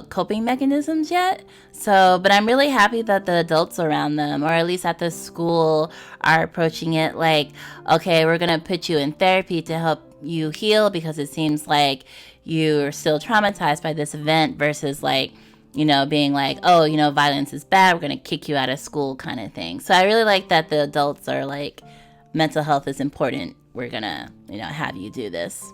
coping mechanisms yet. So, but I'm really happy that the adults around them, or at least at the school, are approaching it like, okay, we're gonna put you in therapy to help you heal because it seems like you're still traumatized by this event, versus like, you know, being like, oh, you know, violence is bad, we're gonna kick you out of school kind of thing. So I really like that the adults are like, mental health is important, we're gonna, you know, have you do this.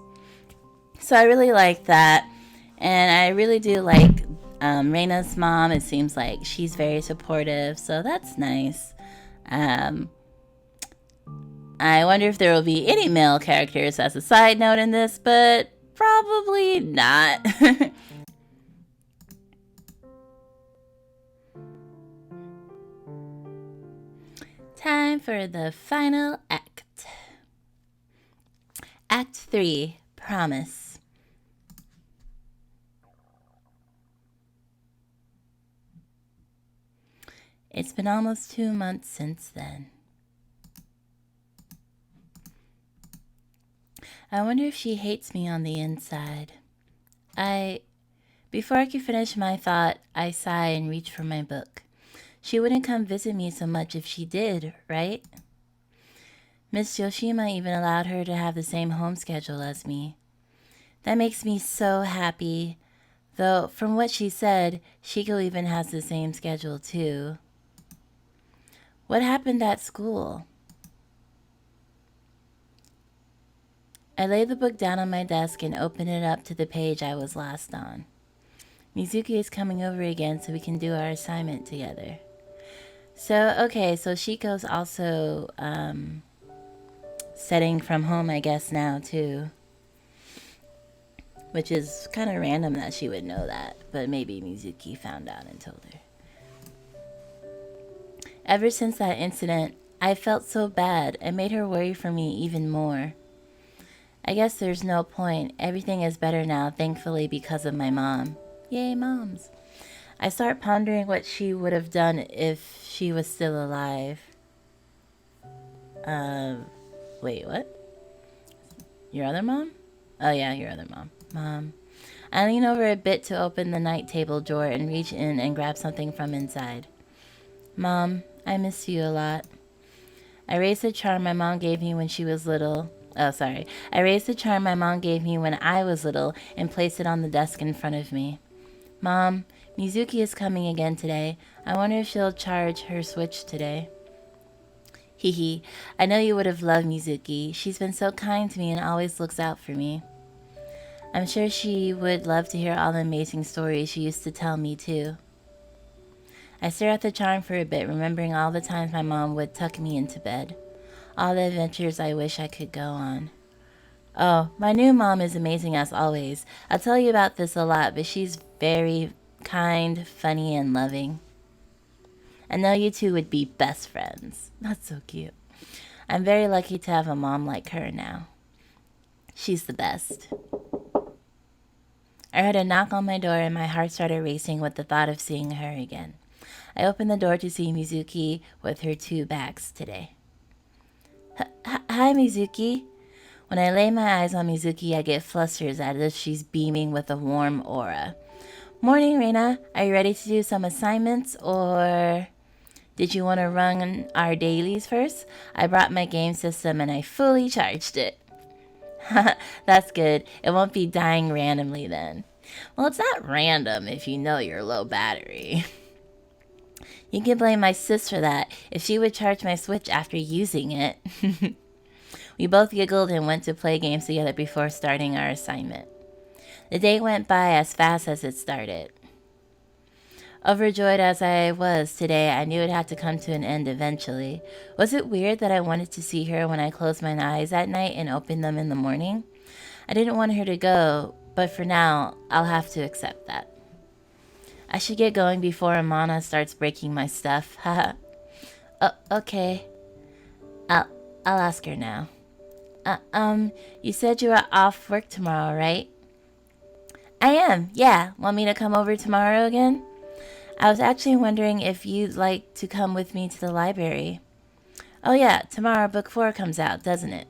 So I really like that. And I really do like Reina's mom. It seems like she's very supportive, so that's nice. I wonder if there will be any male characters as a side note in this, but probably not. Time for the final act. Act 3, Promise. It's been almost 2 months since then. I wonder if she hates me on the inside. Before I could finish my thought, I sigh and reach for my book. She wouldn't come visit me so much if she did, right? Miss Yoshima even allowed her to have the same home schedule as me. That makes me so happy. Though, from what she said, Shiko even has the same schedule too. What happened at school? I lay the book down on my desk and open it up to the page I was last on. Mizuki is coming over again so we can do our assignment together. So Shiko's also studying from home, I guess, now too. Which is kind of random that she would know that, but maybe Mizuki found out and told her. Ever since that incident, I felt so bad and made her worry for me even more. I guess there's no point. Everything is better now, thankfully, because of my mom. Yay, moms. I start pondering what she would have done if she was still alive. Wait, what? Your other mom? Oh yeah, your other mom. Mom. I lean over a bit to open the night table drawer and reach in and grab something from inside. Mom, I miss you a lot. I raised the charm my mom gave me when she was little. Oh, sorry. I raised the charm my mom gave me when I was little and placed it on the desk in front of me. Mom, Mizuki is coming again today. I wonder if she'll charge her Switch today. Hee. I know you would have loved Mizuki. She's been so kind to me and always looks out for me. I'm sure she would love to hear all the amazing stories she used to tell me, too. I stare at the charm for a bit, remembering all the times my mom would tuck me into bed. All the adventures I wish I could go on. Oh, my new mom is amazing as always. I'll tell you about this a lot, but she's very kind, funny, and loving. I know you two would be best friends. That's so cute. I'm very lucky to have a mom like her now. She's the best. I heard a knock on my door and my heart started racing with the thought of seeing her again. I opened the door to see Mizuki with her 2 bags today. Hi, Mizuki. When I lay my eyes on Mizuki, I get flustered as if she's beaming with a warm aura. Morning, Reina. Are you ready to do some assignments, or did you want to run our dailies first? I brought my game system and I fully charged it. That's good. It won't be dying randomly then. Well, it's not random if you know you're low battery. You can blame my sis for that, if she would charge my Switch after using it. We both giggled and went to play games together before starting our assignment. The day went by as fast as it started. Overjoyed as I was today, I knew it had to come to an end eventually. Was it weird that I wanted to see her when I closed my eyes at night and opened them in the morning? I didn't want her to go, but for now, I'll have to accept that. I should get going before Amana starts breaking my stuff. Haha. Okay. I'll ask her now. You said you were off work tomorrow, right? I am, yeah. Want me to come over tomorrow again? I was actually wondering if you'd like to come with me to the library. Oh yeah, tomorrow book 4 comes out, doesn't it?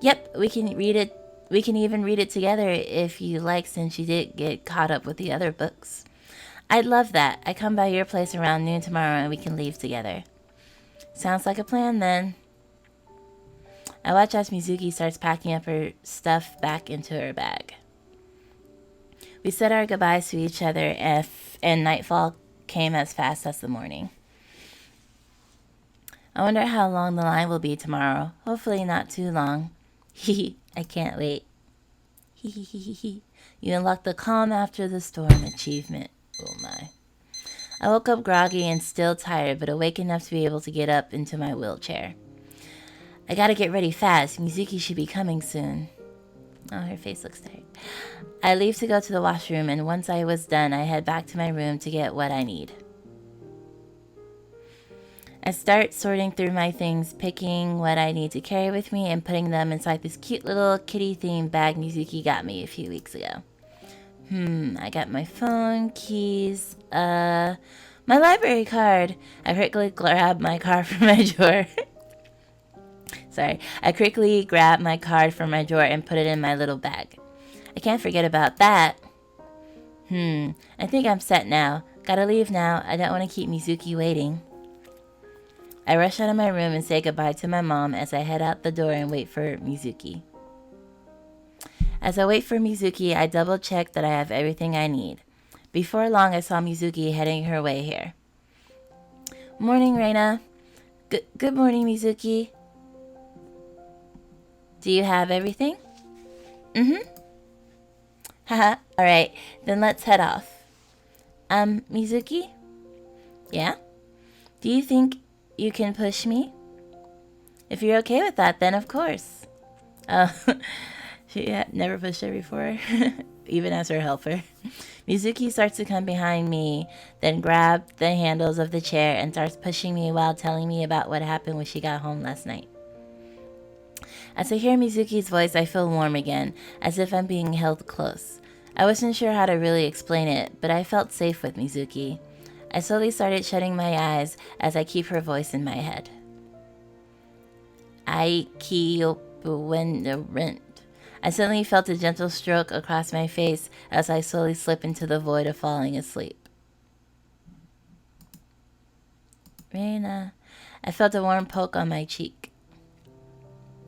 Yep, we can read it. We can even read it together if you like, since you did get caught up with the other books. I'd love that. I come by your place around noon tomorrow and we can leave together. Sounds like a plan then. I watch as Mizuki starts packing up her stuff back into her bag. We said our goodbyes to each other and nightfall came as fast as the morning. I wonder how long the line will be tomorrow. Hopefully not too long. I can't wait. You unlocked the calm after the storm achievement. Oh my. I woke up groggy and still tired, but awake enough to be able to get up into my wheelchair. I gotta get ready fast. Mizuki should be coming soon. Oh, her face looks tired. I leave to go to the washroom, and once I was done, I head back to my room to get what I need. I start sorting through my things, picking what I need to carry with me, and putting them inside this cute little kitty-themed bag Mizuki got me a few weeks ago. I got my phone, keys, my library card. I quickly grabbed my card from my drawer. I quickly grabbed my card from my drawer and put it in my little bag. I can't forget about that. I think I'm set now. Gotta leave now. I don't want to keep Mizuki waiting. I rush out of my room and say goodbye to my mom as I head out the door and wait for Mizuki. As I wait for Mizuki, I double check that I have everything I need. Before long, I saw Mizuki heading her way here. Morning, Reina. Good morning, Mizuki. Do you have everything? Haha, alright, then let's head off. Mizuki? Yeah? Do you think you can push me? If you're okay with that, then of course. She had never pushed her before, even as her helper. Mizuki starts to come behind me, then grab the handles of the chair and starts pushing me while telling me about what happened when she got home last night. As I hear Mizuki's voice, I feel warm again, as if I'm being held close. I wasn't sure how to really explain it, but I felt safe with Mizuki. I slowly started shutting my eyes as I keep her voice in my head. I suddenly felt a gentle stroke across my face as I slowly slip into the void of falling asleep. Reina. I felt a warm poke on my cheek.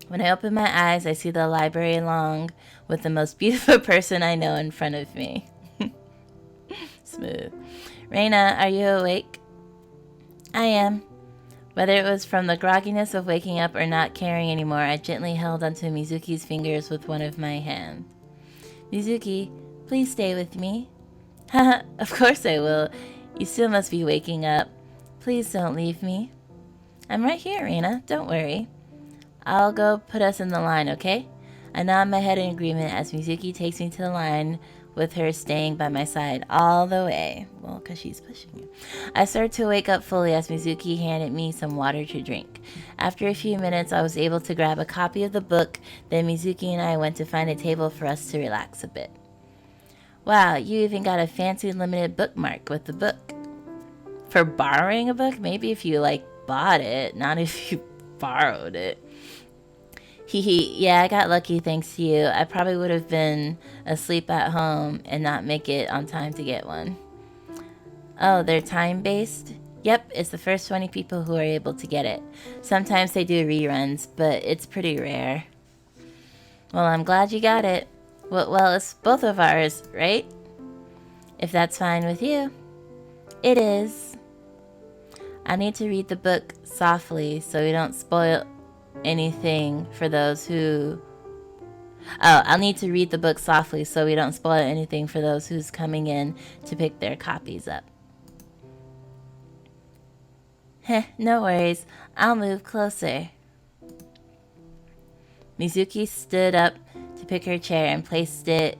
When I open my eyes, I see the library along with the most beautiful person I know in front of me. Smooth. Reina, are you awake? I am. Whether it was from the grogginess of waking up or not caring anymore, I gently held onto Mizuki's fingers with one of my hands. Mizuki, please stay with me. Haha, of course I will. You still must be waking up. Please don't leave me. I'm right here, Reina. Don't worry. I'll go put us in the line, okay? I nod my head in agreement as Mizuki takes me to the line, with her staying by my side all the way. Well, because she's pushing me. I started to wake up fully as Mizuki handed me some water to drink. After a few minutes, I was able to grab a copy of the book. Then Mizuki and I went to find a table for us to relax a bit. Wow, you even got a fancy limited bookmark with the book. For borrowing a book? Maybe if you, bought it, not if you borrowed it. Yeah, I got lucky thanks to you. I probably would have been asleep at home and not make it on time to get one. Oh, they're time-based? Yep, it's the first 20 people who are able to get it. Sometimes they do reruns, but it's pretty rare. Well, I'm glad you got it. Well, it's both of ours, right? If that's fine with you. It is. I need to read the book softly so we don't spoil anything for those who... I'll need to read the book softly so we don't spoil anything for those who's coming in to pick their copies up. Heh, no worries. I'll move closer. Mizuki stood up to pick her chair and placed it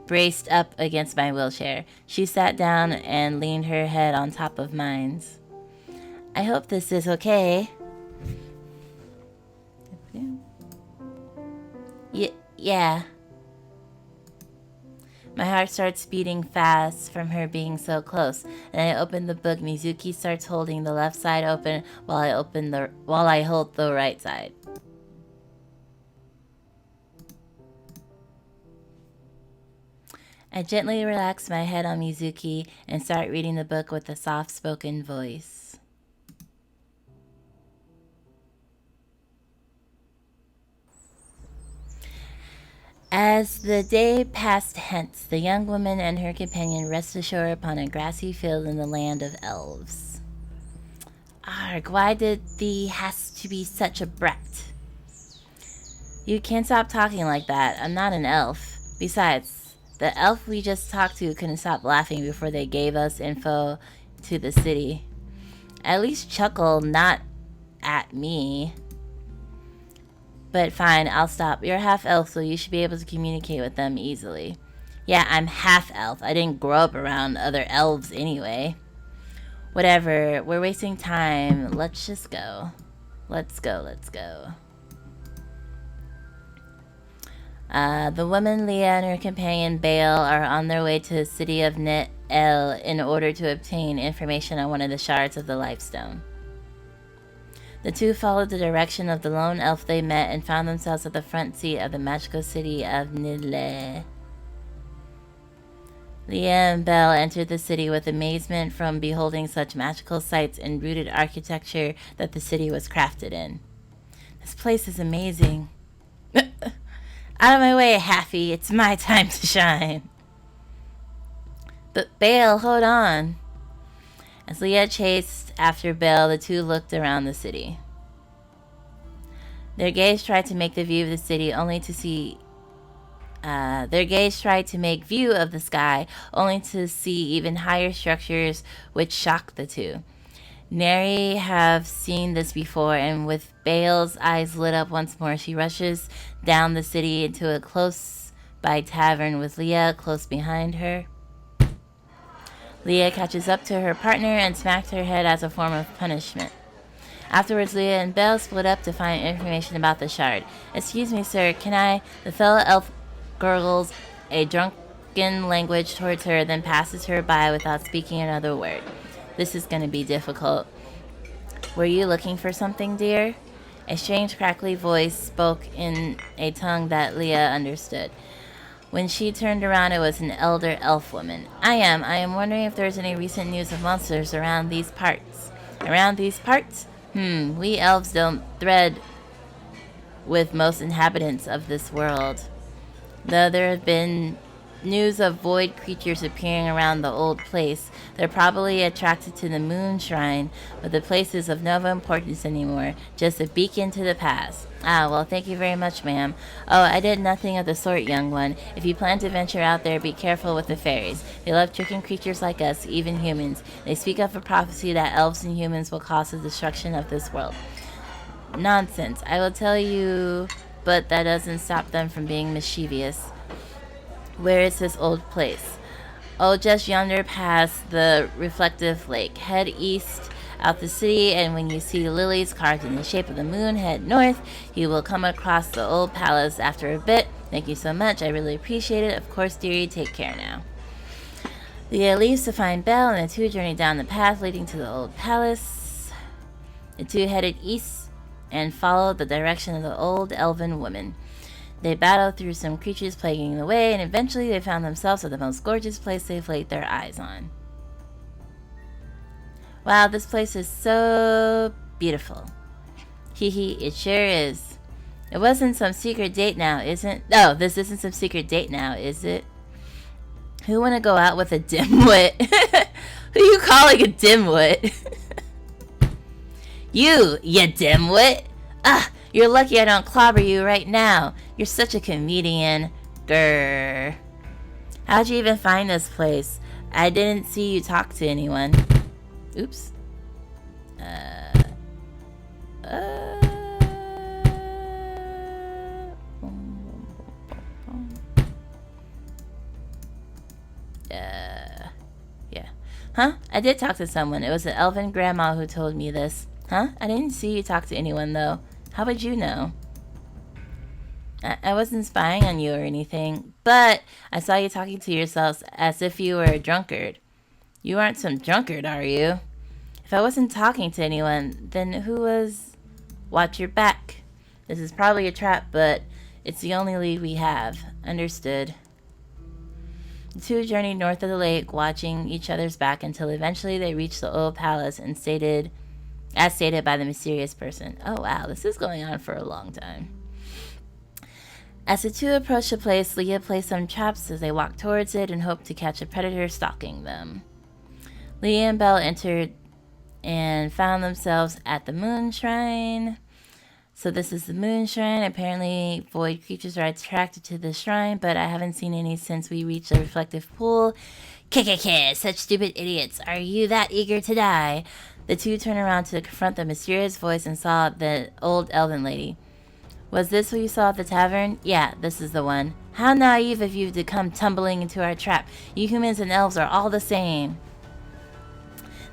braced up against my wheelchair. She sat down and leaned her head on top of mine. I hope this is okay. Yeah. My heart starts beating fast from her being so close, and I open the book. Mizuki starts holding the left side open while I hold the right side. I gently relax my head on Mizuki and start reading the book with a soft-spoken voice. As the day passed hence, the young woman and her companion rest ashore upon a grassy field in the land of elves. Arg, why did thee has to be such a brat? You can't stop talking like that. I'm not an elf. Besides, the elf we just talked to couldn't stop laughing before they gave us info to the city. At least chuckle, not at me. But fine, I'll stop. You're half elf, so you should be able to communicate with them easily. Yeah, I'm half elf. I didn't grow up around other elves anyway. Whatever, we're wasting time. Let's just go. Let's go. The woman Leah and her companion Bale are on their way to the city of Net El in order to obtain information on one of the shards of the Lifestone. The two followed the direction of the lone elf they met and found themselves at the front seat of the magical city of Nidle. Leah and Belle entered the city with amazement from beholding such magical sights and rooted architecture that the city was crafted in. This place is amazing. Out of my way, Haffy. It's my time to shine. But Bale, hold on. As Leah chased after Belle, the two looked around the city. Their gaze tried to make view of the sky, only to see even higher structures, which shocked the two. Nary have seen this before, and with Bale's eyes lit up once more, she rushes down the city into a close-by tavern with Leah close behind her. Leah catches up to her partner and smacks her head as a form of punishment. Afterwards, Leah and Belle split up to find information about the shard. Excuse me, sir, can I? The fellow elf gurgles a drunken language towards her, then passes her by without speaking another word. This is going to be difficult. Were you looking for something, dear? A strange, crackly voice spoke in a tongue that Leah understood. When she turned around, it was an elder elf woman. I am wondering if there's any recent news of monsters around these parts. Around these parts? We elves don't thread with most inhabitants of this world. Though there have been news of void creatures appearing around the old place, they're probably attracted to the moon shrine, but the place is of no importance anymore, just a beacon to the past. Ah, well, thank you very much, ma'am. Oh, I did nothing of the sort, young one. If you plan to venture out there, be careful with the fairies. They love tricking creatures like us, even humans. They speak of a prophecy that elves and humans will cause the destruction of this world. Nonsense. I will tell you, but that doesn't stop them from being mischievous. Where is this old place? Oh, just yonder past the reflective lake. Head east out the city, and when you see lilies carved in the shape of the moon, head north. You will come across the old palace after a bit. Thank you so much. I really appreciate it. Of course, dearie, take care now. Leah leaves to find Belle, and the two journey down the path leading to the old palace. The two headed east and followed the direction of the old elven woman. They battled through some creatures plaguing the way, and eventually they found themselves at the most gorgeous place they've laid their eyes on. Wow, this place is so beautiful. Hee, it sure is. It wasn't some secret date now, isn't? No, this isn't some secret date now, is it? Who wanna go out with a dimwit? Who you calling a dimwit? You dimwit! Ah, you're lucky I don't clobber you right now. You're such a comedian. Grrr. How'd you even find this place? I didn't see you talk to anyone. Oops. Yeah. Huh? I did talk to someone. It was an elven grandma who told me this. Huh? I didn't see you talk to anyone, though. How would you know? I wasn't spying on you or anything, but I saw you talking to yourselves as if you were a drunkard. You aren't some drunkard, are you? If I wasn't talking to anyone, then who was... Watch your back. This is probably a trap, but it's the only lead we have. Understood. The two journeyed north of the lake, watching each other's back until eventually they reached the old palace and as stated by the mysterious person. Oh wow, this is going on for a long time. As the two approached the place, Leah placed some traps as they walked towards it and hoped to catch a predator stalking them. Leah and Belle entered and found themselves at the moon shrine. So this is the moon shrine. Apparently void creatures are attracted to the shrine, but I haven't seen any since we reached the reflective pool. KKK, such stupid idiots. Are you that eager to die? The two turned around to confront the mysterious voice and saw the old elven lady. Was this who you saw at the tavern? Yeah, this is the one. How naive of you to come tumbling into our trap. You humans and elves are all the same.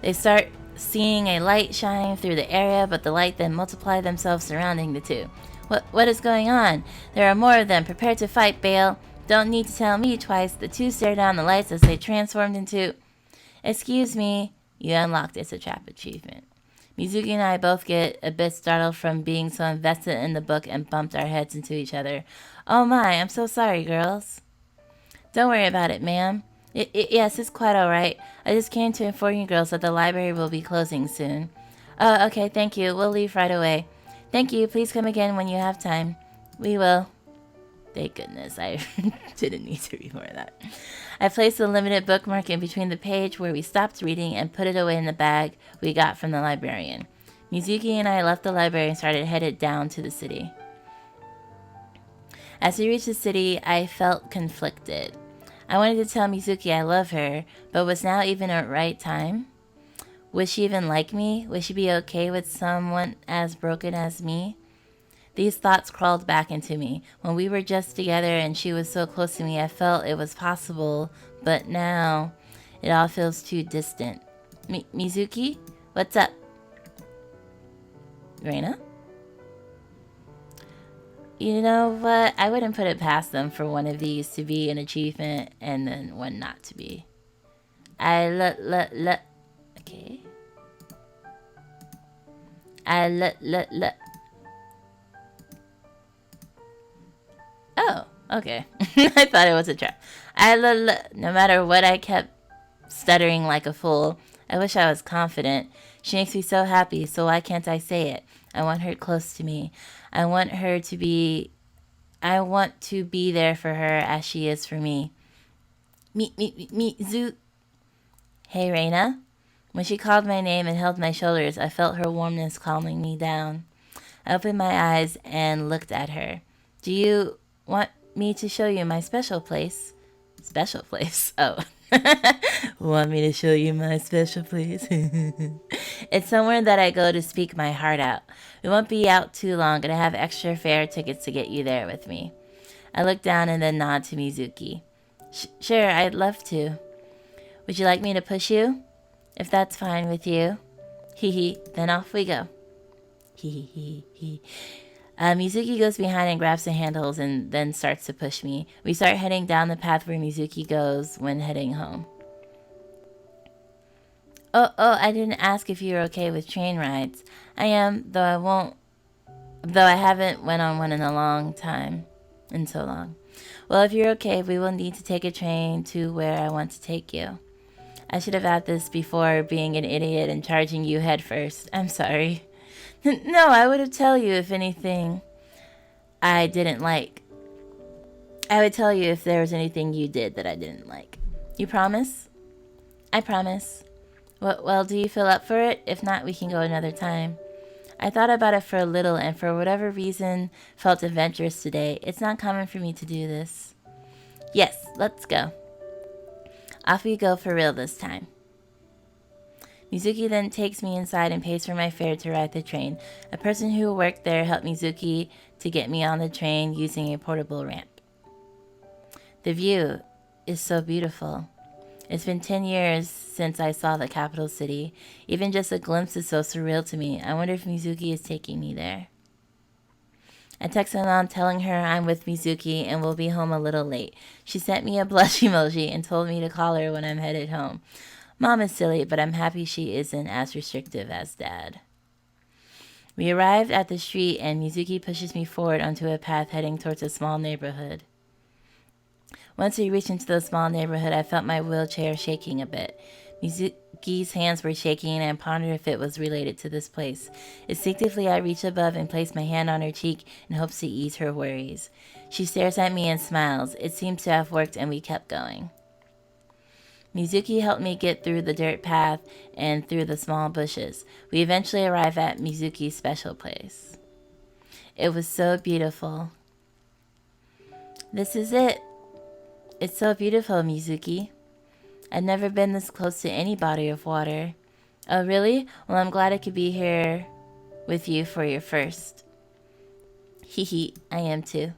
They start seeing a light shine through the area, but the light then multiplied themselves surrounding the two. What is going on? There are more of them. Prepare to fight, Bale. Don't need to tell me twice. The two stared down the lights as they transformed into... Excuse me. You unlocked It's a Trap achievement. Mizuki and I both get a bit startled from being so invested in the book and bumped our heads into each other. Oh my, I'm so sorry, girls. Don't worry about it, ma'am. Yes, it's quite alright. I just came to inform you girls that the library will be closing soon. Oh, okay, thank you. We'll leave right away. Thank you. Please come again when you have time. We will. Thank goodness, I didn't need to read more of that. I placed a limited bookmark in between the page where we stopped reading and put it away in the bag we got from the librarian. Mizuki and I left the library and started headed down to the city. As we reached the city, I felt conflicted. I wanted to tell Mizuki I love her, but was now even a right time? Would she even like me? Would she be okay with someone as broken as me? These thoughts crawled back into me. When we were just together and she was so close to me, I felt it was possible, but now it all feels too distant. Mizuki? What's up? Reina? You know what? I wouldn't put it past them for one of these to be an achievement and then one not to be. Okay. Oh, okay. I thought it was a trap. No matter what, I kept stuttering like a fool. I wish I was confident. She makes me so happy, so why can't I say it? I want her close to me. I want to be there for her as she is for me. Zoot. Hey, Reina. When she called my name and held my shoulders, I felt her warmness calming me down. I opened my eyes and looked at her. Do you want me to show you my special place? Special place? Oh. Want me to show you my special place? It's somewhere that I go to speak my heart out. We won't be out too long, and I have extra fare tickets to get you there with me. I looked down and then nodded to Mizuki. Sure, I'd love to. Would you like me to push you? If that's fine with you. Hee, then off we go. Hee. Mizuki goes behind and grabs the handles and then starts to push me. We start heading down the path where Mizuki goes when heading home. Oh, I didn't ask if you were okay with train rides. I am, though I haven't went on one in so long. Well, if you're okay, we will need to take a train to where I want to take you. I should have had this before being an idiot and charging you head first. I'm sorry. No, I would have tell you if anything I didn't like. I would tell you if there was anything you did that I didn't like. You promise? I promise. Well, do you feel up for it? If not, we can go another time. I thought about it for a little and for whatever reason felt adventurous today. It's not common for me to do this. Yes, let's go. Off we go for real this time. Mizuki then takes me inside and pays for my fare to ride the train. A person who worked there helped Mizuki to get me on the train using a portable ramp. The view is so beautiful. It's been 10 years since I saw the capital city. Even just a glimpse is so surreal to me. I wonder if Mizuki is taking me there. I texted Mom telling her I'm with Mizuki and will be home a little late. She sent me a blush emoji and told me to call her when I'm headed home. Mom is silly, but I'm happy she isn't as restrictive as Dad. We arrived at the street and Mizuki pushes me forward onto a path heading towards a small neighborhood. Once we reached into the small neighborhood, I felt my wheelchair shaking a bit. Mizuki's hands were shaking and I pondered if it was related to this place. Instinctively, I reach above and place my hand on her cheek in hopes to ease her worries. She stares at me and smiles. It seems to have worked and we kept going. Mizuki helped me get through the dirt path and through the small bushes. We eventually arrived at Mizuki's special place. It was so beautiful. This is it. It's so beautiful, Mizuki. I've never been this close to any body of water. Oh, really? Well, I'm glad I could be here with you for your first. Hee, I am too.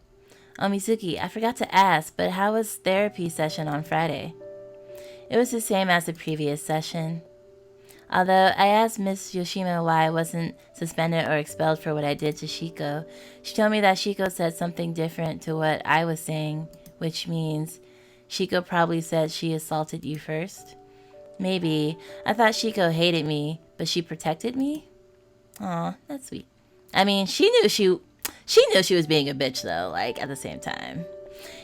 Oh, Mizuki, I forgot to ask, but how was therapy session on Friday? It was the same as the previous session. Although I asked Miss Yoshima why I wasn't suspended or expelled for what I did to Shiko, she told me that Shiko said something different to what I was saying, which means Shiko probably said she assaulted you first. Maybe. I thought Shiko hated me, but she protected me? Aw, that's sweet. I mean, she knew she was being a bitch though, like at the same time.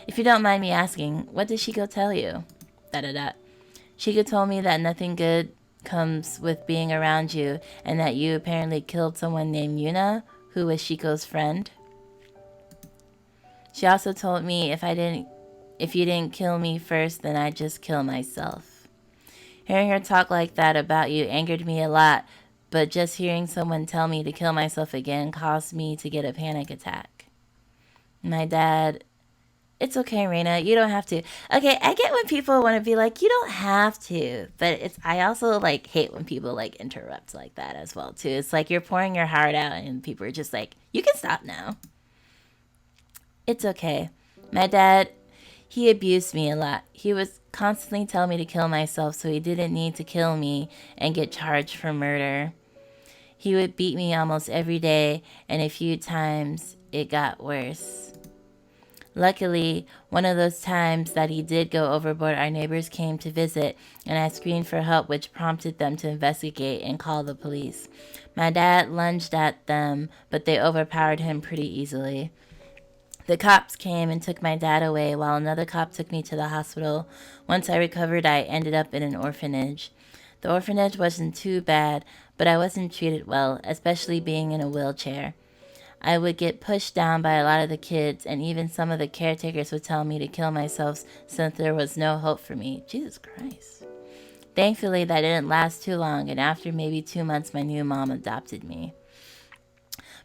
If you don't mind me asking, what did Shiko tell you? Shiko told me that nothing good comes with being around you and that you apparently killed someone named Yuna, who was Shiko's friend. She also told me if you didn't kill me first, then I'd just kill myself. Hearing her talk like that about you angered me a lot, but just hearing someone tell me to kill myself again caused me to get a panic attack. My dad... It's okay, Reina. You don't have to. Okay, I get when people want to be like, you don't have to. But I also, like, hate when people, like, interrupt like that as well, too. It's like you're pouring your heart out and people are just like, you can stop now. It's okay. My dad, he abused me a lot. He was constantly telling me to kill myself so he didn't need to kill me and get charged for murder. He would beat me almost every day, and a few times it got worse. Luckily, one of those times that he did go overboard, our neighbors came to visit, and I screamed for help, which prompted them to investigate and call the police. My dad lunged at them, but they overpowered him pretty easily. The cops came and took my dad away, while another cop took me to the hospital. Once I recovered, I ended up in an orphanage. The orphanage wasn't too bad, but I wasn't treated well, especially being in a wheelchair. I would get pushed down by a lot of the kids, and even some of the caretakers would tell me to kill myself since there was no hope for me. Jesus Christ. Thankfully, that didn't last too long, and after maybe 2 months, my new mom adopted me.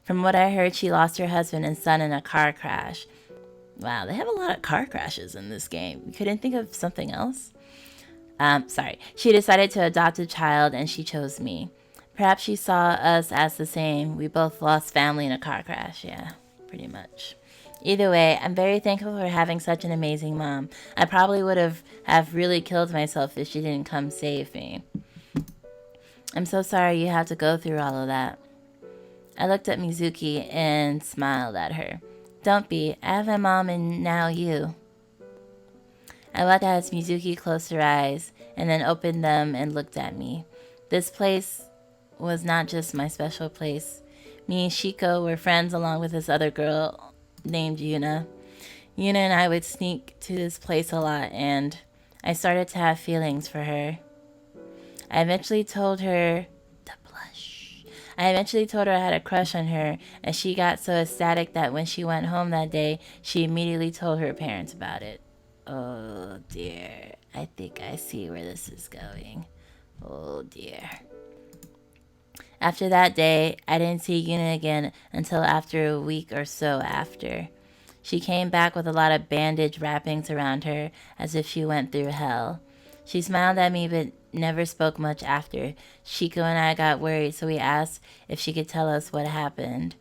From what I heard, she lost her husband and son in a car crash. Wow, they have a lot of car crashes in this game. You couldn't think of something else? Sorry. She decided to adopt a child, and she chose me. Perhaps she saw us as the same. We both lost family in a car crash. Yeah, pretty much. Either way, I'm very thankful for having such an amazing mom. I probably would have really killed myself if she didn't come save me. I'm so sorry you have to go through all of that. I looked at Mizuki and smiled at her. Don't be. I have my mom and now you. I watched as Mizuki closed her eyes and then opened them and looked at me. This place was not just my special place. Me and Shiko were friends along with this other girl named Yuna. Yuna and I would sneak to this place a lot, and I started to have feelings for her. I eventually told her I had a crush on her, and she got so ecstatic that when she went home that day, she immediately told her parents about it. Oh dear, I think I see where this is going. Oh dear. After that day, I didn't see Yuna again until after a week or so after. She came back with a lot of bandage wrappings around her, as if she went through hell. She smiled at me but never spoke much after. Shiko and I got worried, so we asked if she could tell us what happened.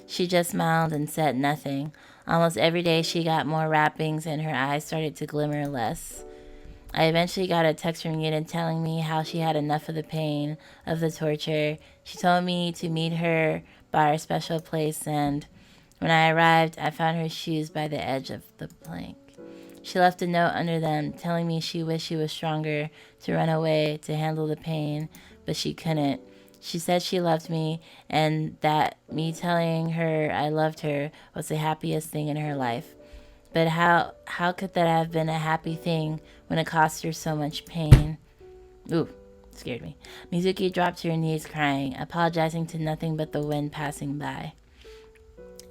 She just smiled and said nothing. Almost every day she got more wrappings and her eyes started to glimmer less. I eventually got a text from Yuna telling me how she had enough of the pain, of the torture. She told me to meet her by our special place, and when I arrived, I found her shoes by the edge of the plank. She left a note under them telling me she wished she was stronger to run away to handle the pain, but she couldn't. She said she loved me and that me telling her I loved her was the happiest thing in her life. But how could that have been a happy thing when it cost her so much pain? Ooh, scared me. Mizuki dropped to her knees crying, apologizing to nothing but the wind passing by.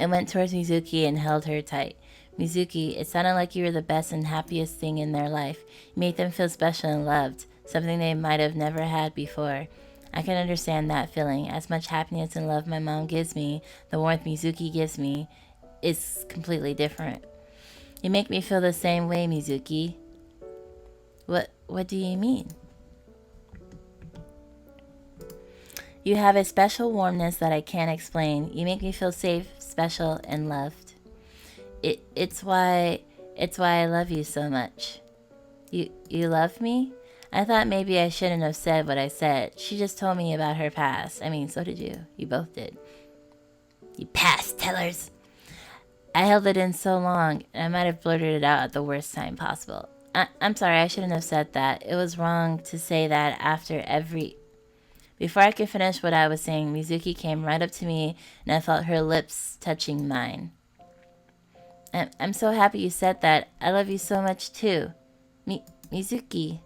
I went towards Mizuki and held her tight. Mizuki, it sounded like you were the best and happiest thing in their life. You made them feel special and loved, something they might have never had before. I can understand that feeling. As much happiness and love my mom gives me, the warmth Mizuki gives me is completely different. You make me feel the same way, Mizuki. What do you mean? You have a special warmness that I can't explain. You make me feel safe, special, and loved. It's why I love you so much. You love me? I thought maybe I shouldn't have said what I said. She just told me about her past. I mean, so did you. You both did. You past tellers. I held it in so long, and I might have blurted it out at the worst time possible. I'm sorry, I shouldn't have said that. It was wrong to say that after every... Before I could finish what I was saying, Mizuki came right up to me, and I felt her lips touching mine. I'm so happy you said that. I love you so much, too. Mizuki.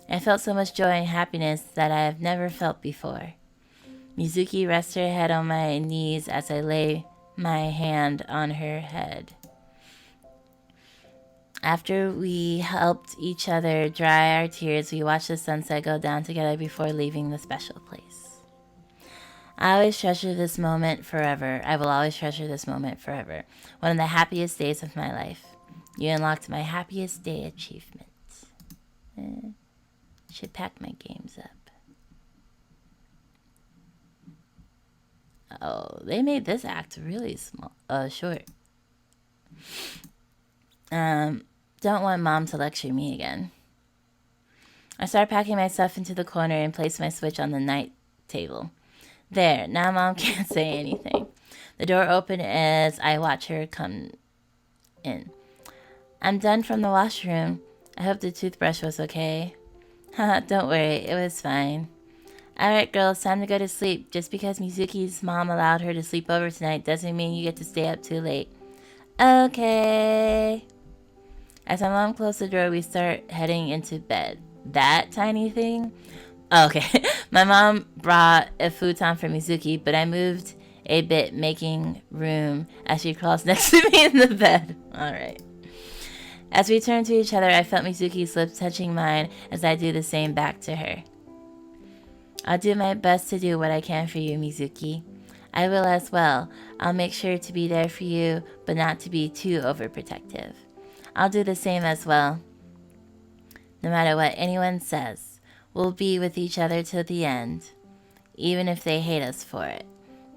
I felt so much joy and happiness that I have never felt before. Mizuki rested her head on my knees as I lay my hand on her head. After we helped each other dry our tears, we watched the sunset go down together before leaving the special place. I always treasure this moment forever. I will always treasure this moment forever. One of the happiest days of my life. You unlocked my happiest day achievement. Should pack my games up. Oh, they made this act really short. Don't want mom to lecture me again. I started packing my stuff into the corner and placed my Switch on the night table. There, now Mom can't say anything. The door opened as I watch her come in. I'm done from the washroom. I hope the toothbrush was okay. Haha, don't worry, it was fine. Alright, girls, time to go to sleep. Just because Mizuki's mom allowed her to sleep over tonight doesn't mean you get to stay up too late. Okay. As my mom closed the door, we start heading into bed. That tiny thing? Okay. My mom brought a futon for Mizuki, but I moved a bit, making room as she crawls next to me in the bed. Alright. As we turned to each other, I felt Mizuki's lips touching mine as I do the same back to her. I'll do my best to do what I can for you, Mizuki. I will as well. I'll make sure to be there for you, but not to be too overprotective. I'll do the same as well. No matter what anyone says, we'll be with each other till the end, even if they hate us for it.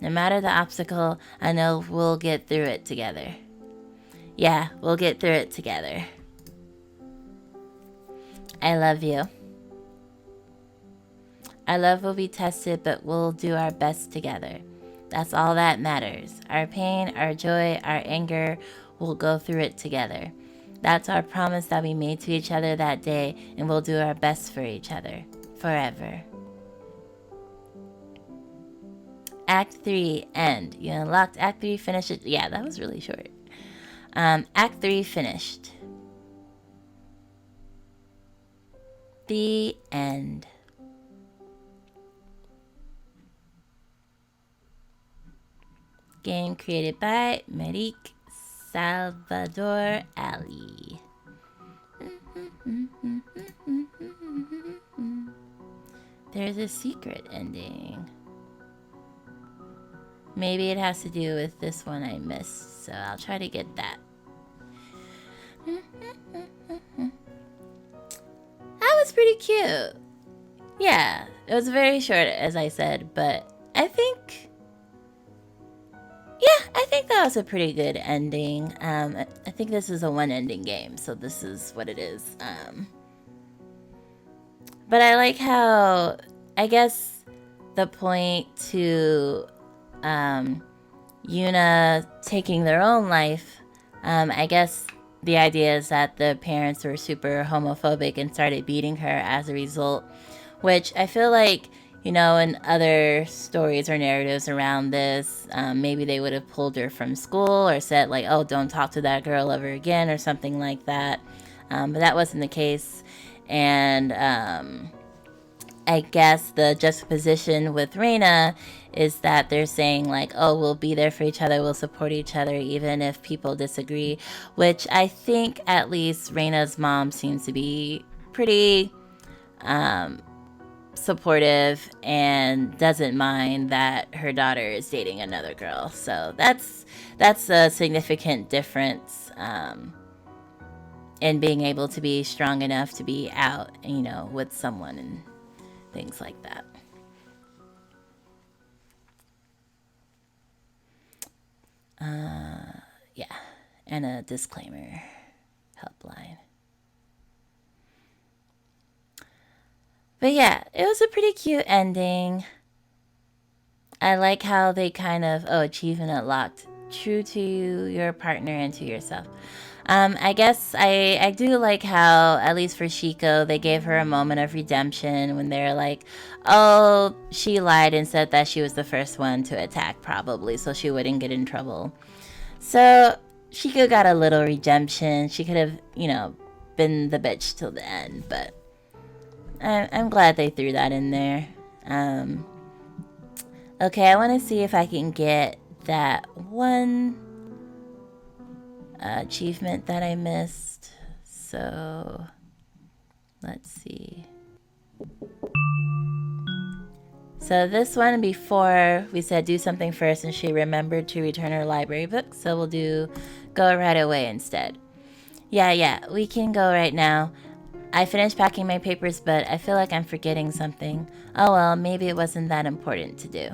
No matter the obstacle, I know we'll get through it together. Yeah, we'll get through it together. I love you. Our love will be tested, but we'll do our best together. That's all that matters. Our pain, our joy, our anger, we'll go through it together. That's our promise that we made to each other that day, and we'll do our best for each other. Forever. Act 3, end. You unlocked Act 3, finish it. Yeah, that was really short. Act 3, finished. The end. Game created by Merik Salvador Ali. There's a secret ending. Maybe it has to do with this one I missed, so I'll try to get that. That was pretty cute. Yeah, it was very short, as I said, but I think that was a pretty good ending. I think this is a one-ending game, so this is what it is. But I like how, I guess, the point to Yuna taking their own life, I guess the idea is that the parents were super homophobic and started beating her as a result, which I feel like, you know, in other stories or narratives around this, maybe they would have pulled her from school or said like, oh, don't talk to that girl ever again or something like that. But that wasn't the case. And I guess the juxtaposition with Reina is that they're saying like, oh, we'll be there for each other, we'll support each other even if people disagree, which I think at least Reina's mom seems to be pretty supportive and doesn't mind that her daughter is dating another girl. So that's a significant difference in being able to be strong enough to be out, you know, with someone and things like that. Yeah, and a disclaimer helpline. But yeah, it was a pretty cute ending. I like how they kind of, achievement unlocked. True to your partner and to yourself. I guess I do like how, at least for Shiko, they gave her a moment of redemption when they're like, oh, she lied and said that she was the first one to attack probably, so she wouldn't get in trouble. So Shiko got a little redemption. She could have, you know, been the bitch till the end, but I'm glad they threw that in there. Okay, I want to see if I can get that one achievement that I missed. So, let's see. So this one, before we said do something first and she remembered to return her library book, so we'll do go right away instead. Yeah, we can go right now. I finished packing my papers, but I feel like I'm forgetting something. Oh well, maybe it wasn't that important to do.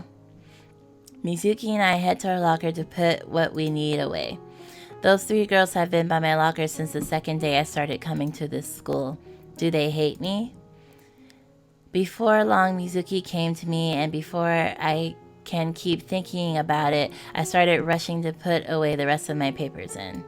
Mizuki and I head to our locker to put what we need away. Those 3 girls have been by my locker since the second day I started coming to this school. Do they hate me? Before long, Mizuki came to me, and before I can keep thinking about it, I started rushing to put away the rest of my papers in.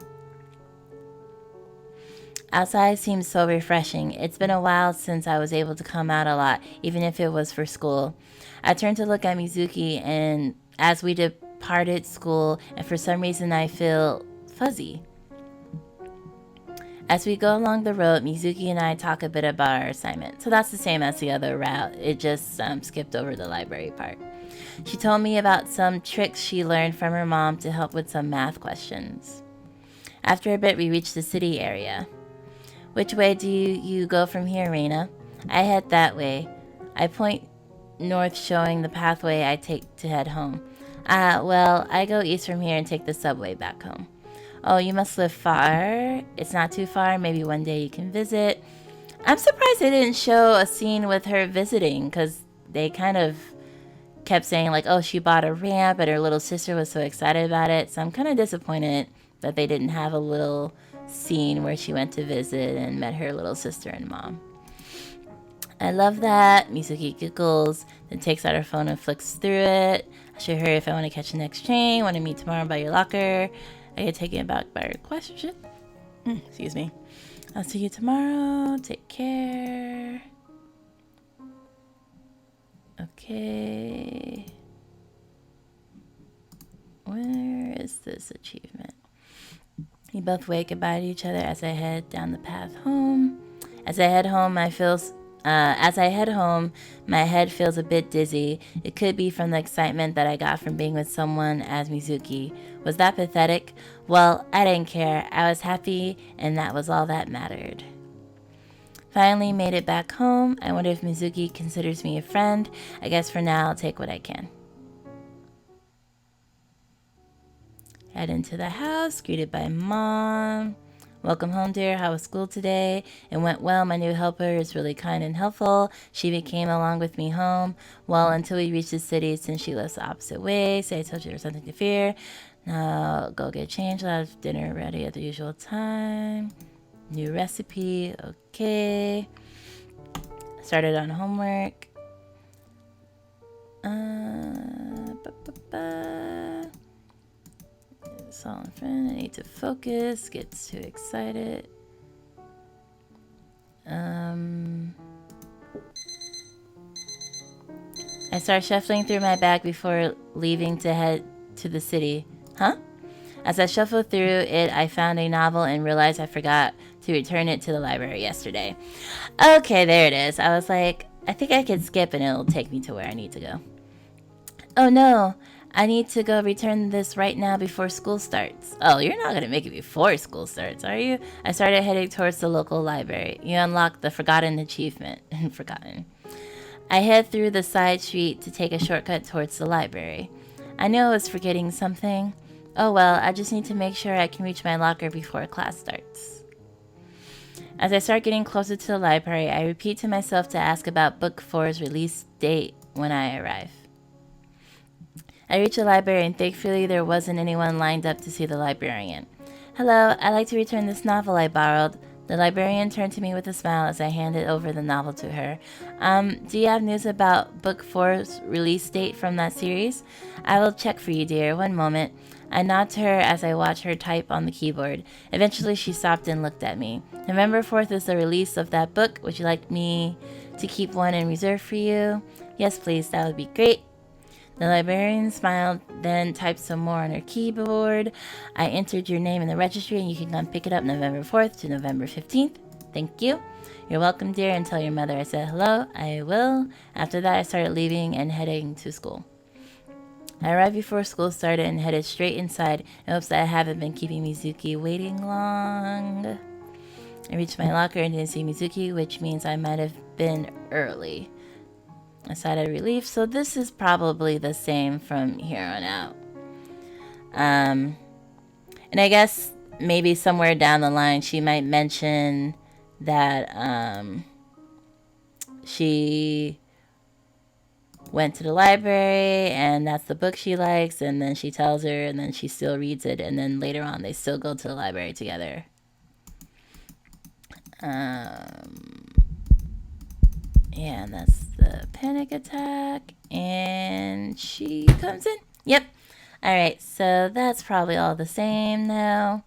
Outside seems so refreshing. It's been a while since I was able to come out a lot, even if it was for school. I turned to look at Mizuki, and as we departed school, and for some reason I feel fuzzy. As we go along the road, Mizuki and I talk a bit about our assignment. So that's the same as the other route. It just skipped over the library part. She told me about some tricks she learned from her mom to help with some math questions. After a bit, we reached the city area. Which way do you go from here, Reina? I head that way. I point north, showing the pathway I take to head home. Well, I go east from here and take the subway back home. Oh, you must live far. It's not too far. Maybe one day you can visit. I'm surprised they didn't show a scene with her visiting, because they kind of kept saying like, oh, she bought a ramp and her little sister was so excited about it. So I'm kind of disappointed that they didn't have a little scene where she went to visit and met her little sister and mom. I love that. Mizuki giggles, then takes out her phone and flicks through it. I show her if I want to catch the next train, want to meet tomorrow by your locker. I get taken aback by her question. Excuse me. I'll see you tomorrow. Take care. Okay. Where is this achievement? We both wave goodbye to each other as I head down the path home. As I head home, my head feels a bit dizzy. It could be from the excitement that I got from being with someone as Mizuki. Was that pathetic? Well, I didn't care. I was happy, and that was all that mattered. Finally made it back home. I wonder if Mizuki considers me a friend. I guess for now I'll take what I can. Head into the house, greeted by Mom. Welcome home, dear. How was school today? It went well. My new helper is really kind and helpful. She came along with me home. Well, until we reached the city, since she lives the opposite way. Say I told you there was something to fear. Now go get changed. I'll have dinner ready at the usual time. New recipe. Okay. Started on homework. It's all in front. I need to focus. Gets too excited. I start shuffling through my bag before leaving to head to the city. Huh? As I shuffled through it, I found a novel and realized I forgot to return it to the library yesterday. Okay, there it is. I was like, I think I can skip and it'll take me to where I need to go. Oh no, I need to go return this right now before school starts. Oh, you're not going to make it before school starts, are you? I started heading towards the local library. You unlocked the forgotten achievement. Forgotten. I head through the side street to take a shortcut towards the library. I knew I was forgetting something. Oh well, I just need to make sure I can reach my locker before class starts. As I start getting closer to the library, I repeat to myself to ask about Book 4's release date when I arrive. I reach the library and thankfully there wasn't anyone lined up to see the librarian. Hello, I'd like to return this novel I borrowed. The librarian turned to me with a smile as I handed over the novel to her. Do you have news about Book 4's release date from that series? I will check for you, dear. One moment. I nod to her as I watch her type on the keyboard. Eventually she stopped and looked at me. November 4th is the release of that book. Would you like me to keep one in reserve for you? Yes, please. That would be great. The librarian smiled, then typed some more on her keyboard. I entered your name in the registry and you can come pick it up November 4th to November 15th. Thank you. You're welcome, dear, and tell your mother I said hello. I will. After that, I started leaving and heading to school. I arrived before school started and headed straight inside in hopes that I haven't been keeping Mizuki waiting long. I reached my locker and didn't see Mizuki, which means I might have been early. I sighed of relief, so this is probably the same from here on out. And I guess maybe somewhere down the line she might mention that she went to the library and that's the book she likes, and then she tells her and then she still reads it, and then later on they still go to the library together. Yeah, and that's the panic attack. And she comes in. Yep. Alright, so that's probably all the same now.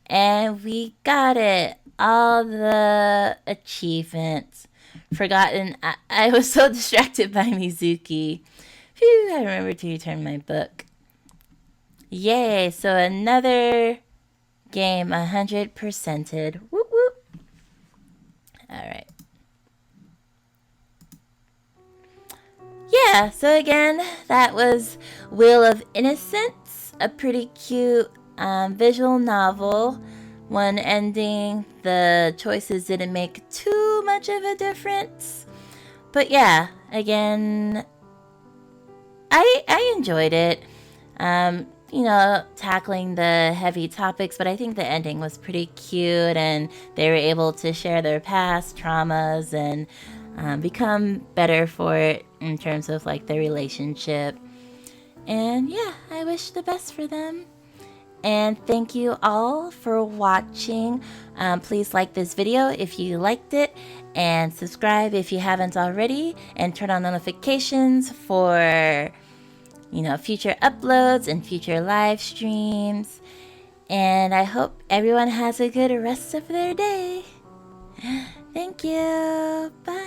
And we got it. All the achievements. Forgotten. I was so distracted by Mizuki. Phew, I remembered to return my book. Yay, so another game 100%ed. Whoop whoop. Alright. Yeah, so again, that was Wheel of Innocence, a pretty cute visual novel. One ending, the choices didn't make too much of a difference. But yeah, again, I enjoyed it. Tackling the heavy topics, but I think the ending was pretty cute, and they were able to share their past traumas and become better for it in terms of like their relationship. And yeah, I wish the best for them. And thank you all for watching. Please like this video if you liked it, and subscribe if you haven't already, and turn on notifications for future uploads and future live streams. And I hope everyone has a good rest of their day. Thank you. Bye.